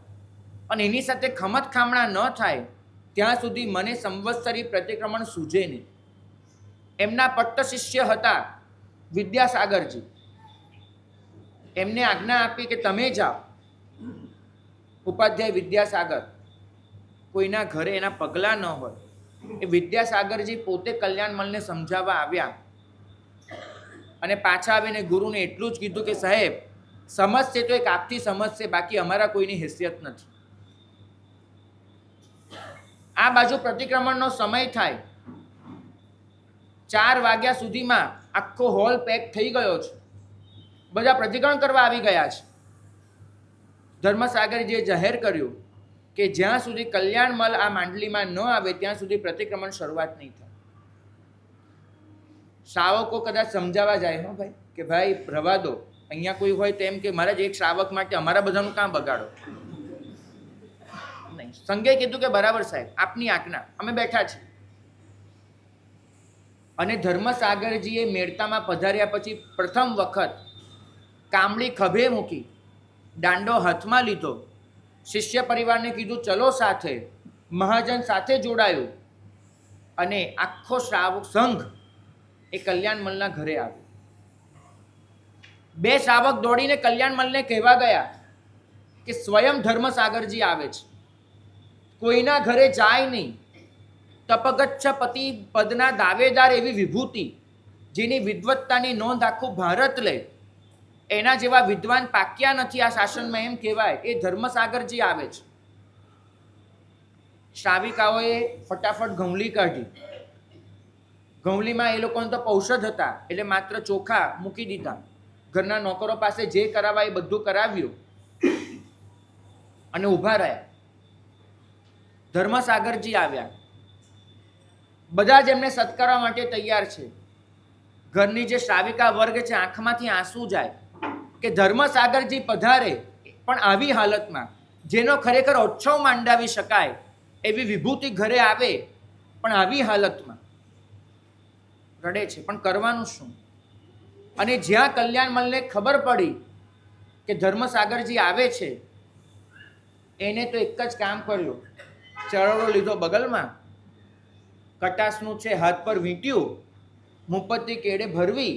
અને એની સાથે ખમત ખામણા ન થાય ત્યાં સુધી મને સંવત્સરી પ્રતિક્રમણ સૂઝે નહીં. એમના પટ્ટ શિષ્ય હતા વિદ્યાસાગરજી. એમને આજ્ઞા આપી કે તમે જાઓ. ઉપાધ્યાય વિદ્યાસાગર, કોઈના ઘરે એના પગલાં ન હોય. એ વિદ્યાસાગરજી પોતે કલ્યાણમલને સમજાવવા આવ્યા અને પાછા આવીને ગુરુને એટલું જ કીધું કે સાહેબ સમજશે તો એક આપથી સમજશે, બાકી અમારા કોઈની હેસિયત નથી. આ બાજુ પ્રતિક્રમણનો સમય થાય, 4 વાગ્યા સુધીમાં આખો હોલ પેક થઈ ગયો છે, બધા પ્રતિક્રમણ કરવા આવી ગયા છે. ધર્મસાગરજીએ જાહેર કર્યું કે જ્યાં સુધી કલ્યાણમલ આ માંડલીમાં ન આવે ત્યાં સુધી પ્રતિક્રમણ શરૂઆત નહીં થાય. શ્રાવકો કદાચ સમજાવવા જાય, હો ભાઈ, કે ભાઈ રવા દો, અહીંયા કોઈ હોય તેમ કે મહારાજ એક શ્રાવક માટે અમારા બધાનું કામ બગાડો નહીં. સંઘે કીધું કે બરાબર સાહેબ, આપની આજ્ઞા, અમે બેઠા છીએ. અને ધર્મસાગરજીએ મેરતામાં પધાર્યા પછી પ્રથમ વખત કામળી ખભે મૂકી, દાંડો હાથમાં લીધો, શિષ્ય પરિવારને કીધું ચલો સાથે, મહાજન સાથે જોડાયું અને આખો શ્રાવક સંઘ એ કલ્યાણમલના ઘરે આવ્યો. બે શાવક દોડીને કલ્યાણમલને કહેવા ગયા કે સ્વયં ધર્મસાગરજી આવે છે, કોઈના ઘરે જાય નહીં. તપગચ્છ પતિ પદના દાવેદાર એવી વિભૂતિ, જેની વિદ્વત્તાની નોંધ આખું ભારત લે, એના જેવા વિદ્વાન પાક્યા નથી આ શાસનમાં, એમ કહેવાય. એ ધર્મસાગરજી આવે છે. શ્રાવિકાઓએ ફટાફટ ઘઉંલી કાઢી. ઘઉંલીમાં એ લોકોને તો ઔષધ હતા એટલે માત્ર ચોખા મૂકી દીધા. ઘરના નોકરો પાસે જે કરાવાય એ બધું કરાવ્યું અને ઊભા રહ્યા. ધર્મસાગરજી આવ્યા. બધા જ એમને સત્કારવા માટે તૈયાર છે. ઘરની જે શ્રાવિકા વર્ગ છે આંખમાંથી આંસુ જાય કે ધર્મસાગરજી પધારે, પણ આવી હાલતમાં, જેનો ખરેખર ઉત્સવ માંડાવી શકાય એવી વિભૂતિ ઘરે આવે, પણ આવી હાલતમાં રડે છે. પણ કરવાનું શું? અને જ્યાં કલ્યાણમલને ખબર પડી કે ધર્મસાગરજી આવે છે, એને તો એક જ કામ કર્યું. ચરડો લીધો બગલમાં, કટાસનું છે હાથ પર વીંટ્યું, મુપત્તી કેડે ભરવી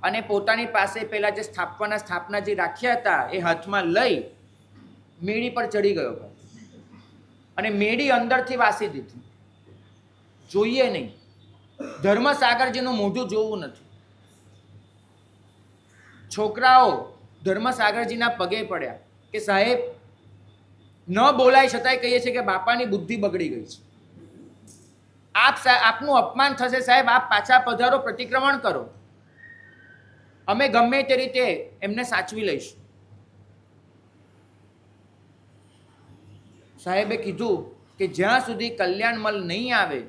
અને પોતાની પાસે પેલા જે સ્થાપના જે રાખ્યા હતા એ હાથમાં લઈ મેડી પર ચડી ગયો અને મેડી અંદરથી વાસી દીધી. જોઈએ નહીં, ધર્મસાગરજીનું મોઢું જોવું નથી. છોકરાઓ ધર્મસાગરજીના પગે પડ્યા કે સાહેબ, ન બોલાય છતાંય કહીએ છીએ કે બાપાની બુદ્ધિ બગડી ગઈ છે. આપનું અપમાન થશે સાહેબ, આપ પાછા પધારો, પ્રતિક્રમણ કરો, અમે ગમે તે રીતે એમને સાચવી લઈશું. સાહેબે કીધું કે જ્યાં સુધી કલ્યાણમલ નહીં આવે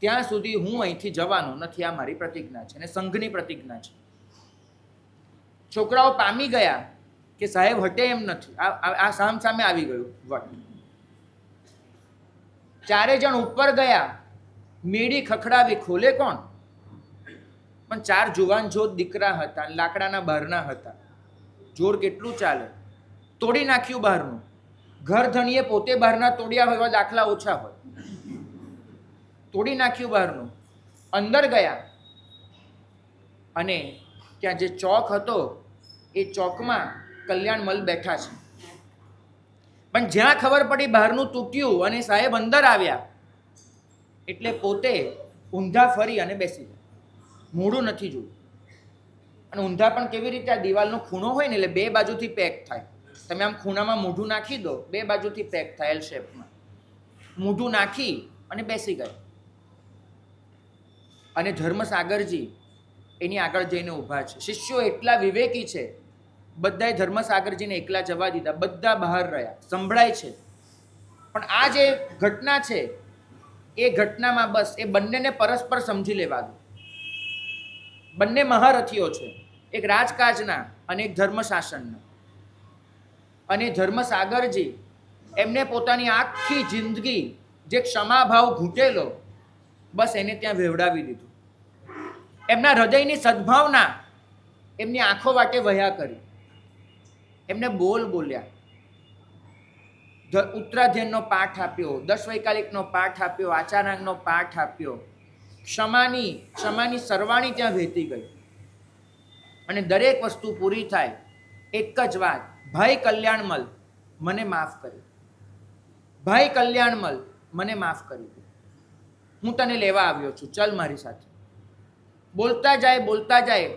ત્યાં સુધી હું અહીંથી જવાનો નથી. આ મારી પ્રતિજ્ઞા છે અને સંઘની પ્રતિજ્ઞા છે. છોકરાઓ પામી ગયા કે સાહેબ હટે એમ નથી. આ સામે આવી ગયું વટ. ચારે જણ ઉપર ગયા, મેડી ખખડાવી, ખોલે કોણ? પણ ચાર જુવાન જોત દીકરા હતા, લાકડાના બહારના હતા. જોર કેટલું ચાલે? તોડી નાખ્યું બહારનું. ઘર ધણીએ પોતે બહારના તોડ્યા હોય એવા દાખલા ઓછા હોય. તોડી નાખ્યું બહારનું. અંદર ગયા અને ત્યાં જે ચોક હતો એ ચોકમાં કલ્યાણમલ બેઠા છે. પણ જ્યાં ખબર પડી બહારનું તૂટ્યું અને સાહેબ અંદર આવ્યા એટલે પોતે ઊંધા ફરી અને બેસી ગયા. મોઢું નથી જોયું. અને ઊંધા પણ કેવી રીતે? આ દિવાલનો ખૂણો હોય ને એટલે બે બાજુથી પેક થાય. તમે આમ ખૂણામાં મોઢું નાખી દો, બે બાજુથી પેક થાય એલ શેપમાં. મોઢું નાખી અને બેસી ગયા. અને ધર્મસાગરજી એની આગળ જઈને ઊભા છે. શિષ્યો એટલા વિવેકી છે, બધાએ ધર્મસાગરજીને એકલા જવા દીધા. બધા બહાર રહ્યા, સંભળાય છે. પણ આ જે ઘટના છે એ ઘટનામાં બસ એ બંનેને પરસ્પર સમજી લેવા દો. બંને મહારથીઓ છે, એક રાજકાજના અને એક ધર્મશાસનના. અને ધર્મસાગરજી એમને પોતાની આખી જિંદગી જે ક્ષમાભાવ ઘૂંટેલો, બસ એને ત્યાં વેવડાવી દીધું. એમના હૃદયની સદ્ભાવના એમની આંખો વાટે વહ્યા કરી. એમને બોલ્યા. ઉત્તરાધ્યયનનો પાઠ આપ્યો, 10 વૈકાલિકનો પાઠ આપ્યો, આચારાંગનો પાઠ આપ્યો. ક્ષમાની સરવાણી ત્યાં વહેતી ગઈ. અને દરેક વસ્તુ પૂરી થાય એક જ વાત, ભાઈ કલ્યાણમલ મને માફ કરી. ભાઈ કલ્યાણમલ મને માફ કરી. હું તને લેવા આવ્યો છું, ચલ મારી સાથે. બોલતા જાય.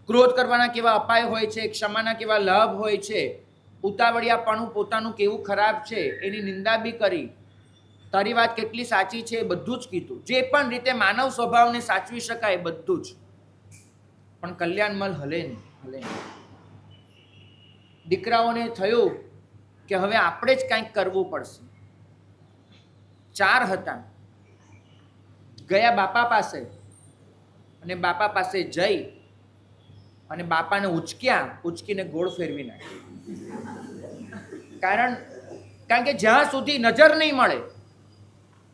ક્રોધ કરવાના કેવા અપાય હોય છે, ક્ષમાના કેવા લાભ હોય છે, ઉતાવળિયાપણું પોતાનું કેવું ખરાબ છે એની નિંદા બી કરી. તારી વાત કેટલી સાચી છે એ બધું જ કીધું. જે પણ રીતે માનવ સ્વભાવને સાચવી શકાય બધું જ. પણ કલ્યાણમલ હલે નહીં. દીકરાઓને થયું કે હવે આપણે જ કંઈક કરવું પડશે. 4 હતા. ગયા બાપા પાસે અને બાપા પાસે જઈ અને બાપાને ઉચકીને ગોળ ફેરવી નાખી. કારણ કે જ્યાં સુધી નજર નહીં મળે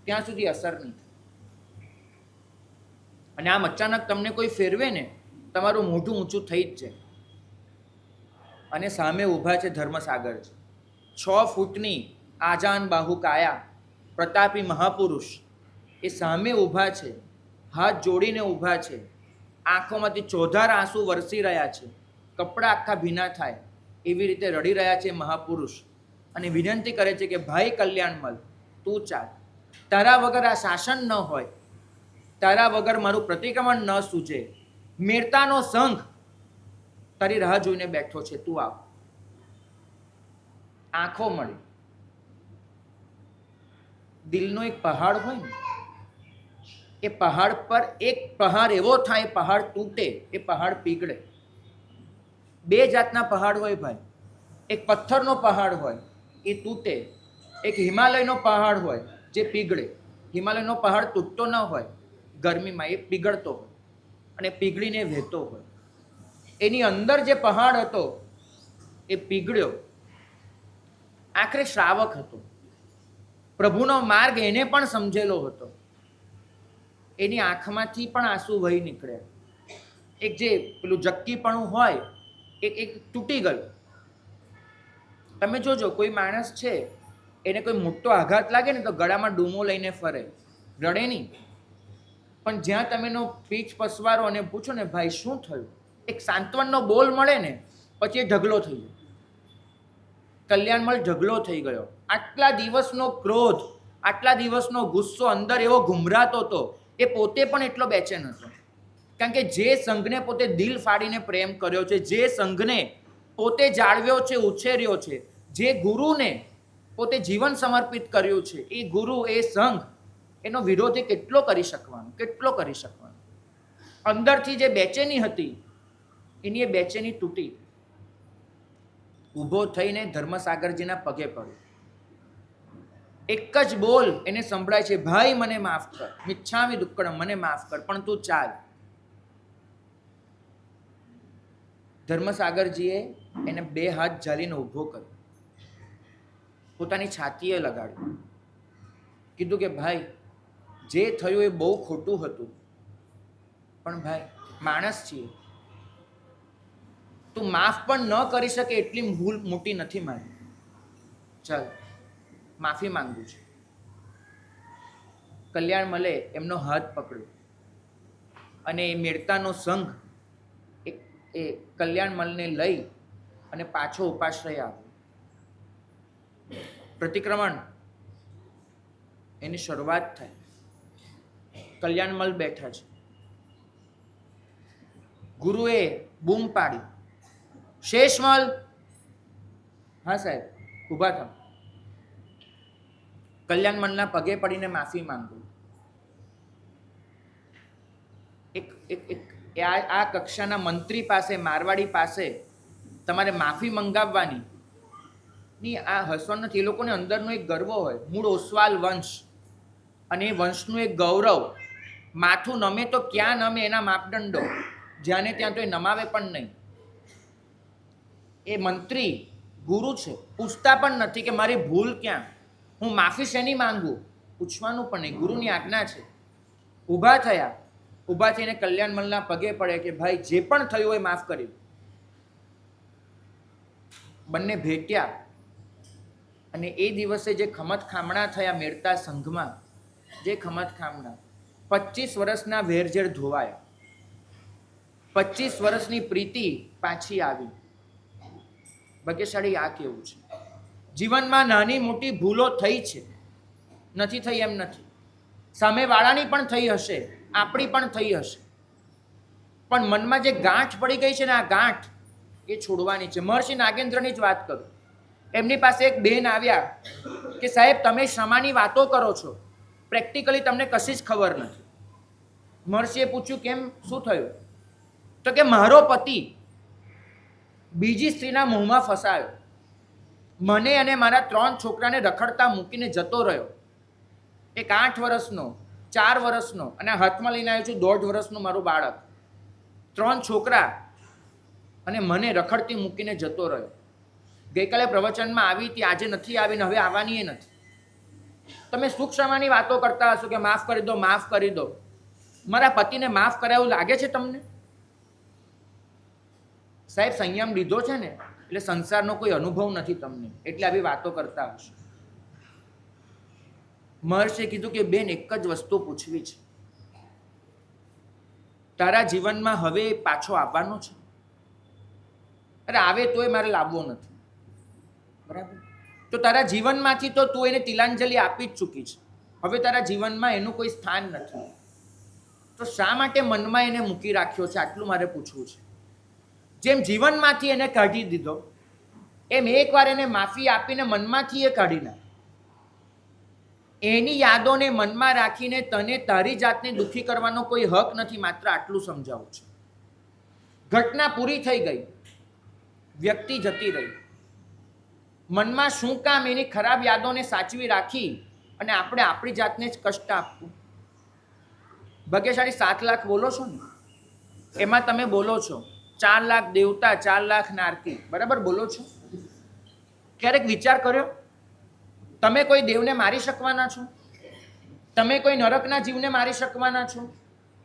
ત્યાં સુધી અસર નહીં. અને આમ અચાનક તમને કોઈ ફેરવે ને તમારું મોઢું ઊંચું થઈ જ જાય. અને સામે ઊભા છે ધર્મસાગરજી. 6 ફૂટની આજાન બાહુ કાયા, પ્રતાપી મહાપુરુષ એ સામે ઊભા છે, હાથ જોડીને ઊભા છે. આંખોમાંથી ચોધાર આંસુ વરસી રહ્યા છે, કપડાં આખા ભીના થાય એવી રીતે રડી રહ્યા છે મહાપુરુષ, અને વિનંતી કરે છે કે ભાઈ કલ્યાણમલ, તું ચાલ, તારા વગર આ શાસન ન હોય, તારા વગર મારું પ્રતિક્રમણ ન સૂજે, મેરતાનો સંઘ તારી રાહ જોઈને બેઠો છે, તું આવ. આંખો મળી. દિલનો એક પહાડ હોય ને, એ પહાડ પર એક પ્રહાર એવો થાય, પહાડ તૂટે, એ પહાડ પીગળે. બે જાતના પહાડ હોય ભાઈ. એક પથ્થરનો પહાડ હોય, એ તૂટે. એક હિમાલયનો પહાડ હોય જે પીગળે. હિમાલયનો પહાડ તૂટતો ન હોય ગરમીમાં, એ પીગળતો હોય અને પીગળીને વહેતો હોય. એની અંદર જે પહાડ હતો એ પીગળ્યો. આખરે શ્રાવક હતો, પ્રભુનો માર્ગ એને પણ સમજેલો હતો. એની આંખમાંથી પણ આંસુ વહી નીકળ્યા. એક જે પેલું જક્કીપણું હોય એક તૂટી ગયું. તમે જોજો, કોઈ માણસ છે એને કોઈ મોટો આઘાત લાગે ને તો ગળામાં ડૂમો લઈને ફરે, રડે નહીં. પણ જ્યાં તમે એનો પીઠ પસવારો અને પૂછો ને ભાઈ શું થયું, એક સાંત્વનનો બોલ મળે ને પછી એ ઢગલો થઈ ગયો. કલ્યાણમલ ઢગલો થઈ ગયો. આટલા દિવસનો ક્રોધ, આટલા દિવસનો ગુસ્સો અંદર એવો ઘુમરાતો હતો, એ પોતે પણ એટલો બેચેન હતો. કારણ કે જે સંઘને પોતે દિલ ફાડીને પ્રેમ કર્યો છે, જે સંઘને પોતે જાળવ્યો છે, ઉછેર્યો છે, જે ગુરુને પોતે જીવન સમર્પિત કર્યું છે, એ ગુરુ, એ સંઘ, એનો વિરોધ કેટલો કરી શકવાનો, કેટલો કરી શકવાનો. અંદરથી જે બેચેની હતી એની એ બેચેની તૂટી. ઊભો થઈને ધર્મસાગરજીના પગે પડ્યો. એક જ બોલ એને સંભળાય છે, ભાઈ મને માફ કર, મિચ્છામિ દુક્કડમ, મને માફ કર, પણ તું ચાલ. ધર્મસાગરજીએ એને બે હાથ ઝાલીને ઊભો કર્યો, પોતાની છાતીએ લગાડ્યો, કીધું કે ભાઈ જે થયું એ બહુ ખોટું હતું, પણ ભાઈ માણસ છીએ, તું માફ પણ ન કરી શકે એટલી ભૂલ મોટી નથી મારી, ચાલ માફી માંગુ છું. કલ્યાણમલે એમનો હાથ પકડ્યો અને એ મેળતાનો સંઘ એ કલ્યાણમલને લઈ અને પાછો ઉપાશ્રય આવ્યો. પ્રતિક્રમણ એની શરૂઆત થઈ. કલ્યાણમલ બેઠા છે. ગુરુએ બૂમ પાડી, શેષમલ. હા સાહેબ, ઊભા થાવ. કલ્યાણમલના પગે પડીને માફી માંગુ. આ કક્ષાના મંત્રી પાસે, મારવાડી પાસે તમારે માફી મંગાવવાની ની, આ હસવાનું નથી. એ લોકોને અંદરનો એક ગર્વ હોય, મૂળ ઓસવાલ વંશ, અને એ વંશનું એક ગૌરવ. માથું નમે તો ક્યાં નમે એના માપદંડો, જ્યાં ને ત્યાં તો એ નમાવે પણ નહીં. એ મંત્રી ગુરુ છે, પૂછતા પણ નથી કે મારી ભૂલ ક્યાં, હું માફી શેની માંગુ, પૂછવાનું પણ નહીં. ગુરુની આજ્ઞા છે. ઊભા થયા. ઊભા થઈને કલ્યાણમલના પગે પડે કે ભાઈ જે પણ થયું હોય માફ કરી. બંને ભેટ્યા અને એ દિવસે જે ખમત ખામણા થયા મેળતા સંઘમાં, જે ખમત ખામણા, 25 વર્ષના વેરઝેર ધોવાયા, 25 વર્ષની પ્રીતિ પાછી આવી. ભાગ્યશાળી આ કેવું છે. જીવનમાં નાની મોટી ભૂલો થઈ છે, નથી થઈ એમ નથી, સામેવાળાની પણ થઈ હશે, આપણી પણ થઈ હશે, પણ મનમાં જે ગાંઠ પડી ગઈ છે ને, આ ગાંઠ એ છોડવાની છે. મહર્ષિ નાગેન્દ્રની જ વાત કરું. એમની પાસે એક બેન આવ્યા કે સાહેબ તમે ક્ષમાની વાતો કરો છો, પ્રેક્ટિકલી તમને કશી જ ખબર નથી. મહર્ષિએ પૂછ્યું કેમ, શું થયું? તો કે મારો પતિ બીજી સ્ત્રીના મોહમાં ફસાયો, મને અને મારા 3 છોકરાને રખડતા મૂકીને જતો રહ્યો. એક 8 વર્ષનો, 4 વર્ષનો, અને હાથમાં લઈને આવ્યો છું 1.5 વર્ષનું મારું બાળક, 3 છોકરા, અને મને રખડતી મૂકીને જતો રહ્યો. ગઈકાલે પ્રવચનમાં આવી હતી, આજે નથી આવીને હવે આવવાની એ નથી. તમે સુખ ક્ષમાની વાતો કરતા હશો કે માફ કરી દો, માફ કરી દો. મારા પતિને માફ કરાયું લાગે છે તમને? સાહેબ સંયમ લીધો છે ને એટલે સંસારનો કોઈ અનુભવ નથી તમને, એટલે આવી વાતો કરતા હશો. મહર્ષિએ કીધું કે બેન એક જ વસ્તુ પૂછવી છે, તારા જીવનમાં હવે પાછો આવવાનો છે? અરે આવે તોય મારે લાવવો નથી, બરાબર? તો તારા જીવનમાંથી તો તું એને તિલાંજલિ આપી જ ચૂકી છે. હવે તારા જીવનમાં એનું કોઈ સ્થાન નથી. તો શા માટે મનમાં એને મૂકી રાખ્યો છે? આટલું મારે પૂછવું છે. જેમ જીવનમાંથી એને કાઢી દીધો, એમ એકવાર એને માફી આપીને મનમાંથી એ કાઢી નાખ. એની યાદોને મનમાં રાખીને તને તારી જાતને દુઃખી કરવાનો કોઈ હક નથી. માત્ર આટલું સમજાવું છું. ઘટના પૂરી થઈ ગઈ, વ્યક્તિ જતી રહી. મનમાં શું કામ એની ખરાબ યાદોને સાચવી રાખી અને આપણે આપણી જાતને જ કષ્ટ આપવું? ભાગ્યશાળી 7 લાખ બોલો છો ને, એમાં તમે બોલો છો 4 લાખ દેવતા, 4 લાખ નારકી, બરાબર બોલો છો? ક્યારેક વિચાર કર્યો તમે કોઈ દેવને મારી શકવાના છો? તમે કોઈ નરકના જીવને મારી શકવાના છો?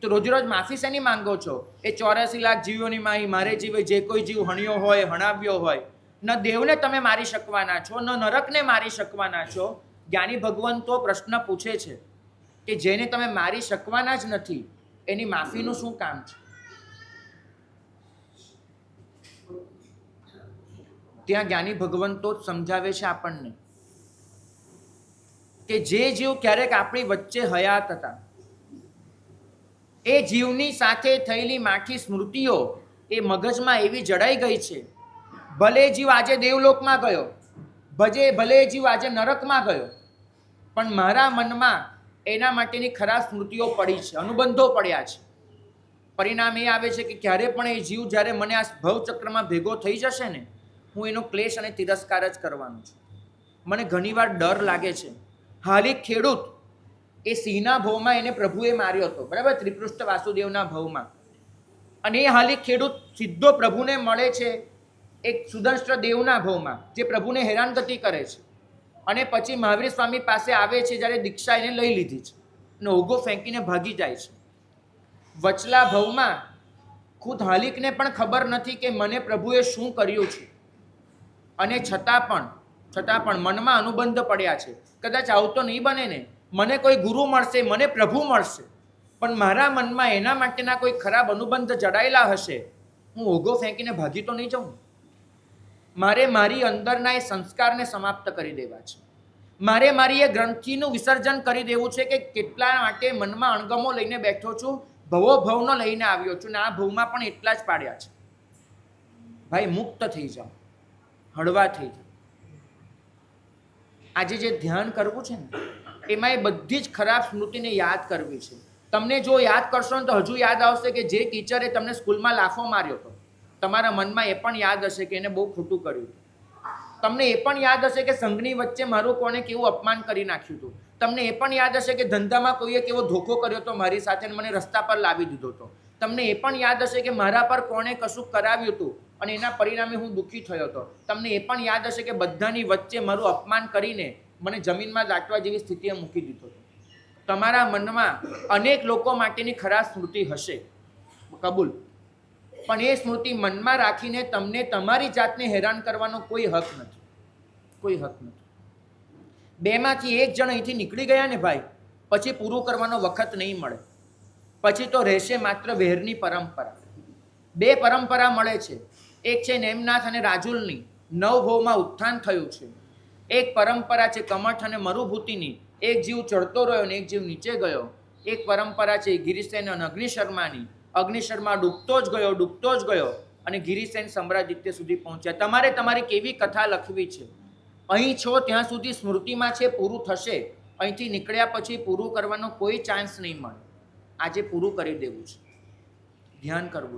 તો રોજ રોજ માફી શેની માંગો છો? એ 84 લાખ જીવોની માહી મારે જીવે જે કોઈ જીવ હણ્યો હોય, હણાવ્યો હોય, ન દેવને તમે મારી શકવાના છો, ન નરકને મારી શકવાના છો. જ્ઞાની ભગવાન તો પ્રશ્ન પૂછે છે કે જેને તમે મારી શકવાના જ નથી એની માફીનું શું કામ છે? ત્યાં જ્ઞાની ભગવંતો જ સમજાવે છે આપણને કે જે જીવ ક્યારેક આપણી વચ્ચે હયાત હતા, એ જીવની સાથે થયેલી માઠી સ્મૃતિઓ એ મગજમાં એવી જડાઈ ગઈ છે. ભલે જીવ આજે દેવલોકમાં ગયો, ભલે જીવ આજે નરકમાં ગયો, પણ મારા મનમાં એના માટેની ખરાબ સ્મૃતિઓ પડી છે, અનુબંધો પડ્યા છે. પરિણામ એ આવે છે કે ક્યારે પણ એ જીવ જ્યારે મને આ ભવચક્રમાં ભેગો થઈ જશે ને, હું એનો ક્લેશ અને તિરસ્કાર જ કરવાનો છું. મને ઘણીવાર ડર લાગે છે. હાલી ખેડૂત એ સિંહના ભવમાં એને પ્રભુએ માર્યો હતો, બરાબર, ત્રિપૃષ્ઠ વાસુદેવના ભવમાં. અને એ હાલી ખેડૂત સીધો પ્રભુને મળે છે એક સુદર્શન દેવના ભવમાં, જે પ્રભુને હેરાનગતિ કરે છે. અને પછી મહાવીર સ્વામી પાસે આવે છે જ્યારે દીક્ષા એને લઈ લીધી છે, અને ઓગો ફેંકીને ભાગી જાય છે. વચલા ભવમાં ખુદ હાલિકને પણ ખબર નથી કે મને પ્રભુએ શું કર્યું છે, અને છતાં પણ મનમાં અનુબંધ પડ્યા છે. કદાચ આવું તો નહીં બને ને, મને કોઈ ગુરુ મળશે, મને પ્રભુ મળશે, પણ મારા મનમાં એના માટેના કોઈ ખરાબ અનુબંધ જડાયેલા હશે. હું ઓગો ફેંકીને ભાગી તો નહીં જાઉં. મારે મારી અંદરના એ સંસ્કારને સમાપ્ત કરી દેવા છે. મારે મારી એ ગ્રંથિનું વિસર્જન કરી દેવું છે કે કેટલા માટે મનમાં અણગમો લઈને બેઠો છું, ભવો ભવનો લઈને આવ્યો છું, ને આ ભવમાં પણ એટલા જ પાડ્યા છે. ભાઈ મુક્ત થઈ જાઓ, હળવા થઈ જાઓ. આજે જે ધ્યાન કરવું છે ને, એમાં એ બધી જ ખરાબ સ્મૃતિને યાદ કરવી છે. તમને જો યાદ કરશો ને તો હજુ યાદ આવશે કે જે ટીચરે તમને સ્કૂલમાં લાફો માર્યો હતો, તમારા મનમાં એ પણ યાદ હશે કે એને બહુ ખોટું કર્યું. તમને એ પણ યાદ હશે કે સંઘની વચ્ચે મારું કોને કેવું અપમાન કરી નાખ્યું હતું. તમને એ પણ યાદ હશે કે ધંધામાં કોઈએ કેવો ધોખો કર્યો હતો મારી સાથે, મને રસ્તા પર લાવી દીધો હતો. તમને એ પણ યાદ હશે કે મારા પર કોણે કશું કરાવ્યું હતું અને એના પરિણામે હું દુઃખી થયો હતો. તમને એ પણ યાદ હશે કે બધાની વચ્ચે મારું અપમાન કરીને મને જમીનમાં દાટવા જેવી સ્થિતિએ મૂકી દીધો હતો. તમારા મનમાં અનેક લોકો માટેની ખરાબ સ્મૃતિ હશે, કબૂલ, પણ એ સ્મૃતિ મનમાં રાખીને તમને તમારી જાતને હેરાન કરવાનો કોઈ હક નથી, કોઈ હક નથી. બેમાંથી એક જણ અહીંથી નીકળી ગયા ને ભાઈ, પછી પૂરું કરવાનો વખત નહીં મળે. પછી તો રહેશે માત્ર વેરની પરંપરા. 2 પરંપરા મળે છે, એક છે નેમનાથ અને રાજુલની, 9 ભવમાં ઉત્થાન થયું છે. એક પરંપરા છે કમઠ અને મરુભૂતિની, એક જીવ ચડતો રહ્યો અને એક જીવ નીચે ગયો. એક પરંપરા છે ગિરિસેન અને અગ્નિશર્માની, અગ્નિશર્મા ડૂબતો જ ગયો અને ગિરિસેન સમ્રાજિત્ય સુધી પહોંચ્યા. તમારે તમારી કેવી કથા લખવી છે? અહીં છો ત્યાં સુધી સ્મૃતિમાં છે, પૂરું થશે. અહીંથી નીકળ્યા પછી પૂરું કરવાનો કોઈ ચાન્સ નહીં મળે. આજે પૂરું કરી દેવું છે, ધ્યાન કરવું